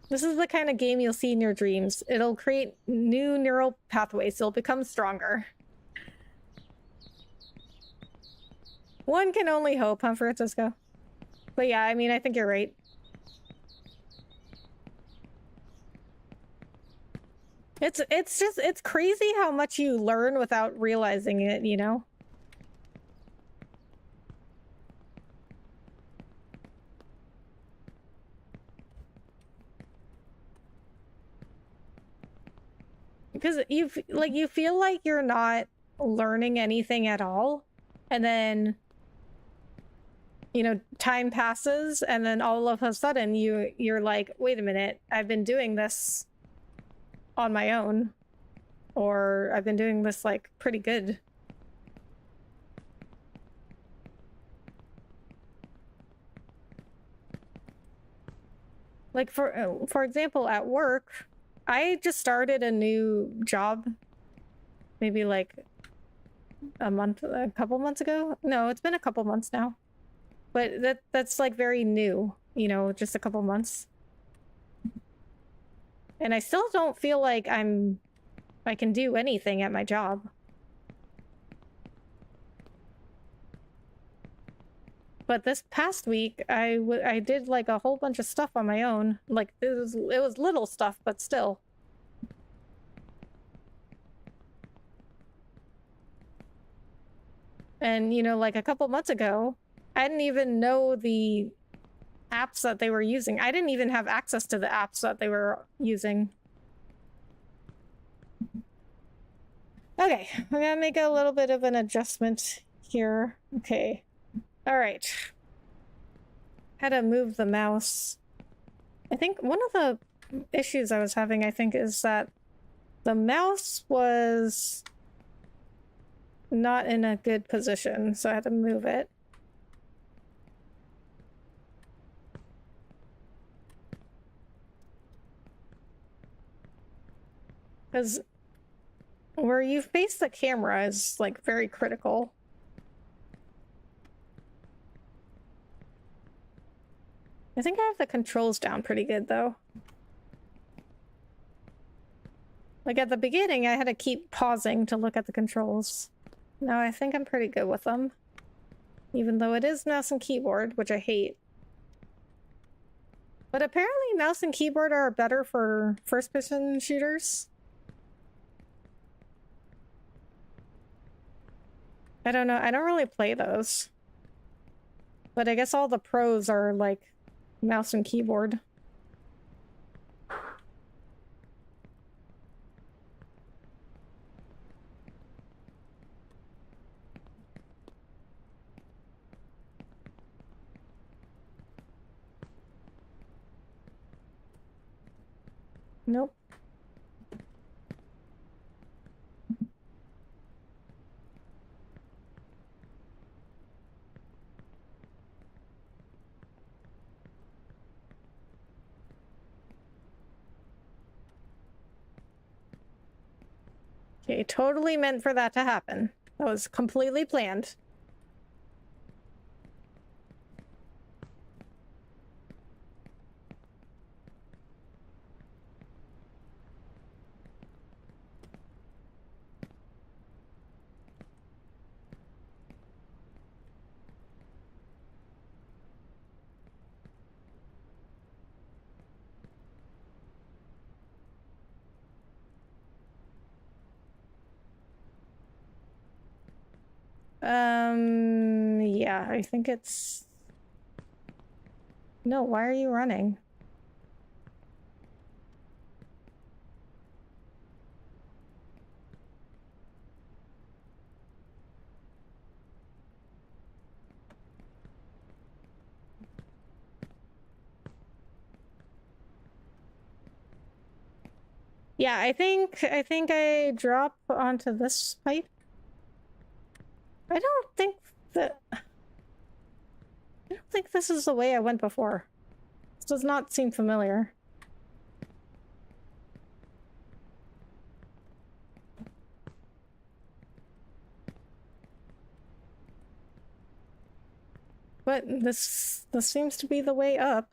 This is the kind of game you'll see in your dreams. It'll create new neural pathways. It'll become stronger. One can only hope, huh, Francisco? But yeah, I mean, I think you're right. It's crazy how much you learn without realizing it, you know? Because you feel like you're not learning anything at all, and then, you know, time passes, and then all of a sudden you're like, wait a minute, I've been doing this on my own, or I've been doing this like pretty good. Like for example, at work, I just started a new job maybe like a couple months ago. No, it's been a couple months now. But that's like very new, you know, just a couple months. And I still don't feel like I can do anything at my job. But this past week, I did like a whole bunch of stuff on my own. Like it was little stuff, but still. And you know, like a couple months ago, I didn't even know the apps that they were using. I didn't even have access to the apps that they were using. Okay, I'm gonna make a little bit of an adjustment here. Okay. All right. Had to move the mouse. I think one of the issues I was having, I think, is that The mouse was not in a good position, so I had to move it. Because where you face the camera is, like, very critical. I think I have the controls down pretty good, though. Like, at the beginning, I had to keep pausing to look at the controls. Now I think I'm pretty good with them. Even though it is mouse and keyboard, which I hate. But apparently mouse and keyboard are better for first-person shooters. I don't know, I don't really play those. But I guess all the pros are, like, mouse and keyboard. Nope. Okay, totally meant for that to happen. That was completely planned. Yeah, I think it's... No, why are you running? Yeah, I think I drop onto this pipe. I don't think this is the way I went before. This does not seem familiar. But this seems to be the way up.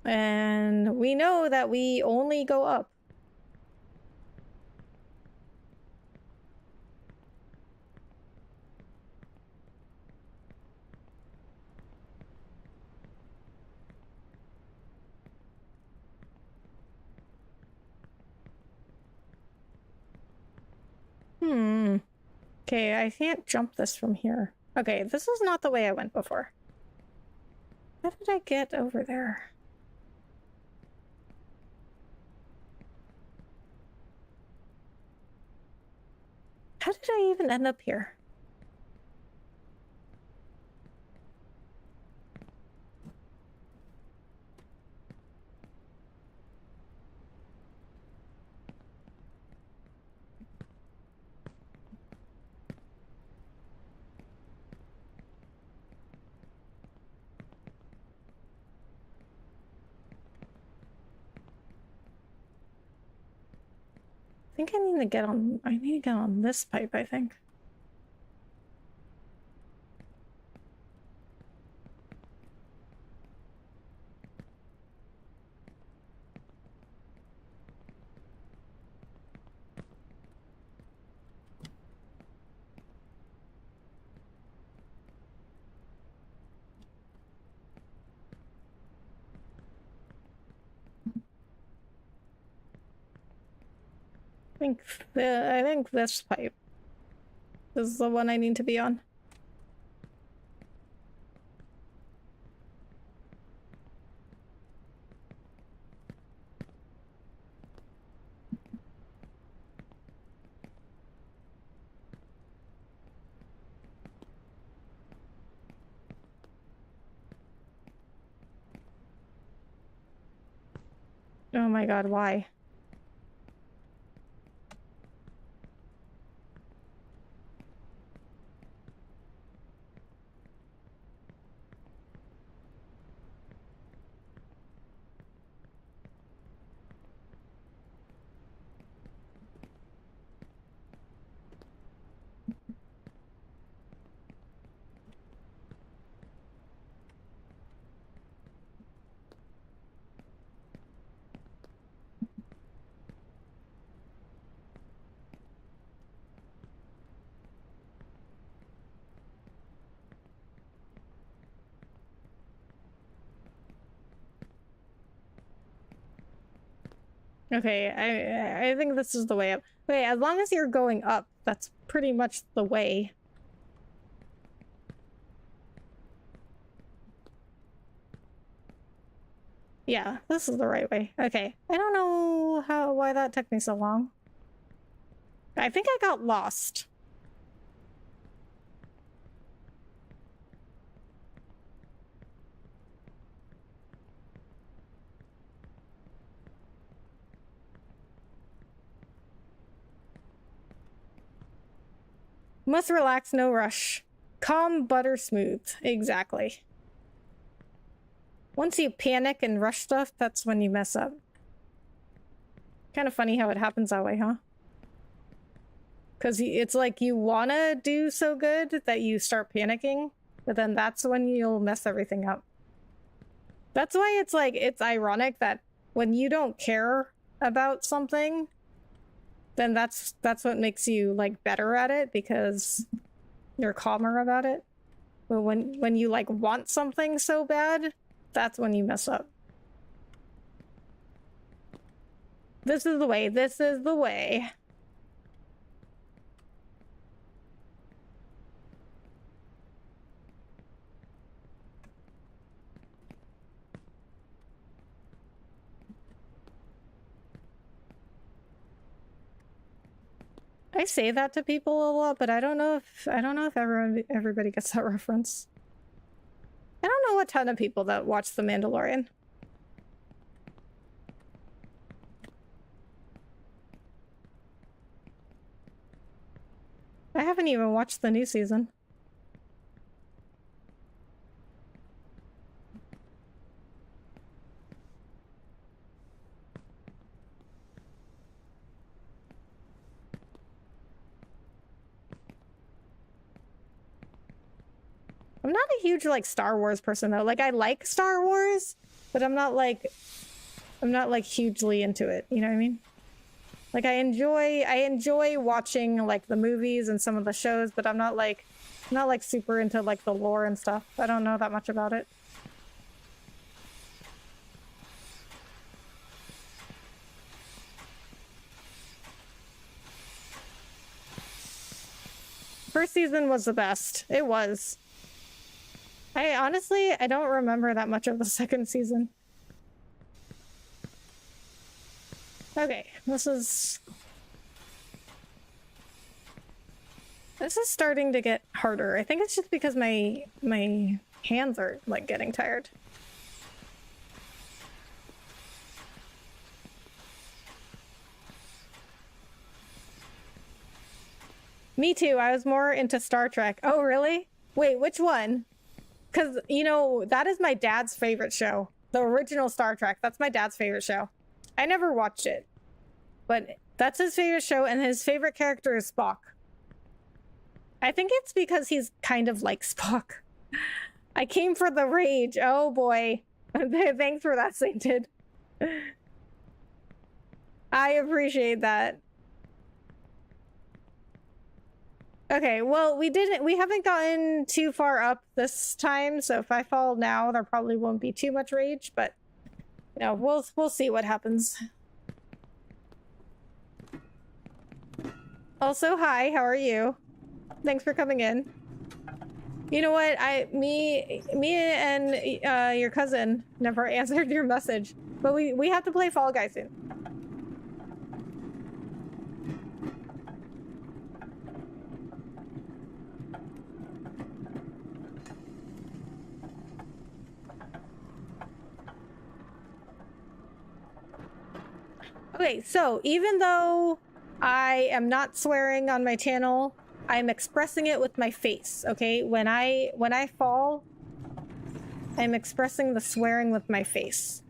And we know that we only go up. Okay, I can't jump this from here. Okay, this is not the way I went before. How did I get over there? How did I even end up here? I think I need to get on this pipe, I think. I think this pipe is the one I need to be on. Oh my god, why? Okay, I think this is the way up. Okay, as long as you're going up, that's pretty much the way. Yeah, this is the right way. Okay. I don't know why that took me so long. I think I got lost. Must relax, no rush. Calm, butter smooth. Exactly. Once you panic and rush stuff, that's when you mess up. Kind of funny how it happens that way, huh? Because it's like you want to do so good that you start panicking, but then that's when you'll mess everything up. That's why it's like, it's ironic that when you don't care about something, then that's what makes you like better at it, because you're calmer about it. But when you like want something so bad, that's when you mess up. This is the way. This is the way. I say that to people a lot, but I don't know if everybody gets that reference. I don't know a ton of people that watch The Mandalorian. I haven't even watched the new season. I'm not a huge like Star Wars person though. Like I like Star Wars, but I'm not like hugely into it, you know what I mean? Like I enjoy watching like the movies and some of the shows, but I'm not like super into like the lore and stuff. I don't know that much about it. First season was the best. It was. I honestly don't remember that much of the second season. Okay, this is starting to get harder. I think it's just because my hands are like getting tired. Me too. I was more into Star Trek. Oh, really? Wait, which one? Because, you know, that is my dad's favorite show. The original Star Trek. That's my dad's favorite show. I never watched it. But that's his favorite show, and his favorite character is Spock. I think it's because he's kind of like Spock. I came for the rage. Oh, boy. Thanks for that, Sainted. I appreciate that. Okay, well, we haven't gotten too far up this time, so if I fall now, there probably won't be too much rage, but you know, we'll see what happens. Also, hi, how are you? Thanks for coming in. You know what? Me and your cousin never answered your message, but we have to play Fall Guys soon. Okay, so even though I am not swearing on my channel, I'm expressing it with my face, okay? When I fall, I'm expressing the swearing with my face.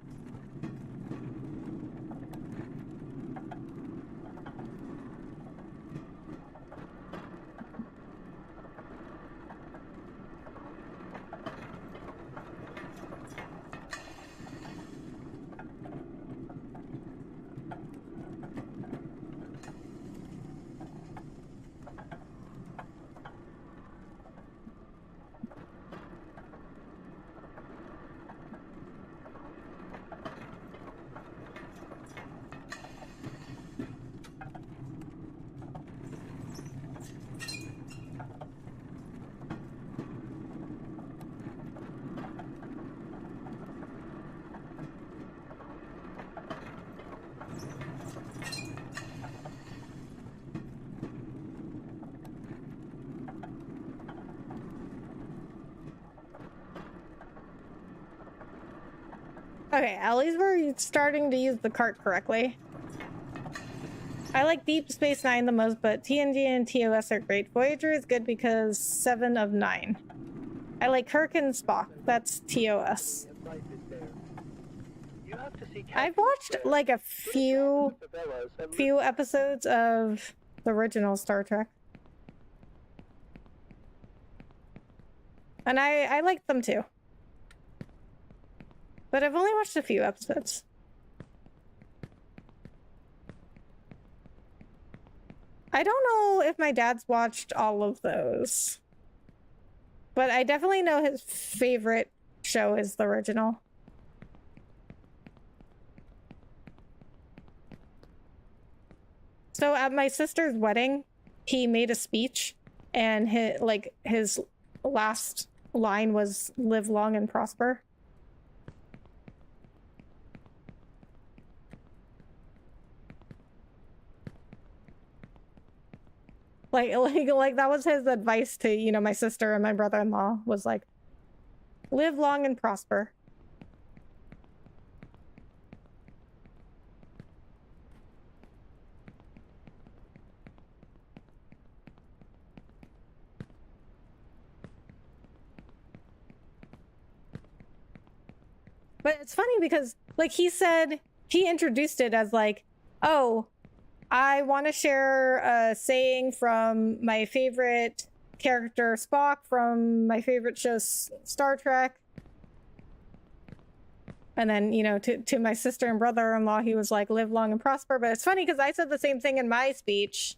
Okay, at least we're starting to use the cart correctly. I like Deep Space Nine the most, but TNG and TOS are great. Voyager is good because 7 of 9. I like Kirk and Spock. That's TOS. I've watched like a few episodes of the original Star Trek. And I like them too. But I've only watched a few episodes. I don't know if my dad's watched all of those. But I definitely know his favorite show is the original. So at my sister's wedding, he made a speech, and his last line was "Live long and prosper." Like that was his advice to, you know, my sister and my brother-in-law, was like, live long and prosper. But it's funny because, like, he introduced it as like, oh, I want to share a saying from my favorite character, Spock, from my favorite show, Star Trek. And then, you know, to my sister and brother-in-law, he was like, live long and prosper. But it's funny because I said the same thing in my speech.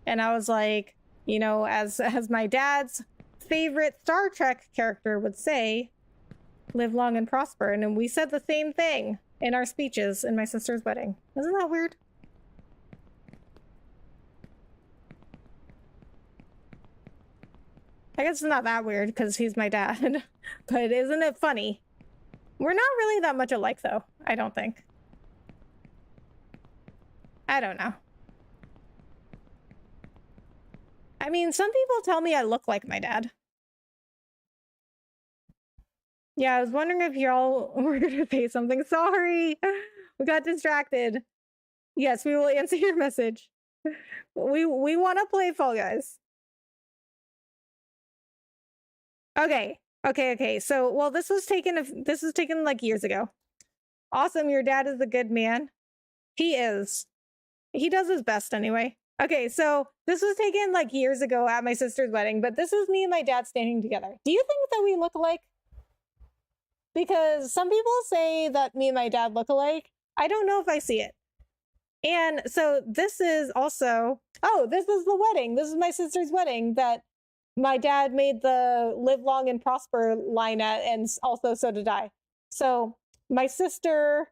And I was like, you know, as my dad's favorite Star Trek character would say, live long and prosper. And then we said the same thing in our speeches in my sister's wedding. Isn't that weird? I guess it's not that weird because he's my dad, but isn't it funny? We're not really that much alike, though, I don't think. I don't know. I mean, some people tell me I look like my dad. Yeah, I was wondering if y'all were going to say something. Sorry, we got distracted. Yes, we will answer your message. We want to play Fall Guys. Okay. So, well, this was taken like years ago. Awesome, your dad is a good man. He is. He does his best anyway. Okay, so this was taken like years ago at my sister's wedding, but this is me and my dad standing together. Do you think that we look alike? Because some people say that me and my dad look alike. I don't know if I see it. And so this is also, oh, this is the wedding. This is my sister's wedding that my dad made the live long and prosper line at, and also so did I. So my sister,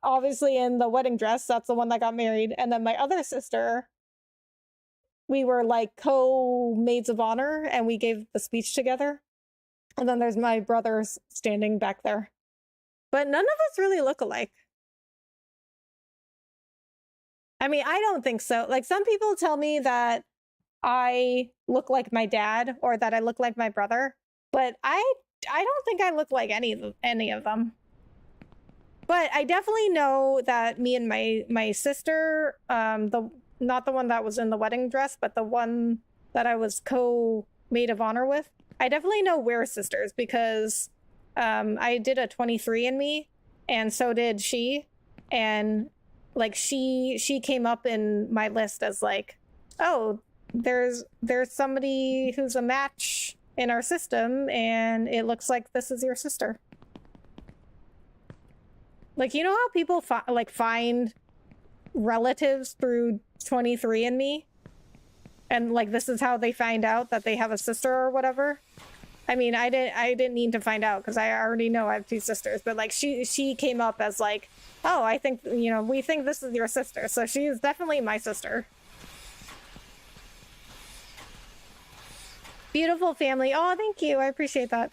obviously in the wedding dress, that's the one that got married. And then my other sister, we were like co-maids of honor and we gave the speech together. And then there's my brothers standing back there. But none of us really look alike. I mean, I don't think so. Like, some people tell me that I look like my dad or that I look like my brother, but I don't think I look like any of them. But I definitely know that me and my sister, not the one that was in the wedding dress, but the one that I was co-maid of honor with, I definitely know we're sisters because I did a 23andMe, and so did she. And like she came up in my list as like, oh, there's somebody who's a match in our system, and it looks like this is your sister. Like, you know how people find relatives through 23andMe? And like, this is how they find out that they have a sister or whatever. I mean, I didn't need to find out because I already know I have 2 sisters, but like she came up as like, oh, I think, you know, we think this is your sister. So she is definitely my sister. Beautiful family. Oh, thank you. I appreciate that.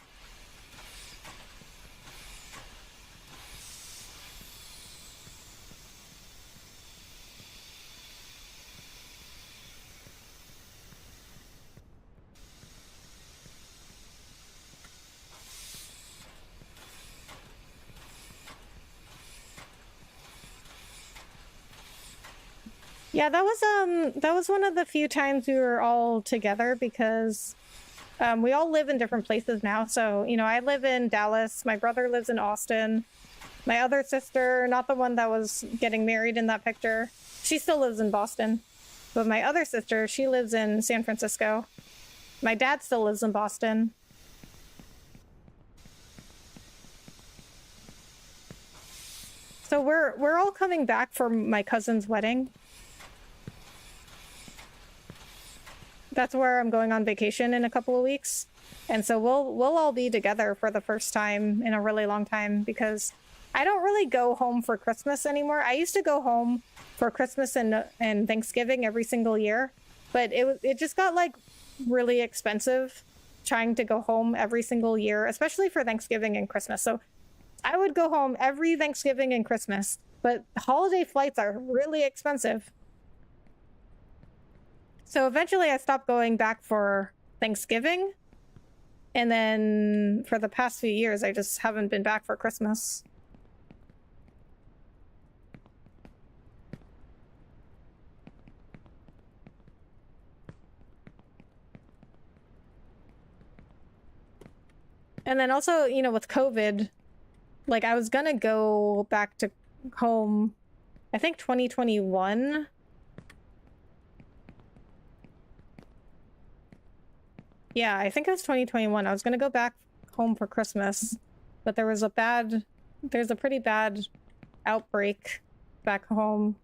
Yeah, that was one of the few times we were all together because we all live in different places now. So, you know, I live in Dallas, my brother lives in Austin. My other sister, not the one that was getting married in that picture, she still lives in Boston. But my other sister, she lives in San Francisco. My dad still lives in Boston. So we're all coming back for my cousin's wedding. That's where I'm going on vacation in a couple of weeks. And so we'll all be together for the first time in a really long time because I don't really go home for Christmas anymore. I used to go home for Christmas and Thanksgiving every single year, but it just got like really expensive trying to go home every single year, especially for Thanksgiving and Christmas. So I would go home every Thanksgiving and Christmas, but holiday flights are really expensive. So eventually I stopped going back for Thanksgiving. And then for the past few years, I just haven't been back for Christmas. And then also, you know, with COVID, like I was gonna go back to home, I think 2021. Yeah, I think it was 2021. I was gonna go back home for Christmas, but there's a pretty bad outbreak back home,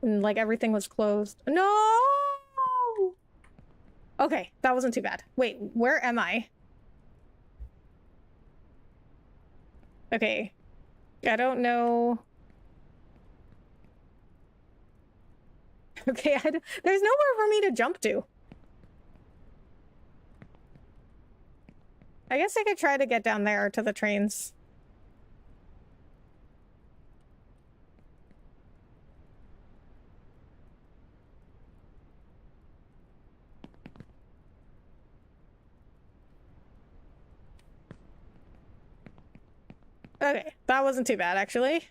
and like everything was closed. No! Okay, that wasn't too bad. Wait, where am I? Okay, I don't know. Okay, there's nowhere for me to jump to. I guess I could try to get down there to the trains. Okay, that wasn't too bad, actually.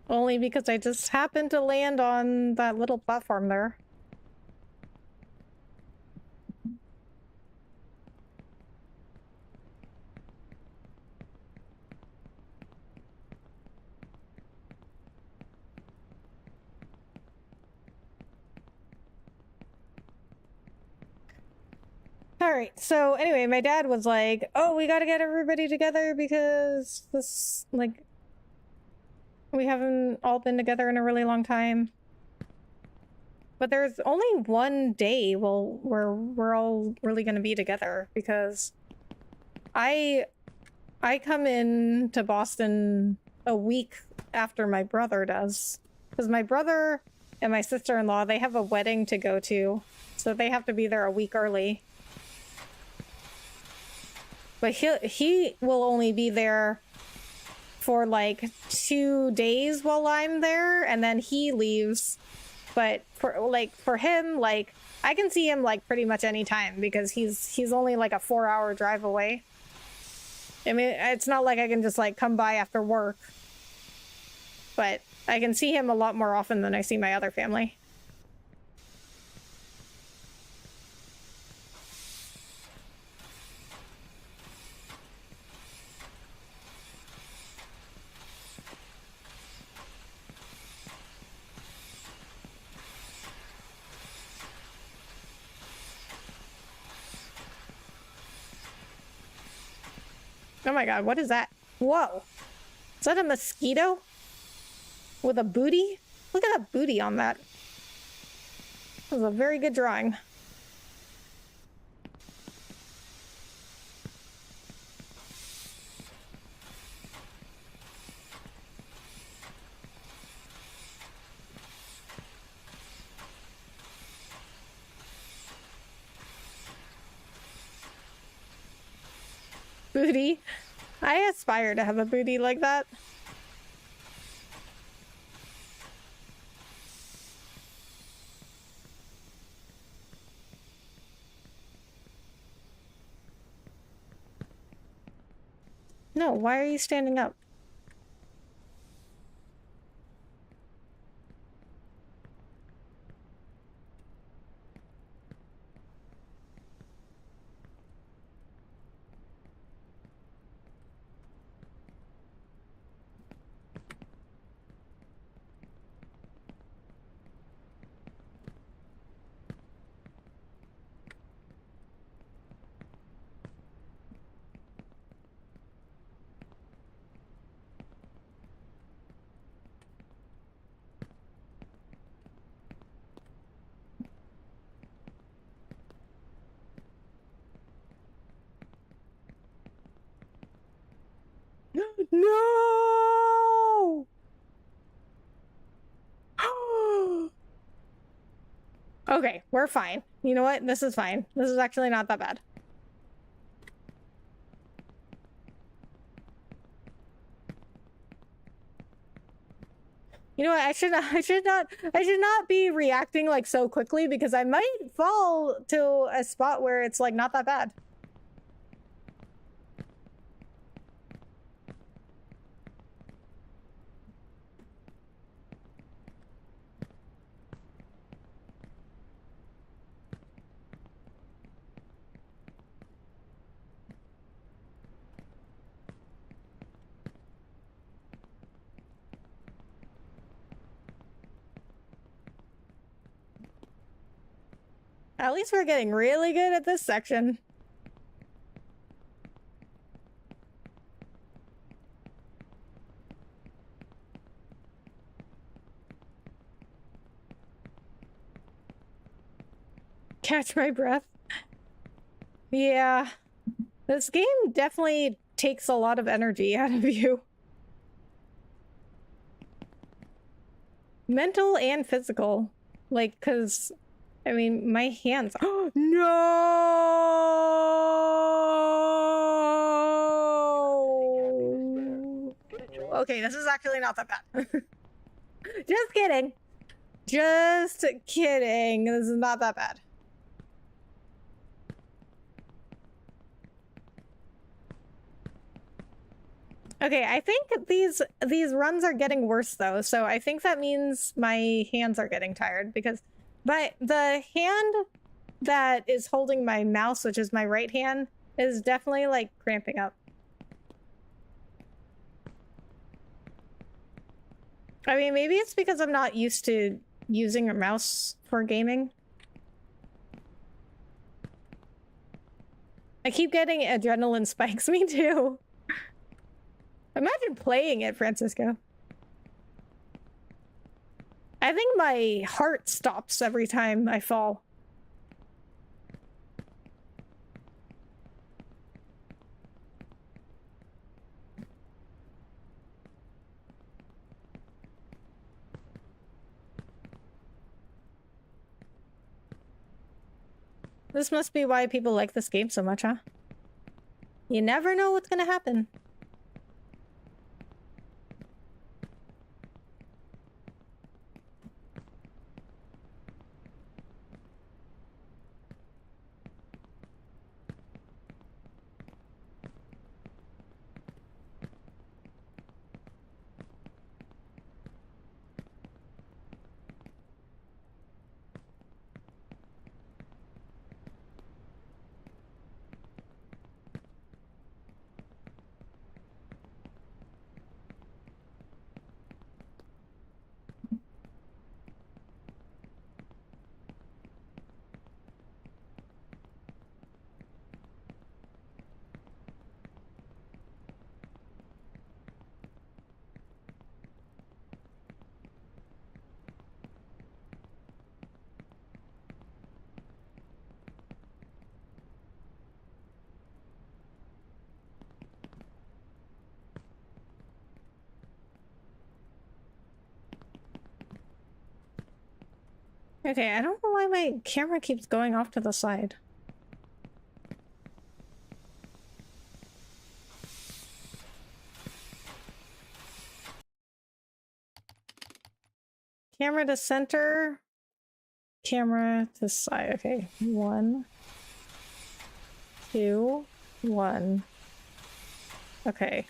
Only because I just happened to land on that little platform there. All right, so anyway, my dad was like, oh, we gotta get everybody together because this, like, we haven't all been together in a really long time. But there's only one day where we're all really gonna be together because I come in to Boston a week after my brother does. Because my brother and my sister-in-law, they have a wedding to go to, so they have to be there a week early. But he will only be there for like 2 days while I'm there, and then he leaves. But for him, like I can see him like pretty much any time because he's only like a 4-hour drive away. I mean, it's not like I can just like come by after work, but I can see him a lot more often than I see my other family. Oh my god, what is that? Whoa. Is that a mosquito? With a booty? Look at that booty on that. That was a very good drawing. Booty. I aspire to have a booty like that. No, why are you standing up? No! Okay, we're fine. You know what? This is fine. This is actually not that bad. You know what? I should not be reacting like so quickly because I might fall to a spot where it's like not that bad. At least we're getting really good at this section. Catch my breath. Yeah. This game definitely takes a lot of energy out of you. Mental and physical. Like, because, I mean, my hands... Oh, no! Okay, this is actually not that bad. Just kidding. Just kidding. This is not that bad. Okay, I think these runs are getting worse though, so I think that means my hands are getting tired because the hand that is holding my mouse, which is my right hand, is definitely like cramping up. I mean, maybe it's because I'm not used to using a mouse for gaming. I keep getting adrenaline spikes, me too. Imagine playing it, Francisco. I think my heart stops every time I fall. This must be why people like this game so much, huh? You never know what's gonna happen. Okay, I don't know why my camera keeps going off to the side. Camera to center. Camera to side. Okay, 1, 2, 1. Okay.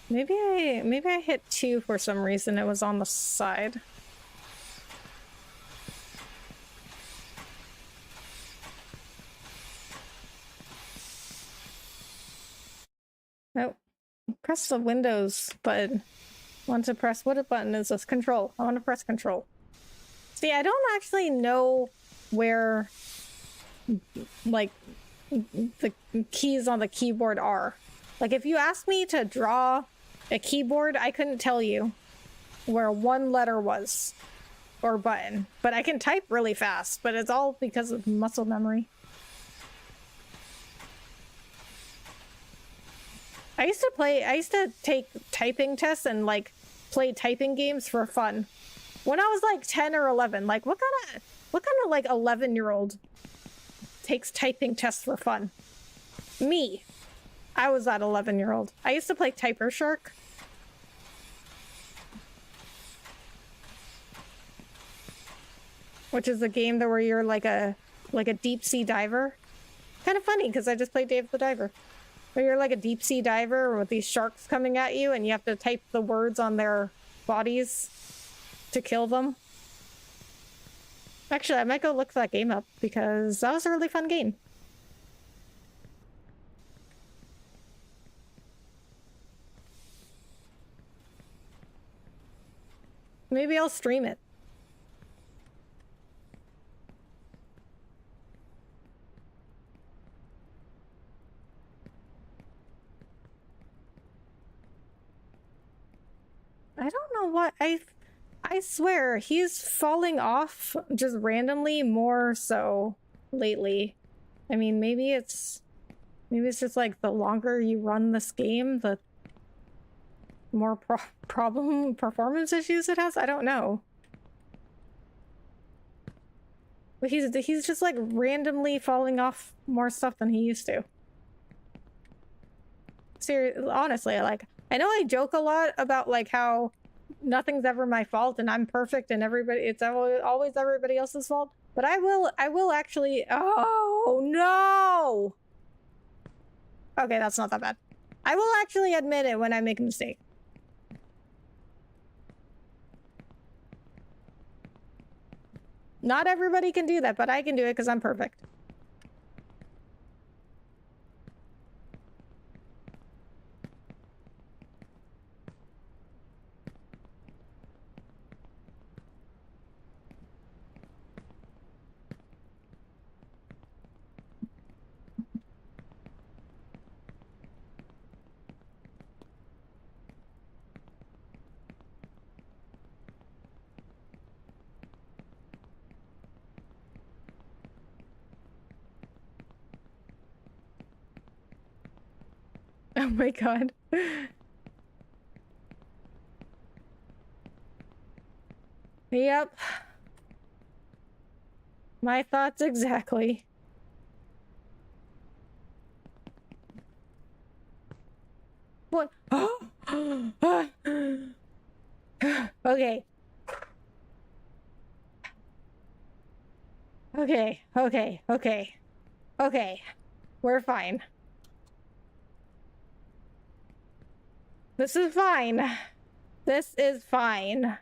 Maybe I hit 2 for some reason. It was on the side. Nope. Press the Windows button. Want to press what button is this? Control. I want to press control. See, I don't actually know where like the keys on the keyboard are. Like if you asked me to draw a keyboard, I couldn't tell you where one letter was or button. But I can type really fast, but it's all because of muscle memory. I used to take typing tests and like play typing games for fun. When I was like 10 or 11, like what kind of like 11-year-old takes typing tests for fun? Me. I was that 11-year-old. I used to play Typer Shark. Which is a game where you're like a deep sea diver. Kind of funny because I just played Dave the Diver. Where you're like a deep sea diver with these sharks coming at you and you have to type the words on their bodies to kill them. Actually, I might go look that game up because that was a really fun game. Maybe I'll stream it. I don't know what I swear he's falling off just randomly more so lately. I mean, maybe it's just like the longer you run this game, the more problem performance issues it has. I don't know. But he's just like randomly falling off more stuff than he used to. Seriously, honestly, like I know I joke a lot about like how nothing's ever my fault and I'm perfect and it's always everybody else's fault. But I will actually. Oh no! Okay, that's not that bad. I will actually admit it when I make a mistake. Not everybody can do that, but I can do it because I'm perfect. Oh my god. Yep. My thoughts exactly. What? Okay. Okay. We're fine. This is fine. This is fine.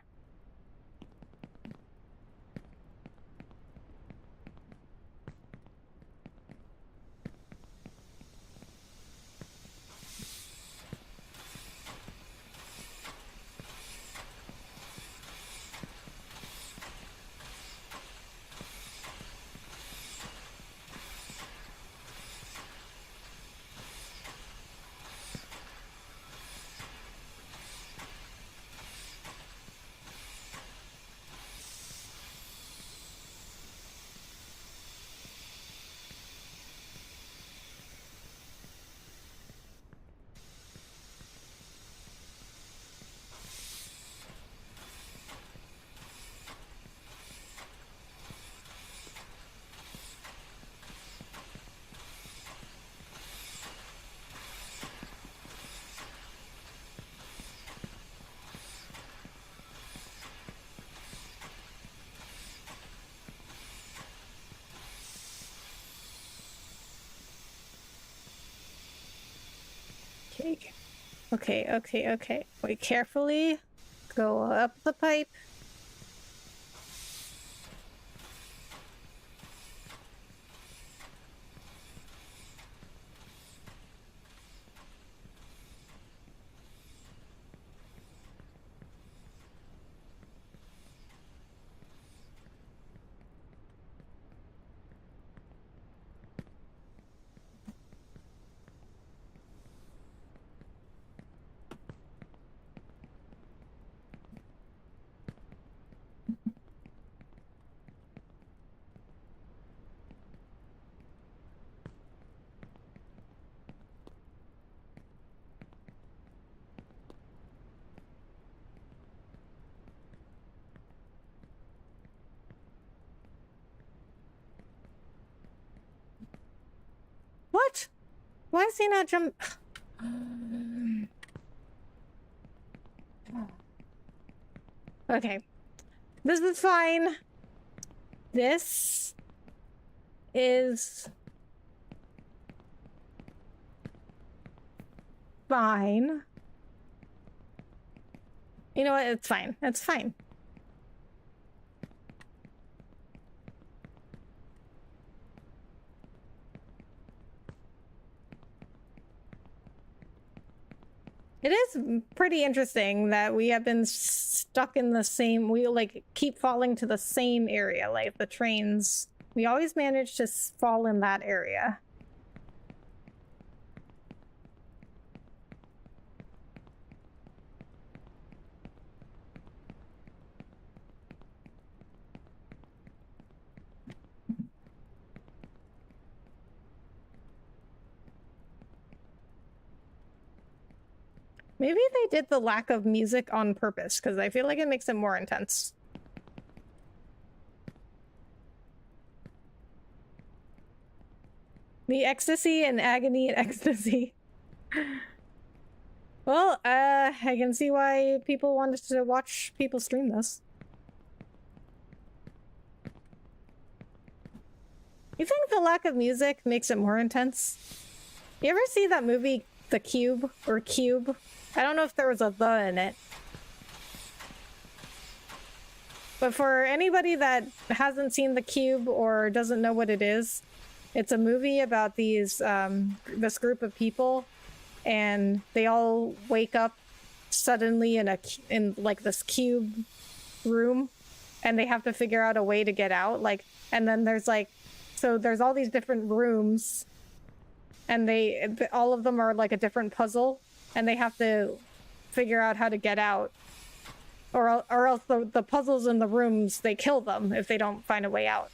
Okay, okay, okay. Wait, carefully. Go up the pipe. What? Why is he not jump? Okay. This is fine. This is fine. You know what? It's fine. It's fine. It is pretty interesting that we have been stuck in the same, we like keep falling to the same area, like the trains. We always manage to fall in that area. Maybe they did the lack of music on purpose, because I feel like it makes it more intense. The ecstasy and agony and ecstasy. Well, I can see why people wanted to watch people stream this. You think the lack of music makes it more intense? You ever see that movie, The Cube, or Cube? I don't know if there was a "the" in it. But for anybody that hasn't seen The Cube or doesn't know what it is, it's a movie about these this group of people, and they all wake up suddenly in like this cube room, and they have to figure out a way to get out. Like, and then there's like, so there's all these different rooms, and all of them are like a different puzzle, and they have to figure out how to get out, or else the puzzles in the rooms, they kill them if they don't find a way out.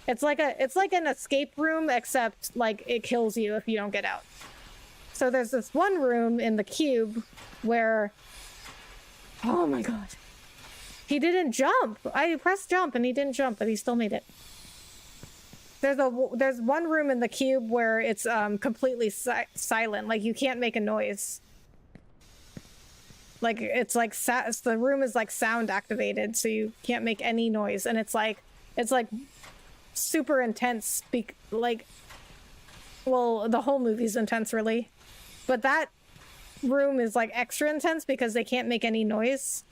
It's like an escape room, except like it kills you if you don't get out. So there's this one room in the cube where, oh my god, he didn't jump. I pressed jump and he didn't jump, but he still made it. There's one room in the cube where it's completely silent, like you can't make a noise. Like it's like the room is like sound activated, so you can't make any noise, and it's like super intense. Well, the whole movie's intense, really, but that room is like extra intense because they can't make any noise.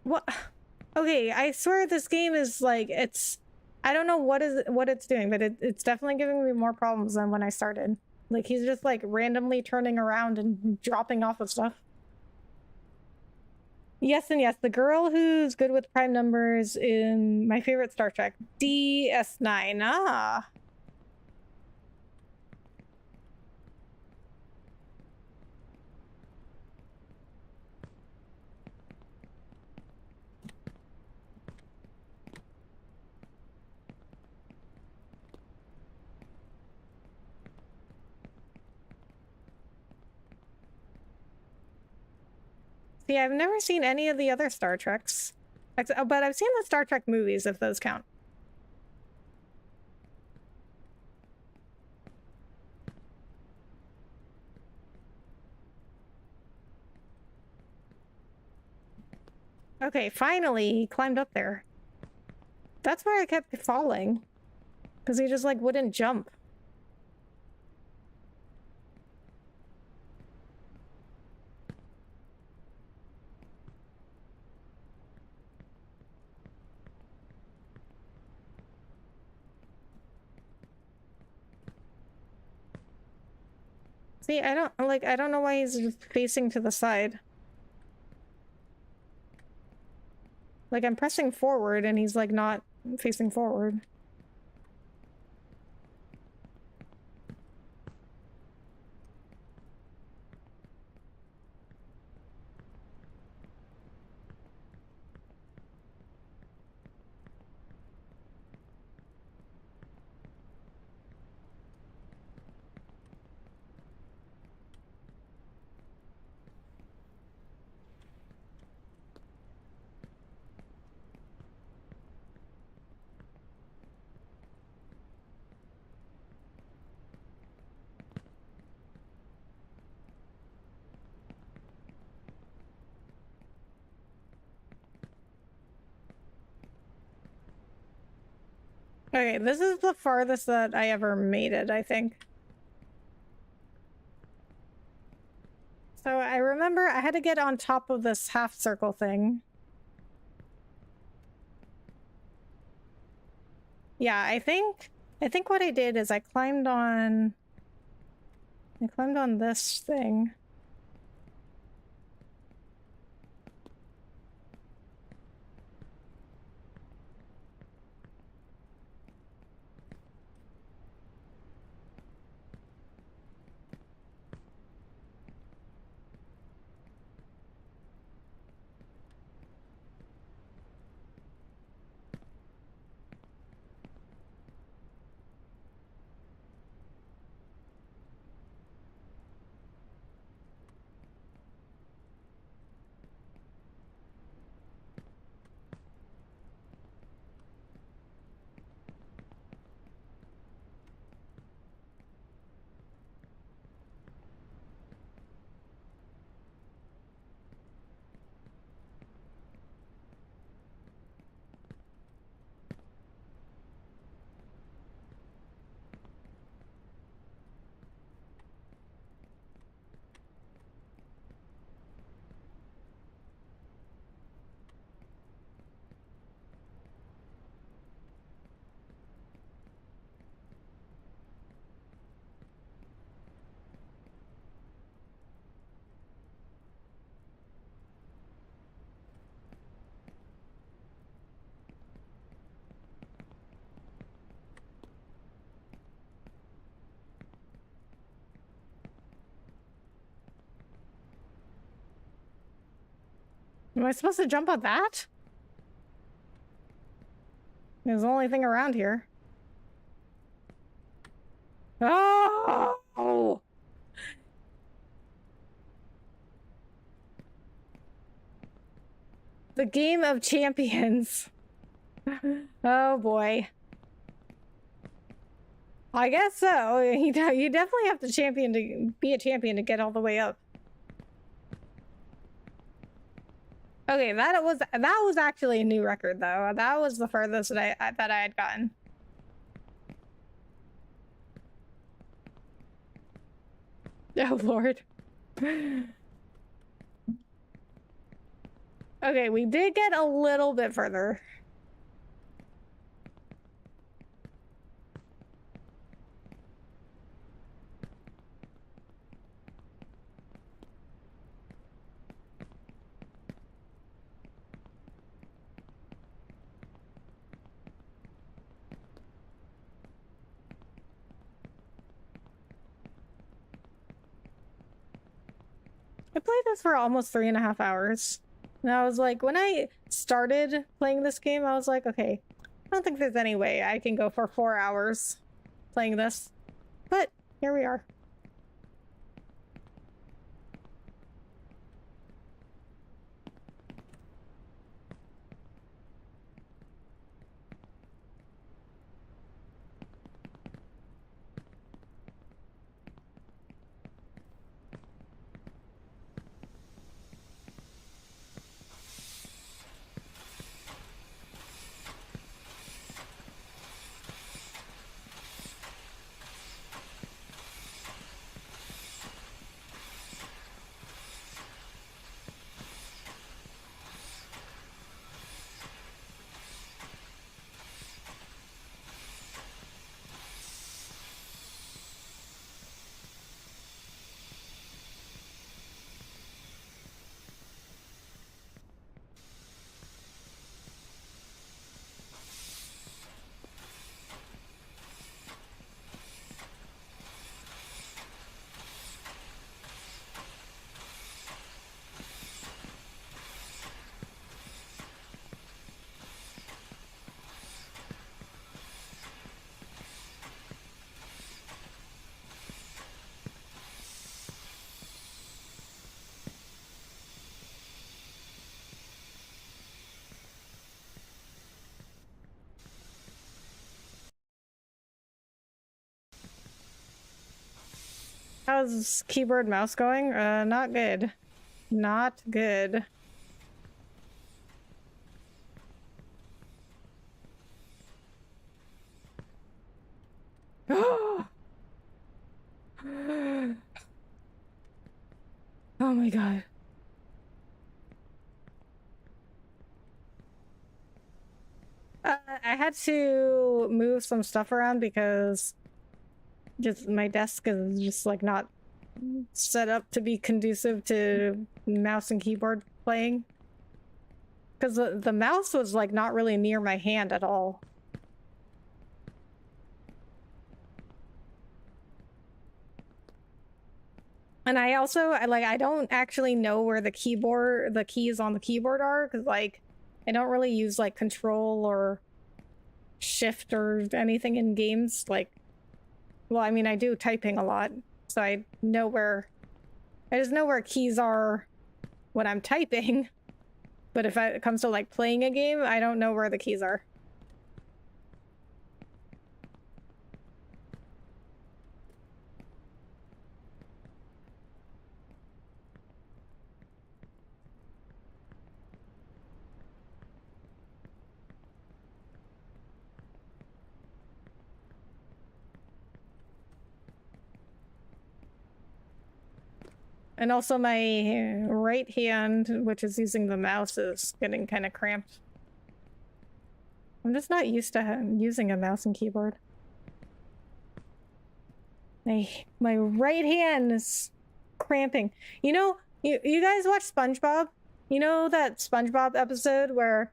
What? Okay, I swear this game is like, I don't know what it's doing, but it's definitely giving me more problems than when I started. Like, he's just like randomly turning around and dropping off of stuff. Yes and yes, the girl who's good with prime numbers in my favorite Star Trek, DS9. Ah. See, I've never seen any of the other Star Treks. But I've seen the Star Trek movies, if those count. Okay, finally, he climbed up there. That's where I kept falling. Because he just, like, wouldn't jump. See, I don't know why he's facing to the side. Like, I'm pressing forward and he's, like, not facing forward. Okay, this is the farthest that I ever made it, I think. So I remember I had to get on top of this half circle thing. Yeah, I think what I did is I climbed on this thing. Am I supposed to jump on that? It's the only thing around here. Oh! The game of champions. Oh boy. I guess so. You definitely have to be a champion to get all the way up. Okay, that was actually a new record though. That was the furthest that I had gotten. Oh Lord. Okay, we did get a little bit further. I played this for almost 3.5 hours. And I was like, when I started playing this game, I was like, okay, I don't think there's any way I can go for 4 hours playing this. But here we are. How's keyboard mouse going? Not good. Not good. Oh my god. I had to move some stuff around because just my desk is just like not set up to be conducive to mouse and keyboard playing. Because the mouse was like not really near my hand at all. And I also, I don't actually know where the keys on the keyboard are, because like, I don't really use like control or shift or anything in games. Like, well, I mean, I do typing a lot, so I just know where keys are when I'm typing. But if it comes to like playing a game, I don't know where the keys are. And also my right hand, which is using the mouse, is getting kind of cramped. I'm just not used to using a mouse and keyboard. My right hand is cramping. You know, you guys watch SpongeBob? You know that SpongeBob episode where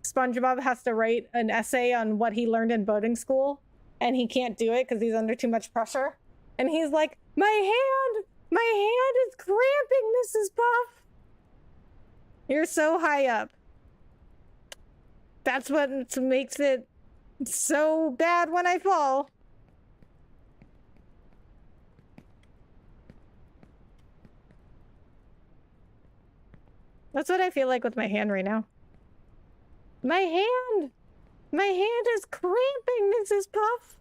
SpongeBob has to write an essay on what he learned in boating school, and he can't do it because he's under too much pressure? And he's like, my hand is cramping, Mrs. Puff. You're so high up. That's what makes it so bad when I fall. That's what I feel like with my hand right now. My hand is cramping, Mrs. Puff.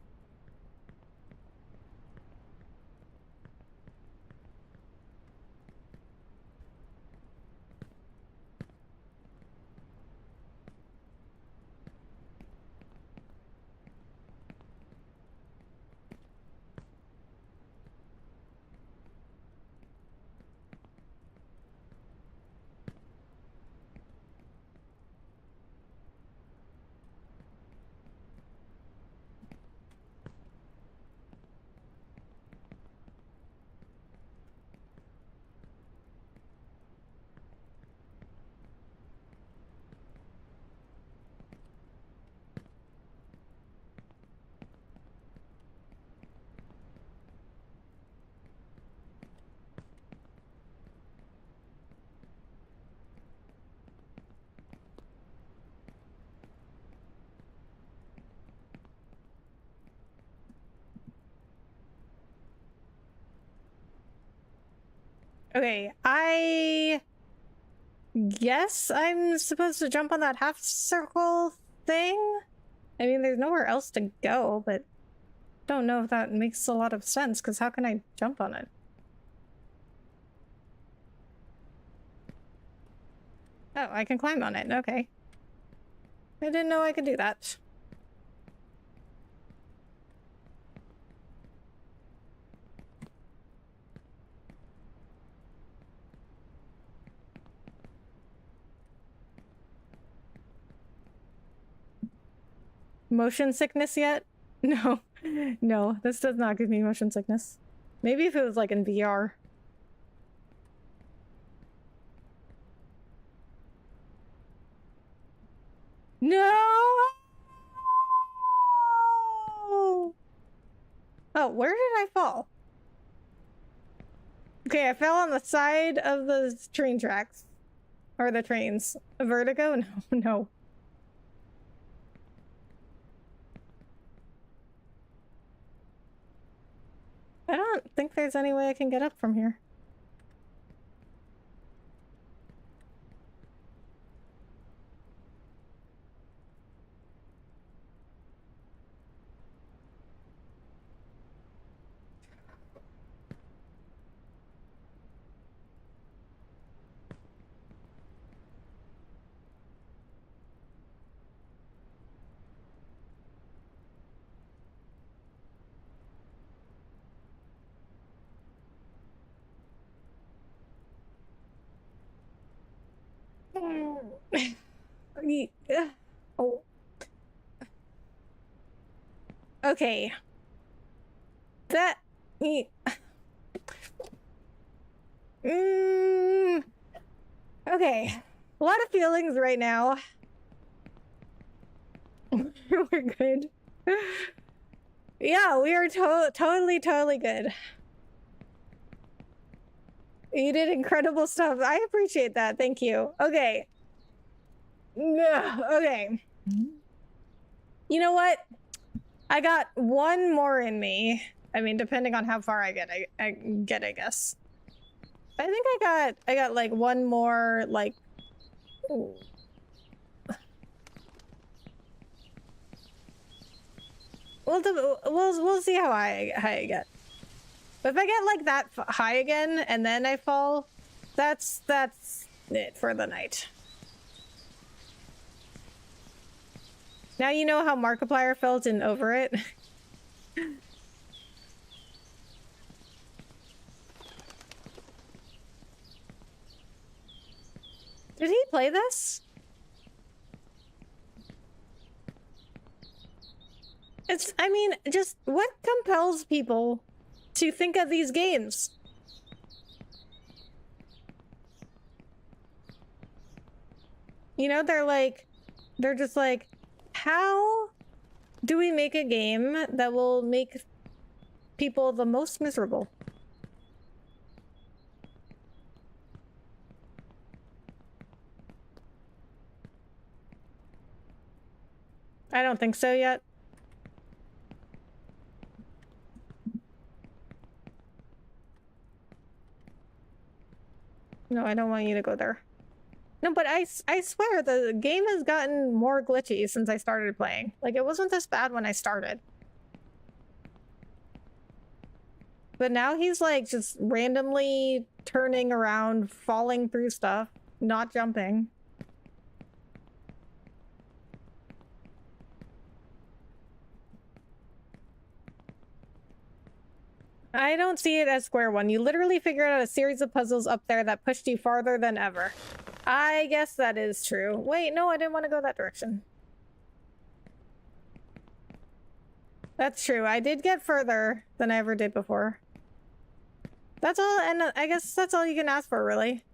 Okay, I guess I'm supposed to jump on that half circle thing? I mean, there's nowhere else to go, but don't know if that makes a lot of sense, because how can I jump on it? Oh, I can climb on it. Okay. I didn't know I could do that. Motion sickness yet? No. No, this does not give me motion sickness. Maybe if it was like in VR. No! Oh, where did I fall? Okay, I fell on the side of the train tracks. Or the trains. A vertigo? No, no. I don't think there's any way I can get up from here. Oh. Okay. That... Okay. A lot of feelings right now. We're good. Yeah, we are totally good. You did incredible stuff. I appreciate that. Thank you. Okay. Okay. You know what? I got one more in me. I mean, depending on how far I get, I guess. I think I got like one more, like... Ooh. We'll see how I get. But if I get like that high again and then I fall, that's it for the night. Now you know how Markiplier felt in Over It. Did he play this? I mean, just what compels people to think of these games? You know, they're just like, how do we make a game that will make people the most miserable? I don't think so yet. No, I don't want you to go there. No, but I swear the game has gotten more glitchy since I started playing. Like, it wasn't this bad when I started. But now he's like just randomly turning around, falling through stuff, not jumping. I don't see it as square one. You literally figured out a series of puzzles up there that pushed you farther than ever. I guess that is true. Wait, no, I didn't want to go that direction. That's true. I did get further than I ever did before. That's all, and I guess that's all you can ask for, really.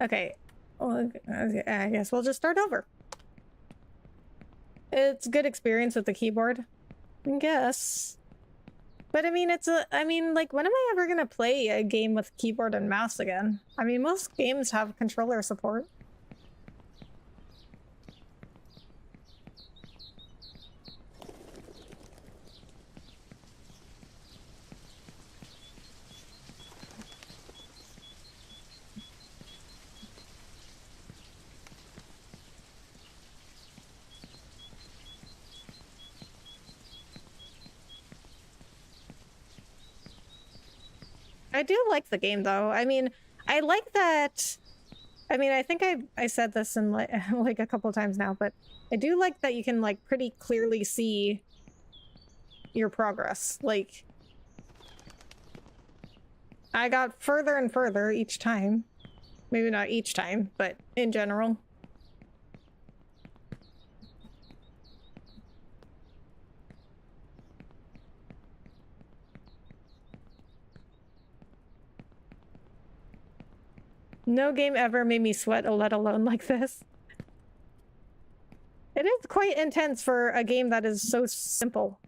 Okay. Well, I guess we'll just start over. It's good experience with the keyboard. I guess. But I mean, like, when am I ever gonna play a game with keyboard and mouse again? I mean, most games have controller support. I do like the game, though. I mean, I like that... I mean, I think I said this in like a couple times now, but I do like that you can like pretty clearly see your progress. Like, I got further and further each time. Maybe not each time, but in general. No game ever made me sweat, let alone like this. It is quite intense for a game that is so simple.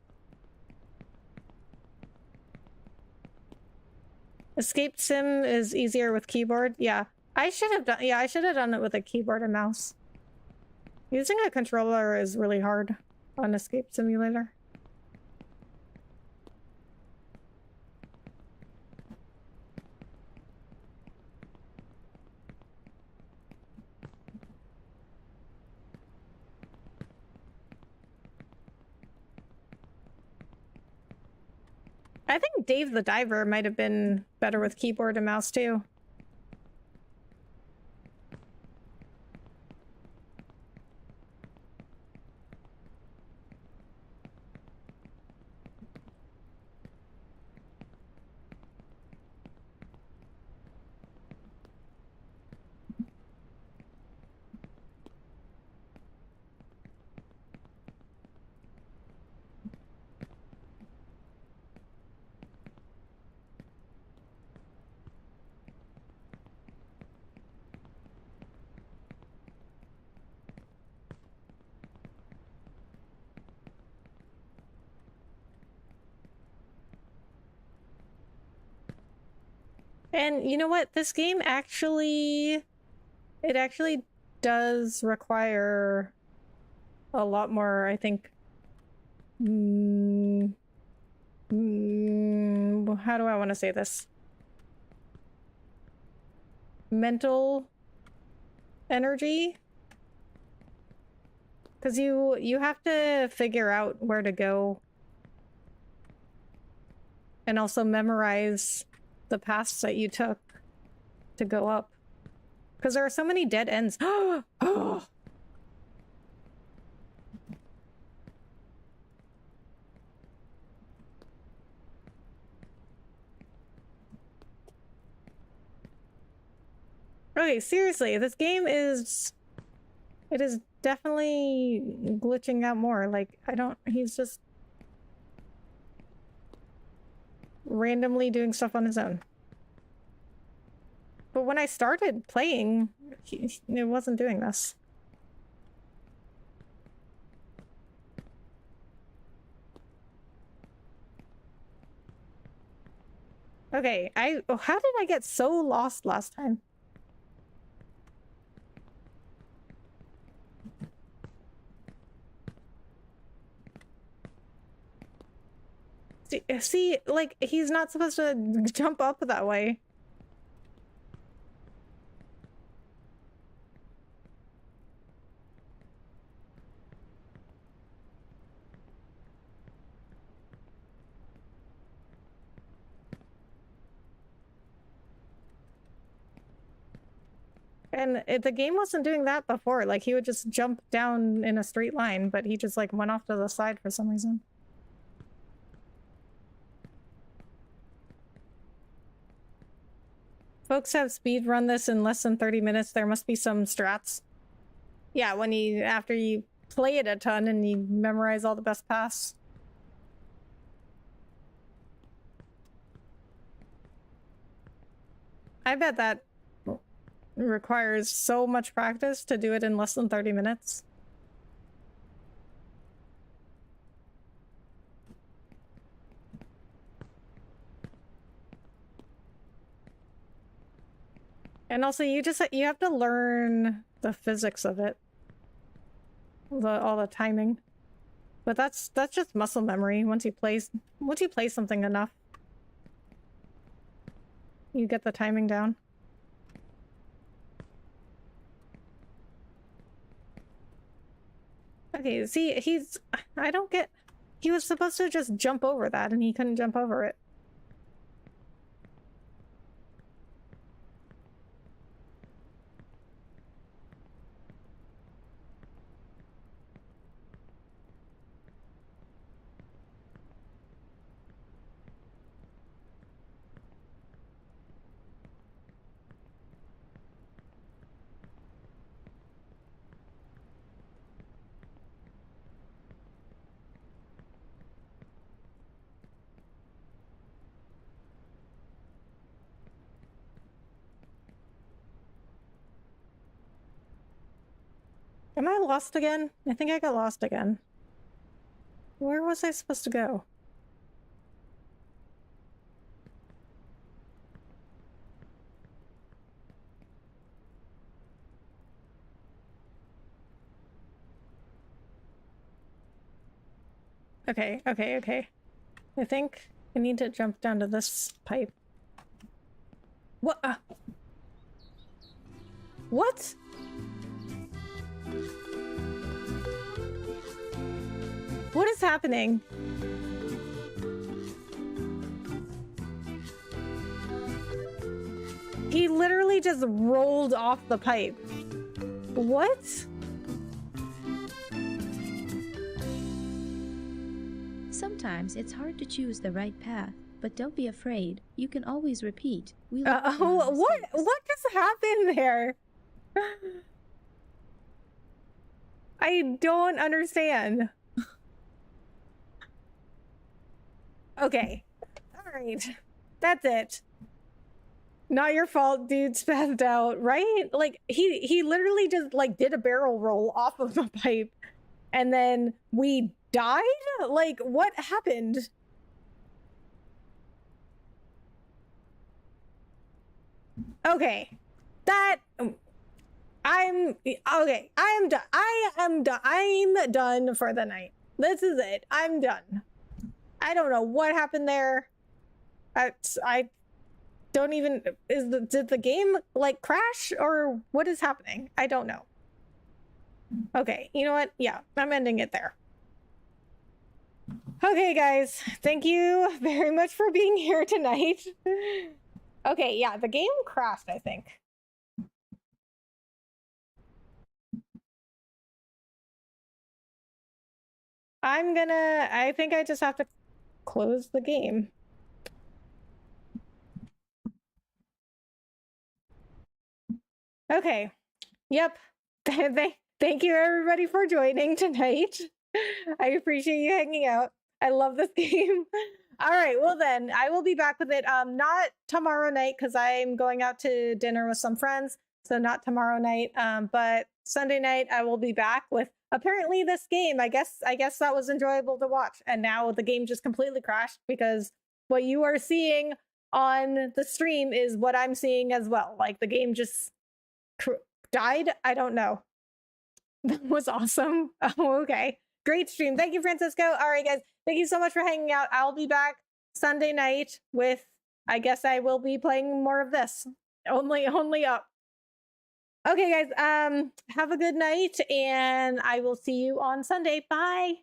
Escape sim is easier with keyboard. Yeah, I should have done it with a keyboard and mouse. Using a controller is really hard on Escape Simulator. I think Dave the Diver might have been better with keyboard and mouse too. And you know what? This game actually... It actually does require a lot more, I think... how do I want to say this? Mental energy? Because you have to figure out where to go. And also memorize the paths that you took to go up. Because there are so many dead ends. Oh! Okay, seriously, this game is... It is definitely glitching out more. Like, he's just... randomly doing stuff on his own. But when I started playing, it wasn't doing this. Okay, how did I get so lost last time? See, like, he's not supposed to jump up that way. And the game wasn't doing that before. Like, he would just jump down in a straight line, but he just, like, went off to the side for some reason. Folks have speed run this in less than 30 minutes. There must be some strats. Yeah, after you play it a ton and you memorize all the best paths. I bet that requires so much practice to do it in less than 30 minutes. And also, you have to learn the physics of it. All the timing. But that's just muscle memory. Once you play something enough, you get the timing down. Okay, see, I don't get... He was supposed to just jump over that, and he couldn't jump over it. Am I lost again? I think I got lost again. Where was I supposed to go? Okay. I think I need to jump down to this pipe. What? What? What is happening? He literally just rolled off the pipe. What? Sometimes it's hard to choose the right path, but don't be afraid. You can always repeat. What just happened there? I don't understand. Okay. All right. That's it. Not your fault, dude spazzed out, right? Like, he literally just, like, did a barrel roll off of the pipe, and then we died? Like, what happened? Okay. That I'm okay. I am done. I am done. I'm done for the night. This is it. I'm done. I don't know what happened there. I don't even did the game like crash or what is happening? I don't know. Okay, you know what? Yeah, I'm ending it there. Okay, guys, thank you very much for being here tonight. Okay, yeah, the game crashed, I think. I think I just have to close the game. Okay, yep. Thank you everybody for joining tonight. I appreciate you hanging out. I love this game. All right, well then, I will be back with it. Not tomorrow night because I'm going out to dinner with some friends, so not tomorrow night. But Sunday night I will be back with apparently this game. I guess that was enjoyable to watch, and now the game just completely crashed because what you are seeing on the stream is what I'm seeing as well. Like the game just died. I don't know. That was awesome. Oh, okay. Great stream. Thank you, Francisco. All right, guys. Thank you so much for hanging out. I'll be back Sunday night with, I guess I will be playing more of this. Only up. Okay, guys. Have a good night, and I will see you on Sunday. Bye.